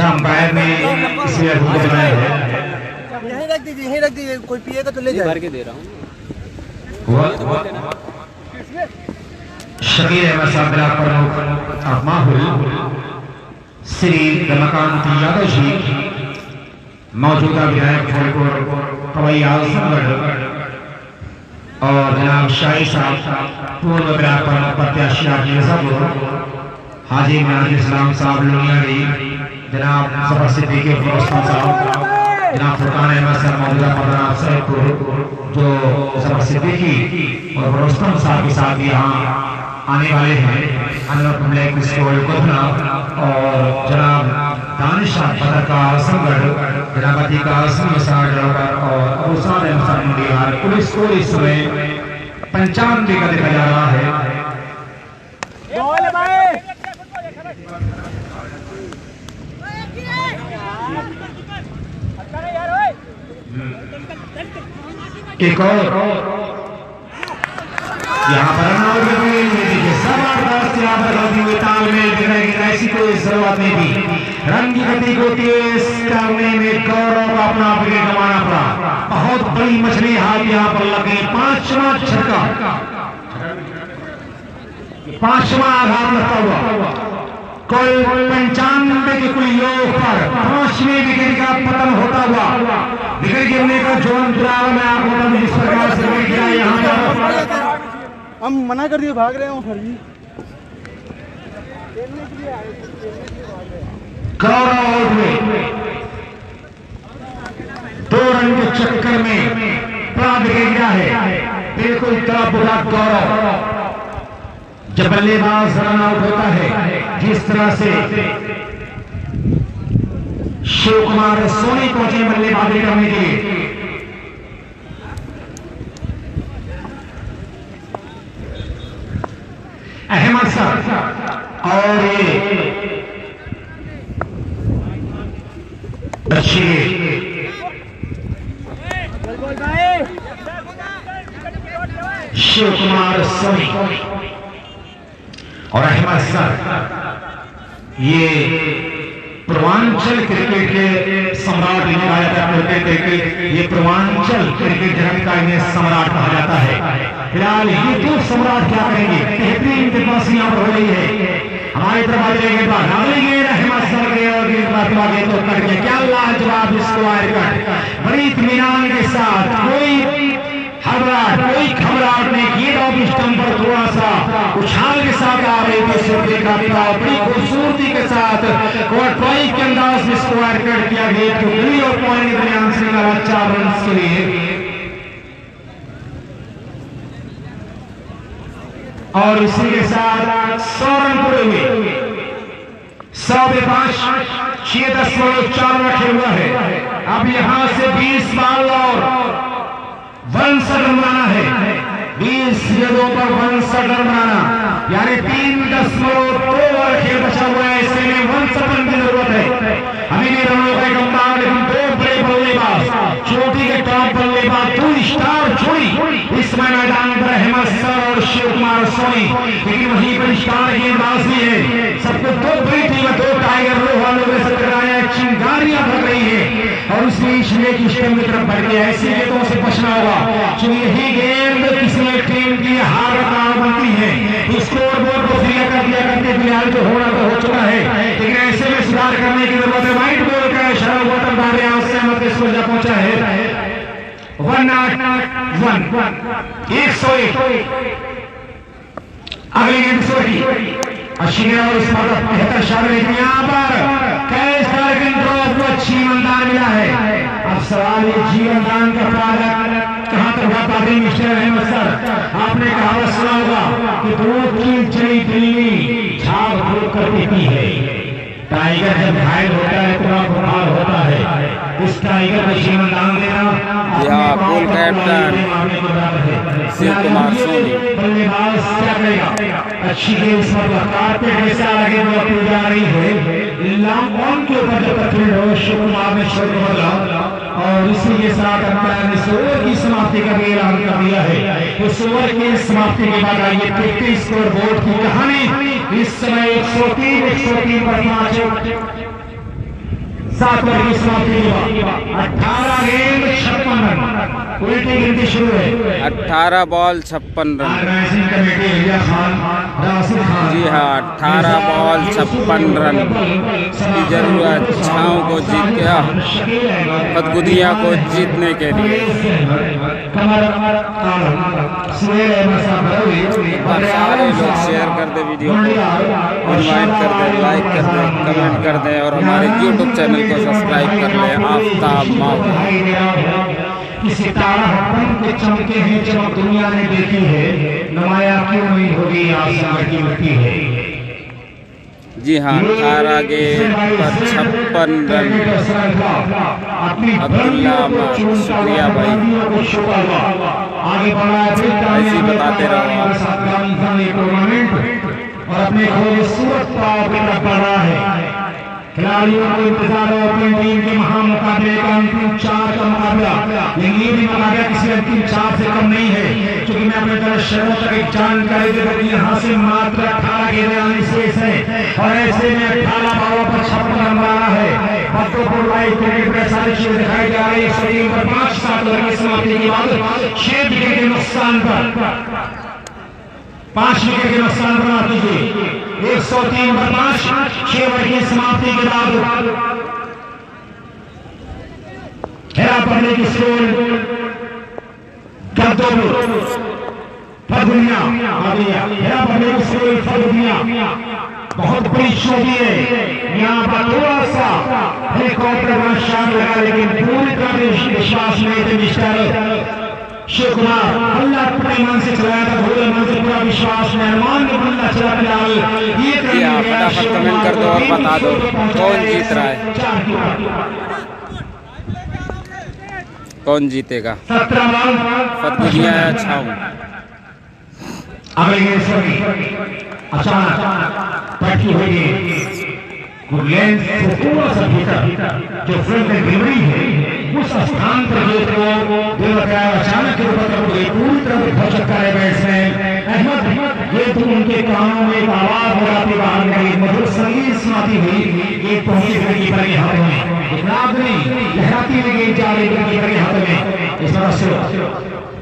अंपायर ने इसलिए बनाया है। यहीं रख दीजिए, यहीं रख दीजिए, कोई पिएगा तो ले जाए। भर के दे रहा हूँ। शकीर अहमद साहब जिला प्रमुख माहौल श्री रमाकांत यादव जी, मौजूदा विधायक फूलपुर पवई आजमगढ़, और जनाब शाही साहब पूर्व विधायक प्रत्याशी मिर्जापुर, हाजी मियाज इस्लाम साहब लुनियारी, जनाब जफर सिद्दीकी साहब, जनाब फुरकान अहमद साहब मौजूदा प्रधान सैदपुर, जो जफर सिद्दीकी और बरोस्तम साहब के साथ यहाँ आने वाले हैं। अनवर पब्लिक स्कूल कोतना, और जनाब दानिश पत्रकार संगढ़, जनाब अतीका और उसाद अहमद पुलिस को इस समय 95 का देखा जा रहा है। एक और यहाँ पर जबरदस्त यहाँ पर होती हुई तालमेल दिखाएगी, ऐसी कोई जरूरत नहीं थी। रन की गति को तेज करने में गौरव अपना विकेट गंवाना पड़ा। बहुत बड़ी मछली हाथ यहाँ पर लग गई। 5वां छक्का पांचवा आघात लगता हुआ कुल 95 के कुल योग पर 5वें विकेट का पतन होता हुआ विकेट गिरने का जो अंतराल मैं आपको बता दूं, जिस प्रकार से विकेट गिरा यहाँ हम मना कर दिए, भाग रहे हो सर जी। गौरव आउट हुए 2 रन के चक्कर में बड़ा विकेट गिरा है। बिल्कुल तड़प उठा गौरव जब बल्लेबाज रन आउट होता है। जिस तरह से शिव कुमार सोनी पहुंचे बल्लेबाजी करने के लिए, अहमद सर और ये शिव कुमार सोनी और अहमद सर ये पूर्वांचल क्रिकेट के सम्राट इन्हें कहा जाता है। क्रिकेट ये पूर्वांचल क्रिकेट जगत का इन्हें सम्राट कहा जाता है। फिलहाल ये क्यों सम्राट क्या करेंगे, बेहतरीन गेंदबाजी यहाँ पर हो रही है। हमारी तरफ गेंदबाज अहमद सर के और गेंदबाज तो कट गया, क्या लाजवाब स्क्वायर कट, बड़ी इत्मीनान के साथ, कोई घबराहट कोई घबराहट नहीं। गेंद ऑफ स्टंप पर थोड़ा सा उछाल के साथ आ रही थी सूर्य का पिता, बड़ी खूबसूरती के साथ ट्राई के अंदाज में स्क्वायर कट किया गया तो मिली और पॉइंट के दरमियान से 4 रन के लिए। और इसी के साथ 100 रन पूरे हुए। 100 पे 5 6.4 रखे हुआ है। अब यहां से 20 बॉल और 62 रन बनाना है। 20 गेंदों पर 62 रन बनाना, यानी 3.2 ओवर खेल बचा हुआ है। ऐसे में 1 रन की जरूरत है। अभी भी रनों का कम था, लेकिन 2 बड़े बल्लेबाज, चोटी के टॉप बल्लेबाज, 2 स्टार जोड़ी इस मैदान पर अहमद सर और शिव कुमार सोनी, लेकिन वहीं पर स्टार गेंदबाज भी है। सबको 2 बड़ी टीम, 2 टाइगर रोहान लोगों से टकराया, चिंगारियां भर रही है और उसमें स्टेट की तरफ बढ़ गया। ऐसी गेंदों से बचना होगा, क्योंकि यही गेंद किसी एक टीम की हार का कारण बनती है। स्कोर बोर्ड को क्लियर कर दिया करते फिलहाल जो होना तो हो चुका है, लेकिन ऐसे में सुधार करने की जरूरत है। व्हाइट बॉल का इशारा बटन मारे उससे मत इसको जा पहुंचा है 101 अगली गेंद सोटी अच्छी और इस पर बेहतर शामिल यहाँ पर कैच लेकिन ड्रॉप को अच्छी ईमानदार मिला है। अब सवाल ये जीवन दान का प्रारंभ कहां तक उठा पाते हैं मिस्टर अहमद सर। आपने कहावत सुना होगा कि दूध की चली बिल्ली झाग फूक कर पीती है। टाइगर जब घायल होता है तो बुखार होता है। इस टाइगर को जीवन दान देना फुल कैप्टन शिव कुमार सोनी। बल्लेबाज क्या करेगा, अच्छी गेंद इस पर लगातार पे ऐसा लगे वो अपनी जा रही है लॉन्ग ऑन के ऊपर जब तक फील्ड हो शिव कुमार ने शॉट बदला और इसी के साथ अंपायर ने इस ओवर की समाप्ति का भी ऐलान कर दिया है। इस ओवर की समाप्ति के बाद आइए देखते हैं स्कोर बोर्ड की कहानी। इस समय 103 पर 5 7 ओवर की समाप्ति के बाद 18 गेंद 56 रन, उल्टी गिनती शुरू है। 18 ball 56 run. Organizing committee India Khan Rashid Khan, जी हाँ, 18 बॉल 56 रन की जरूरत छाँव को जीत गया खदगुदिया को जीतने के लिए। सारे लोग शेयर कर दे वीडियो को, इन्वाइट कर दे, लाइक कर दे, कमेंट कर दे और हमारे यूट्यूब चैनल को सब्सक्राइब कर ले। आफ्ताब माहौल कि सितारा बन के चमके हैं, चमक दुनिया ने देखी है, नमाया क्यों नहीं होगी आसमान की मिट्टी है। जी हाँ, 18 गेंद पर 56 रन। अब्दुल्ला शुक्रिया भाई, आगे बढ़ा ऐसे बताते रहो और अपने खूबसूरत पाव की तरफ बढ़ रहा है। खिलाड़ियों को इंतजार है अपनी टीम के महामुकाबले का अंतिम 4 का मुकाबला, लेकिन ये भी मुकाबला किसी अंतिम 4 से कम नहीं है, क्योंकि मैं अपने दर्शकों तक एक जानकारी दे दूं, यहाँ से मात्र 18 गेंदें आनी शेष है और ऐसे में 18 बॉलों पर 56 रन मारा है। फतेहपुर लाइव क्रिकेट में सारी चीजें दिखाई जा रही है। 103 पर 5 7 ओवर की समाप्ति के बाद 6 विकेट के नुकसान पर 5 विकेट के नुकसान बना कीजिए। 103 पर 5, 6 ओवर की समाप्ति के बाद हेरा पड़ने की स्कोर फगुनिया हेरा पड़ने की स्कोर फगुनिया बहुत बड़ी चोटी है। यहाँ पर थोड़ा सा हेलीकॉप्टर का शॉट लगा, लेकिन पूरी तरह विश्वास नहीं थे मिस्टर शिव कुमार। बल्ला अपने मन से चलाया था, भोले मन से पूरा विश्वास में अनुमान में बल्ला चला फिलहाल ये फटाफट कमेंट कर दो और बता दो कौन जीत रहा है, कौन जीतेगा, 17 रन फगुनिया या छाऊ। अचानक पटकी हुई लेंस से थोड़ा सा भीतर जो फ्रंट में डिलीवरी है उस स्थान पर अचानक पूरी तरह हो सकता है बैट्समैन अहमद। ये तो उनके कानों में एक आवाज हो जाती बाहर गई, मधुर संगीत सुनाती हुई ये पहुंची कीपर के हाथ में लहराती हुई गेंद जा रही कीपर के हाथ में। इस तरह से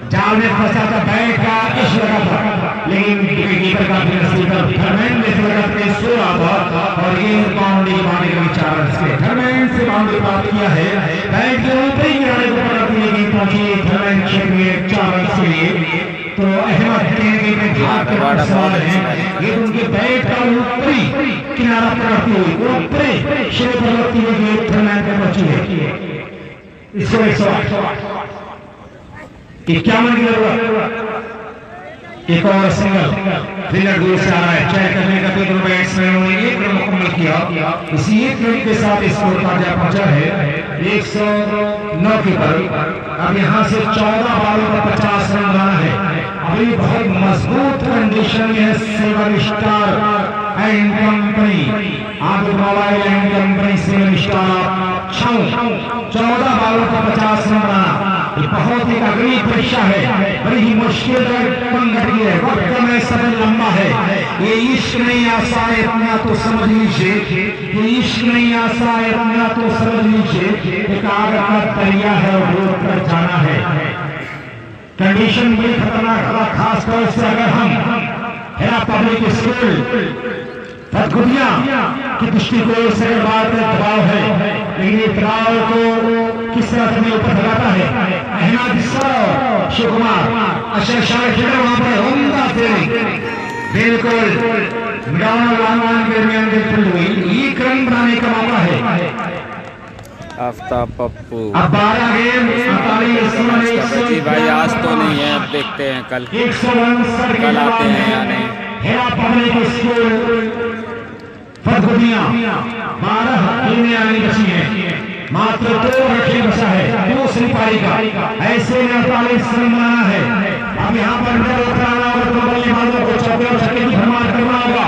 जाल में फंसा था, बैट का इश लगा था, लेकिन कीपर का धर्मेंद्र में सो रहा था और ये बाउंड्री मारने का विचार धर्मेंद्र से बाउंड्री प्राप्त किया है। बैट के ऊपर ही गिराने को पहुंची धर्मेंद्र क्षेत्र में 4 रन के लिए। तो अहमद में भाग के सवाल है, ये उनके बैट का ऊपरी किनारा पकड़ती हुई ऊपरी शेर पर लगती हुई गेंद धर्मेंद्र में पहुंची है। इसको 108 51 की जरूरत, एक और सिंगल फील्डर दूर से आ रहा है। चेक करने का दोनों बैट्समैनों ने 1 रन मुकम्मल किया। इसी 1 रन के साथ स्कोर ताजा पहुंचा है 109 के पर। अब यहां से 14 बॉलों पर 50 रन बनाना है। अभी बहुत मजबूत कंडीशन में है सेवन स्टार एंड कंपनी, आप mobile and company seven star 14 बॉलों पर 50 रन बनाना ये बहुत ही अगली परीक्षा है, बड़ी ही मुश्किल घटी है। वक्त में समय लंबा है, ये इश्क नहीं आसा है इतना तो समझ लीजिए, ये इश्क नहीं आसा है इतना तो समझ लीजिए, एक आग का दरिया है और रोड पर जाना है। कंडीशन बड़ी खतरनाक, खास तौर से अगर हम हेरा पब्लिक स्कूल फगुनिया की दृष्टिकोण से बात में दबाव है, लेकिन ये दबाव को किस तरह से ऊपर लगाता है अहमद शिव कुमार अशर शाह खेल वहां पर उम्दा फील्डिंग बिल्कुल दरमियान बिल्कुल हुई। 1 रन बनाने का मौका है। आफ्ताब पप्पू अब 12 गेम 48 जी भाई आज तो नहीं है, अब देखते हैं कल 100 रन कल आते हैं या नहीं। हेरा पब्लिक स्कूल फगुनिया 12 गेंदें आनी बची है, मात्र 2 रखे बचा है दूसरी पारी का। ऐसे में 48 रन बनाना है। अब यहाँ पर उतराना होगा तो बल्लेबाजों को चौके और छक्के की भरमार करना होगा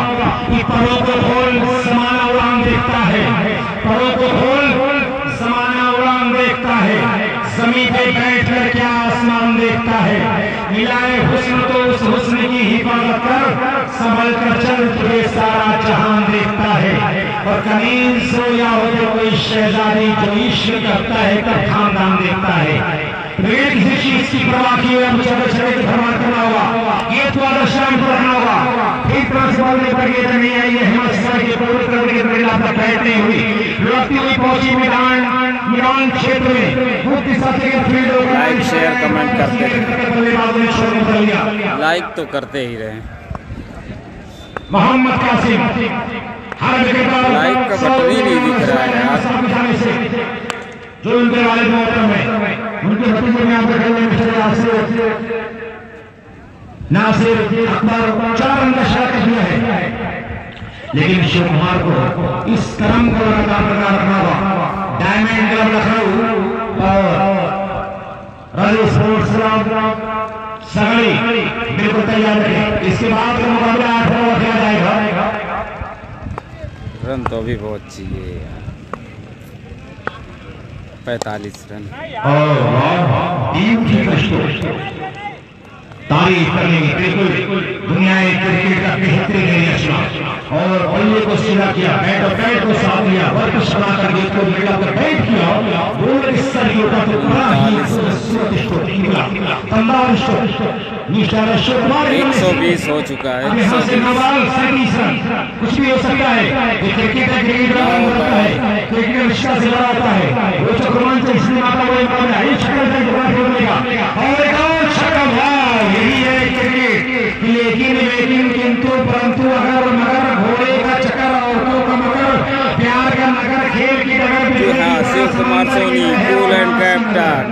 कि परों को खोल समाना उड़ान देखता है, परों को खोल समाना उड़ान देखता है, जमीन पे बैठ कर क्या आसमान देखता है। मिलाए हुस्न तो उस हुस्न की हिफाजत कर, संभल कर चल तुझे सारा जहान देखता है। और कमीन सोया हो जो कोई शहजादी जो इश्क करता है तब खानदान देखता है। किसी चीज की परवाह किए मुझे भरमार करना होगा, ये तो आदर्शान को रखना होगा। ठीक तरह से बोलने पर ये नहीं आई है हिमाचल के पूरी तरह के बैठने हुई लड़ती हुई पहुंची मैदान क्षेत्र में। लाइक शेयर कमेंट करते हैं, लाइक तो करते ही रहे। मोहम्मद कासिम हर विकेट लाइक का बटन ही नहीं दिख रहा है यार। जो उनके वाले मोहतरम है उनके भतीजे में यहाँ पर खेलने मिस्टर नासिर अकबर 4 रन का शतक किया है, लेकिन शिव कुमार को इस क्रम को लगातार रखना होगा। डायमंड क्लब लखनऊ और रॉयल स्पोर्ट्स क्लब सगड़ी बिल्कुल तैयार है। इसके बाद का मुकाबला 8 ओवर खेला जाएगा। रन तो अभी बहुत चाहिए, 45 रन। तारीफ करने बिल्कुल दुनिया क्रिकेट का बेहतरीन रचना और बल्ले को सीधा किया, पैर को साफ किया, वर्क शमा कर गेट को मिलाकर बैठ किया, बोल इस सर की ऊपर तो पूरा ही सूरत स्टोर निकला, तंबार स्टोर, निशाना स्टोर मार 120 हो चुका है। अभी यहाँ से नवाल 37 रन, कुछ भी हो सकता है, ये क्रिकेट है, क्रिकेट होता है, क्रिकेट रिश्ता से लड़ा होता है, वो जो रोमांच इसमें आता हुआ मुकाबला, ये शक्ल से दोबारा खेलने का, और एक और शक्ल, वाह, यही है क्रिकेट, लेकिन किंतु परंतु अगर मगर घोड़े का चक्कर, औरतों का मगर, प्यार का मगर, खेल की डगर, हाँ, Shiv Kumar Soni cool and captain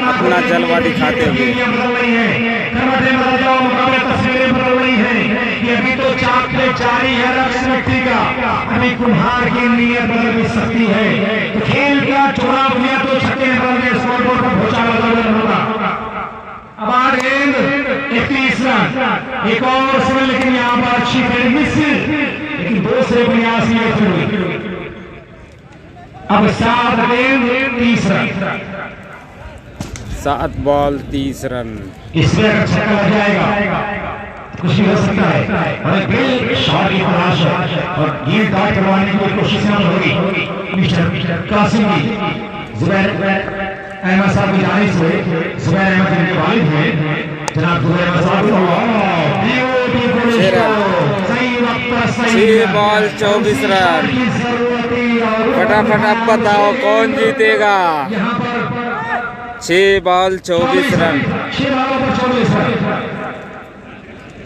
अपना जलवा दिखाते हुए बदल रही है, करवटें बदल जाओ, मुकाबले तस्वीरें बदल रही है, कि अभी तो चाकले जारी है रक्स व्यक्ति का, अभी कुम्हार की नीयत बदल भी सकती है, तो खेल का चुनाव हुआ तो छक्के बदल के स्कोर बोर्ड पर भूचाल बदल होगा। अब आ गेंद 31 रन, एक और स्विंग, लेकिन यहाँ पर अच्छी फील्ड मिस, लेकिन दूसरे प्रयास में फिर हुई। अब 7 गेंद 30 रन, 7 बॉल 30 रन। इसमें अगर छक्का लग जाएगा कुछ भी हो सकता है, और बिल शॉट की तलाश है और गेंद डॉट करवाने की कोशिश होगी मिस्टर कासिम की। जुबैर अहमद साहब की जानिब से जुबैर अहमद जिनके वालिद हैं जनाब जुबैर अहमद साहब, सही वक्त पर सही 6 बॉल 24 रन। फटाफट अब बताओ कौन जीतेगा। 6 बॉल 24 रन। 6 बॉलों पर 24 रन।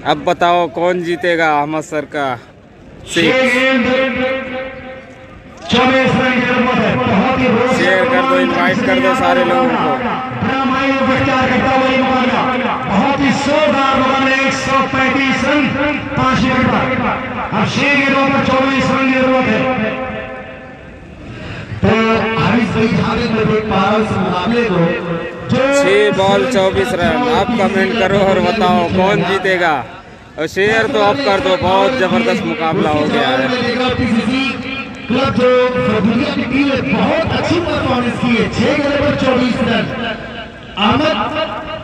अब बताओ कौन जीतेगा अहमद सर का 6। 24 रन की जरूरत है, बहुत ही शेयर कर दो, इनवाइट कर दो सारे लोगों को। बहुत ही जोरदार मुकाबला, 135 रन 5 विकेट पर। अब 6 गेंदों पर 24 रन की जरूरत है। तो हारिस भाई जहाँ पे मैं देख पा रहा हूँ इस मुकाबले को, 6 बॉल 24 रन। आप कमेंट करो और बताओ कौन जीतेगा, और शेयर तो आप कर दो। बहुत जबरदस्त मुकाबला हो गया है। क्लब जो दुनिया की टीम है बहुत अच्छी परफॉर्मेंस की है। 6 गेंदों पर 24 रन। अहमद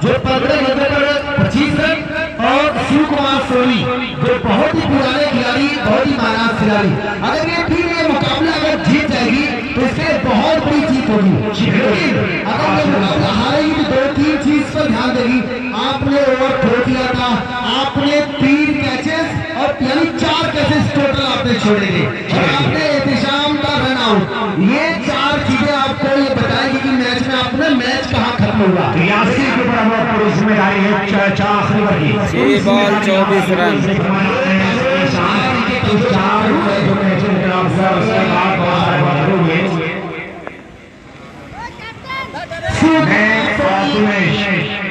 जो 15 गेंदों पर 25 रन, और शिव कुमार सोनी जो बहुत ही पुराने खिलाड़ी, बहुत ही महाराज खिलाड़ी। अगर ये टीम ये मुकाबला अगर जीत जाएगी तो इससे बहुत बड़ी जीत होगी। लेकिन अगर ये मुकाबला हारेगी तो 2-3 चीज पर ध्यान देगी। आपने ओवर थ्रो किया था, आपने 3 कैचेस और यानी 4 कैचेस टोटल आपने छोड़े थे, और आपने एहतिशाम का रन आउट। ये 4 चीजें आपको ये बताएगी कि मैच में आपने मैच कहाँ खत्म हुआ। यासीर के बराबर पूरी जिम्मेदारी है 6 ball 24 run.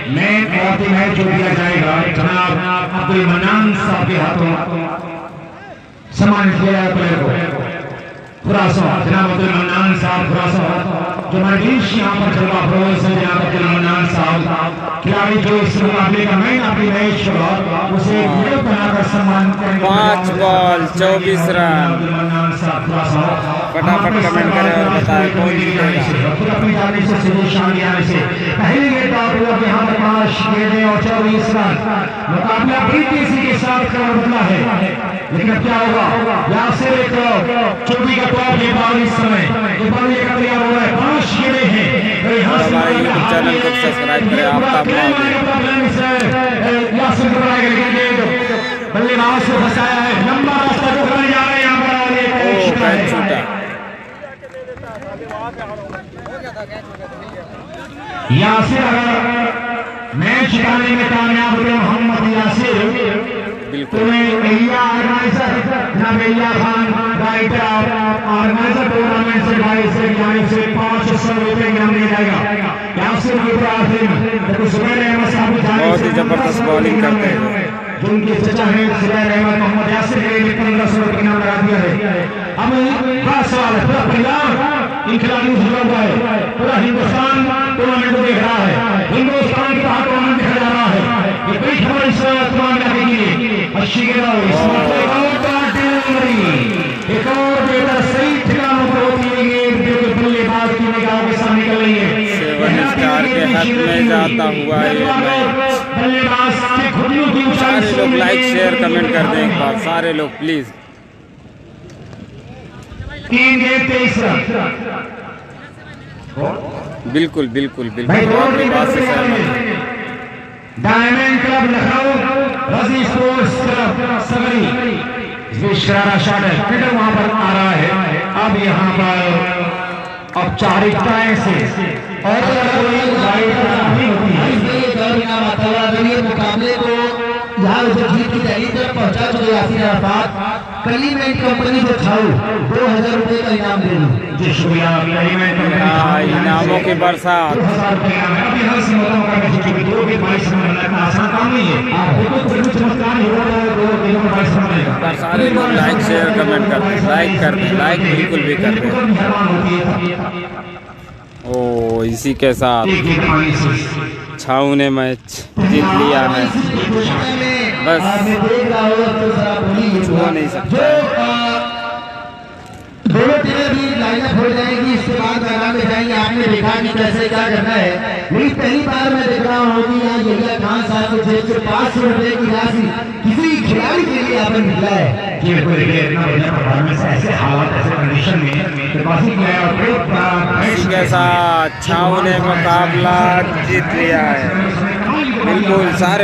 Man of the match जो दिया जाएगा जनाब अब्दुल मन्नान साहब के हाथों सम्मानित किया जाएगा प्लेयर को। खुरासा जनाब अब्दुल मन्नान साहब खुरासा जो हमारे देश यहाँ पर जलवा फरोज है, जनाब अब्दुल मन्नान साहब खिलाड़ी जो इस मुकाबले का मैन ऑफ द मैच होगा उसे मेडल बनाकर सम्मान करेंगे। 5 बॉल 24 रन। फटाफट कमेंट करें और बताएं कौन जीतेगा। अपनी जाने से शान आने से पहले गेंद पर यहाँ पर 5 गेंदें और 24 रन। मुकाबला बड़ी तेजी के साथ कर बदला है, लेकिन अब क्या होगा। यहाँ से एक चोटी का टॉप ये बॉल इस समय ये बॉल ये कर दिया हुआ है। 5 गेंदें हैं। हमारे यूट्यूब चैनल को सब्सक्राइब करें। आफ्ताब बल्लेबाज को फंसाया है, लंबा रास्ता जो करने जा रहे हैं यहाँ पर। छूटा यासिर अगर मैच जिताने में कामयाब हुए मोहम्मद यासिर, ऑर्गेनाइजर जनाब Aliya Khan director organiser tournament से भाई से जानिब से 500 रुपए इनाम दिया जाएगा। यासिर की जुबैर अहमद साहब बहुत ही जबरदस्त बॉलिंग करते हैं जो उनके चचा है जुबैर अहमद मोहम्मद यासिर के लिए 1500 रुपए इनाम लगा दिया है। अब बड़ा सवाल है, पूरा परिवार इन खिलाड़ियों से जुड़ा हुआ है, पूरा हिंदुस्तान टूर्नामेंट को देख रहा है, हिंदुस्तान के बाहर टूर्नामेंट देखा जा रहा है। ये बड़ी खबर इस टूर्नामेंट की अच्छी एक और बेहतर सही ठिकानों पर होती है। बल्लेबाज की निगाहों के सामने निकल रही है। 7 स्टार के हाथ में जाता हुआ ये बल्लेबाज की खुदियों की सारे लोग लाइक शेयर कमेंट कर दें एक बार, सारे लोग प्लीज। 3 गेंद 23 रन। बिल्कुल बिल्कुल भाई बिल्कुल आपकी बात से सहमत हूं। डायमंड क्लब लखनऊ, रजी स्पोर्ट्स क्लब सगरी, इसमें शरारा शॉट है, फिटर वहां पर आ रहा है। अब यहाँ पर औपचारिकताएं से और कोई गाइड नहीं होती है। ये मुकाबले को यहाँ जीत की पहली तरफ पहुंचा चुके यासीर अराफात। कलीमेंट कंपनी को छाऊ 2000 रुपए का इनाम दे दी। जी शुक्रिया। इनामों की बरसात। 2000 रुपए इनाम है। अभी हर सीमा का क्योंकि 2 के 22 रन बनाना आसान काम नहीं है। देखो कोई चमत्कार ही होगा तो 2 के 22 रन बनेगा। पर सारे लोग लाइक शेयर कमेंट करते हैं, लाइक कर दें, लाइक बिल्कुल भी कर दें। ओ इसी के साथ छाऊ ने मैच जीत लिया है। बस छुआ नहीं सकता। दोनों टीमें भी लाइनअप हो जाएगी, इसके बाद मैदान में जाएंगे। आपने देखा कि कैसे क्या करना है, लेकिन पहली बार मैं देख रहा हूँ कि यहाँ यहिया खान साहब के जेब से 500 रुपए की राशि किसी खिलाड़ी के लिए आपने निकला है। ऐसे हालात ऐसे कंडीशन में इसके साथ छाऊ ने मुकाबला जीत लिया है। बिल्कुल सारे